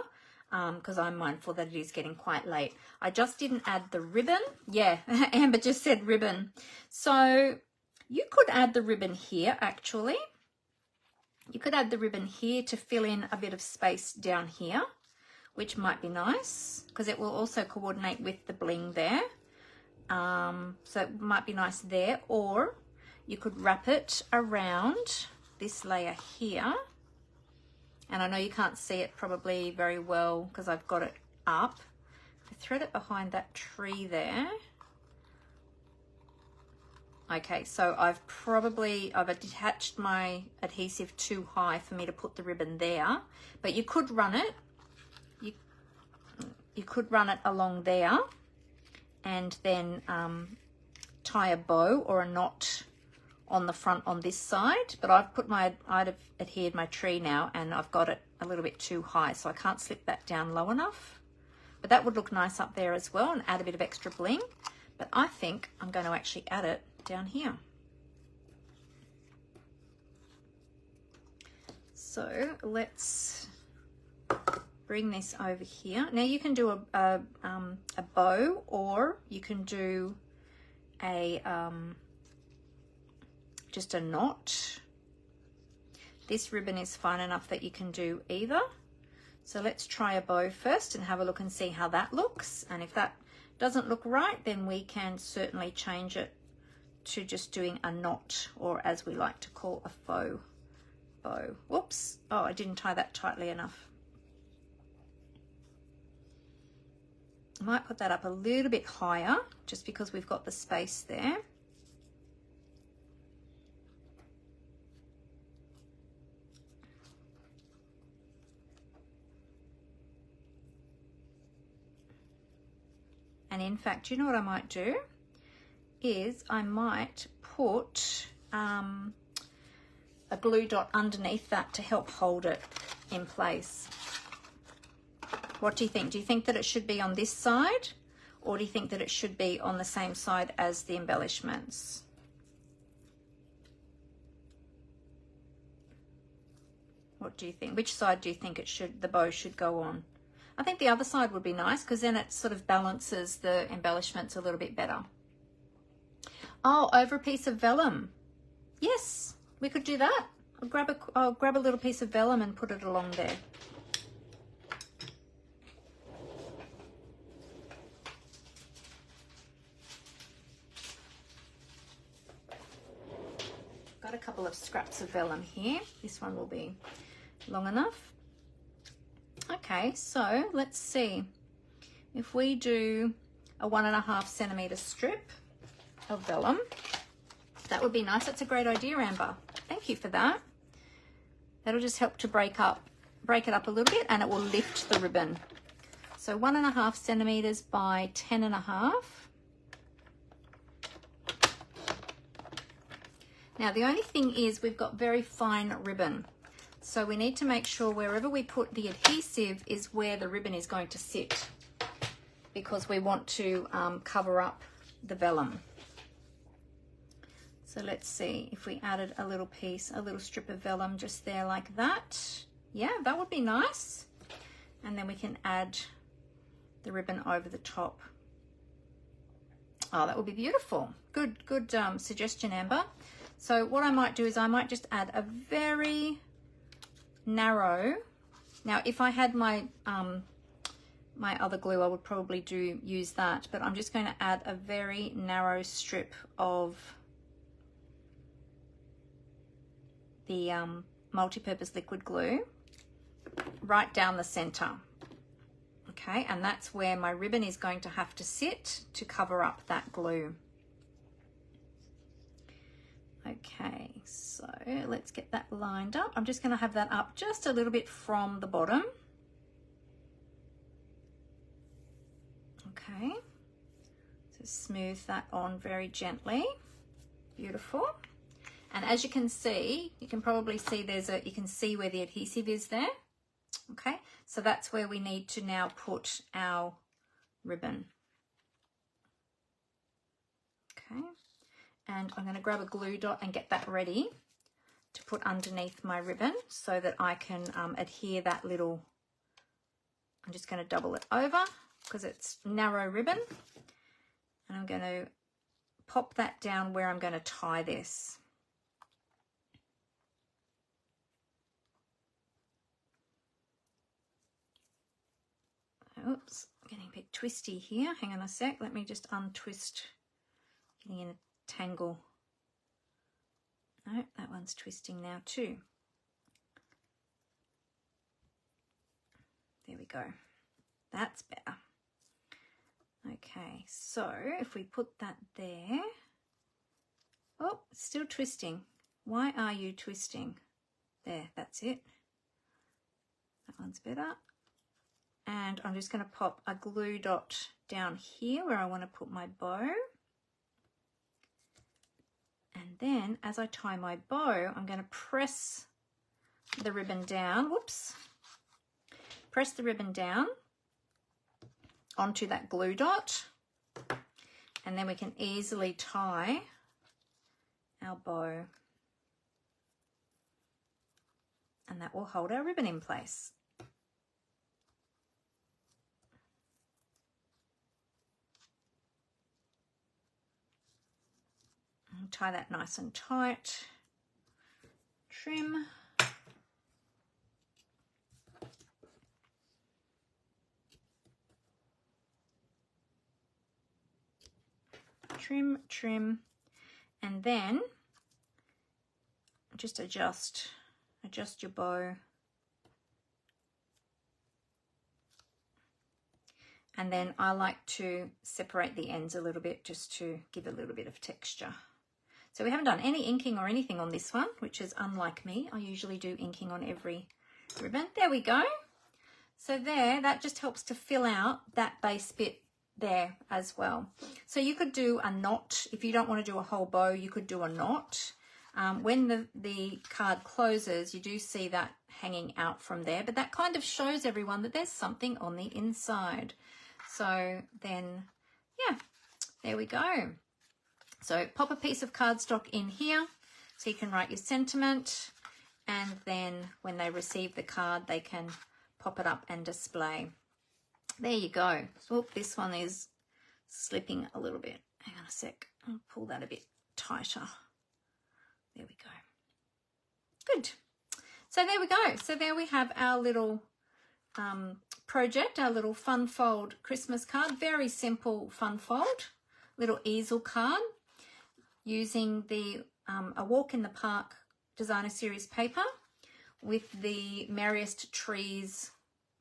because I'm mindful that it is getting quite late. I just didn't add the ribbon. Yeah, Amber just said ribbon. So you could add the ribbon here actually. You could add the ribbon here to fill in a bit of space down here, which might be nice because it will also coordinate with the bling there. So it might be nice there, or you could wrap it around this layer here. And I know you can't see it probably very well because I've got it up. I thread it behind that tree there. Okay, so I've attached my adhesive too high for me to put the ribbon there, but you could run it. You could run it along there and then tie a bow or a knot on the front on this side, but I've adhered my tree now and I've got it a little bit too high, so I can't slip that down low enough. But that would look nice up there as well and add a bit of extra bling. But I think I'm going to actually add it down here. So let's bring this over here. Now you can do a bow, or you can do a just a knot. This ribbon is fine enough that you can do either. So let's try a bow first and have a look and see how that looks. And if that doesn't look right, then we can certainly change it to just doing a knot, or as we like to call a faux bow. Whoops, oh, I didn't tie that tightly enough. I might put that up a little bit higher just because we've got the space there. And in fact, you know what I might do is I might put a glue dot underneath that to help hold it in place. What do you think? Do you think that it should be on this side, or do you think that it should be on the same side as the embellishments? What do you think? Which side do you think the bow should go on? I think the other side would be nice because then it sort of balances the embellishments a little bit better. Oh, over a piece of vellum. Yes, we could do that. I'll grab a little piece of vellum and put it along there. Got a couple of scraps of vellum here. This one will be long enough. Okay, so let's see if we do a 1.5 centimeter strip of vellum. That would be nice. That's a great idea, Amber. Thank you for that. That'll just help to break it up a little bit, and it will lift the ribbon. So 1.5 centimeters by 10.5. Now the only thing is we've got very fine ribbon. So we need to make sure wherever we put the adhesive is where the ribbon is going to sit, because we want to cover up the vellum. So let's see if we added a little strip of vellum just there like that. Yeah, that would be nice. And then we can add the ribbon over the top. Oh, that would be beautiful. Good suggestion, Amber. So what I might do is I might just add a very narrow. Now, if I had my my other glue, I would probably use that, but I'm just going to add a very narrow strip of the multi-purpose liquid glue right down the center. Okay, and that's where my ribbon is going to have to sit to cover up that glue. Okay, so let's get that lined up. I'm just going to have that up just a little bit from the bottom. Okay, so smooth that on very gently. Beautiful. And as you can see, you can probably see you can see where the adhesive is there. Okay, so that's where we need to now put our ribbon. Okay, and I'm going to grab a glue dot and get that ready to put underneath my ribbon so that I can adhere that little, I'm just going to double it over because it's narrow ribbon, and I'm going to pop that down where I'm going to tie this. Oops, getting a bit twisty here. Hang on a sec. Let me just untwist. Getting in a tangle. No, that one's twisting now too. There we go. That's better. Okay, so if we put that there. Oh, it's still twisting. Why are you twisting? There, that's it. That one's better. And I'm just going to pop a glue dot down here where I want to put my bow. And then as I tie my bow, I'm going to press the ribbon down. Whoops. Press the ribbon down onto that glue dot. And then we can easily tie our bow. And that will hold our ribbon in place. Tie that nice and tight, trim, trim, and then just adjust your bow, and then I like to separate the ends a little bit just to give a little bit of texture. So we haven't done any inking or anything on this one, which is unlike me. I usually do inking on every ribbon. There we go. So there, that just helps to fill out that base bit there as well. So you could do a knot. If you don't want to do a whole bow, you could do a knot. When the card closes, you do see that hanging out from there, but that kind of shows everyone that there's something on the inside. So then, yeah, there we go. So pop a piece of cardstock in here so you can write your sentiment, and then when they receive the card, they can pop it up and display. There you go. So this one is slipping a little bit. Hang on a sec. I'll pull that a bit tighter. There we go. Good. So there we go. So there we have our little project, our little fun fold Christmas card. Very simple fun fold. Little easel card using the A Walk in the Park Designer Series paper with the Merriest Trees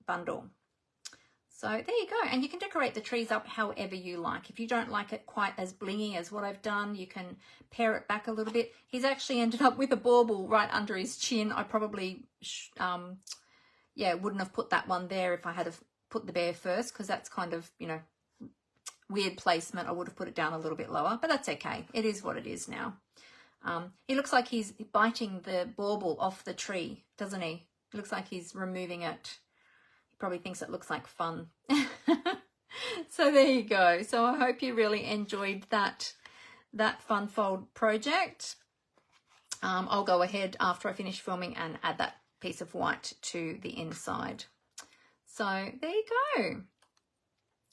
Bundle. So there you go. And you can decorate the trees up however you like. If you don't like it quite as blingy as what I've done, you can pare it back a little bit. He's actually ended up with a bauble right under his chin. I probably, wouldn't have put that one there if I had put the bear first, because that's kind of, you know, weird placement. I would have put it down a little bit lower, but that's okay. It is what it is now. He looks like he's biting the bauble off the tree, doesn't he? It looks like he's removing it. He probably thinks it looks like fun. So there you go. So I hope you really enjoyed that fun fold project. I'll go ahead after I finish filming and add that piece of white to the inside. So there you go.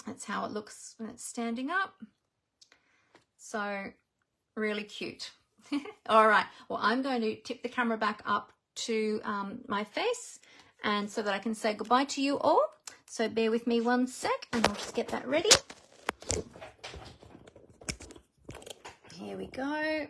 That's how it looks when it's standing up. So really cute. All right, well, I'm going to tip the camera back up to my face, and so that I can say goodbye to you all. So bear with me one sec and I'll just get that ready. Here we go.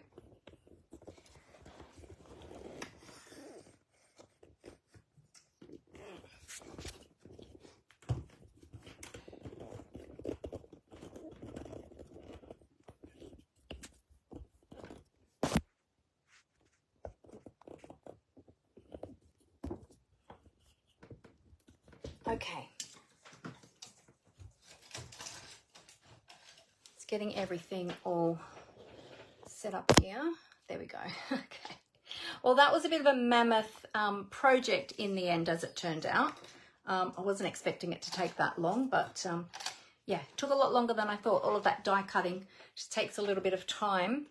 Okay. It's getting everything all set up here. There we go. Okay. Well, that was a bit of a mammoth project in the end, as it turned out. I wasn't expecting it to take that long, but yeah, it took a lot longer than I thought. All of that die cutting just takes a little bit of time.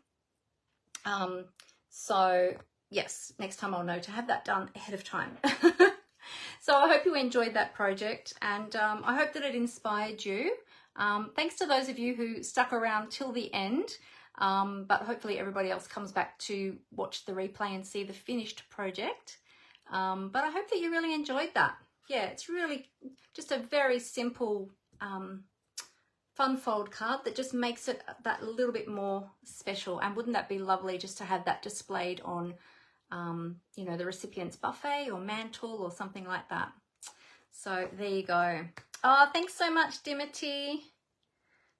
So yes, next time I'll know to have that done ahead of time. So I hope you enjoyed that project, and I hope that it inspired you. Thanks to those of you who stuck around till the end, but hopefully everybody else comes back to watch the replay and see the finished project. But I hope that you really enjoyed that. Yeah, it's really just a very simple fun fold card that just makes it that little bit more special. And wouldn't that be lovely just to have that displayed on you know, the recipient's buffet or mantle or something like that. So there you go. Oh, thanks so much, Dimity.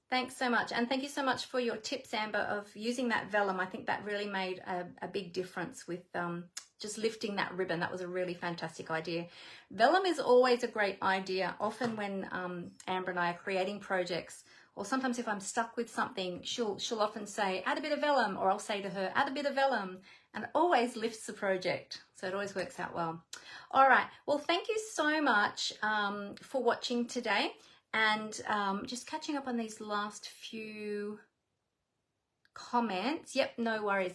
Thanks so much. And thank you so much for your tips, Amber, of using that vellum. I think that really made a big difference with just lifting that ribbon. That was a really fantastic idea. Vellum is always a great idea. Often when Amber and I are creating projects, or sometimes if I'm stuck with something, she'll often say, add a bit of vellum, or I'll say to her, add a bit of vellum, and it always lifts the project. So it always works out well. All right. Well, thank you so much for watching today, and just catching up on these last few comments. Yep, no worries.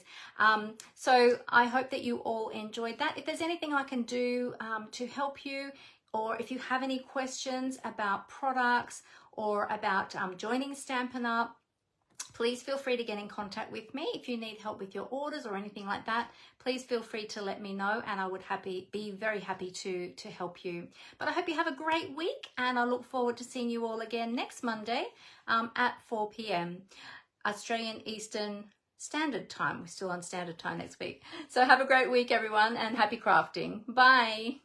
So I hope that you all enjoyed that. If there's anything I can do to help you, or if you have any questions about products or about joining Stampin' Up, please feel free to get in contact with me. If you need help with your orders or anything like that, please feel free to let me know, and I would be very happy to help you. But I hope you have a great week, and I look forward to seeing you all again next Monday at 4 p.m. Australian Eastern Standard Time. We're still on Standard Time next week. So have a great week, everyone, and happy crafting. Bye.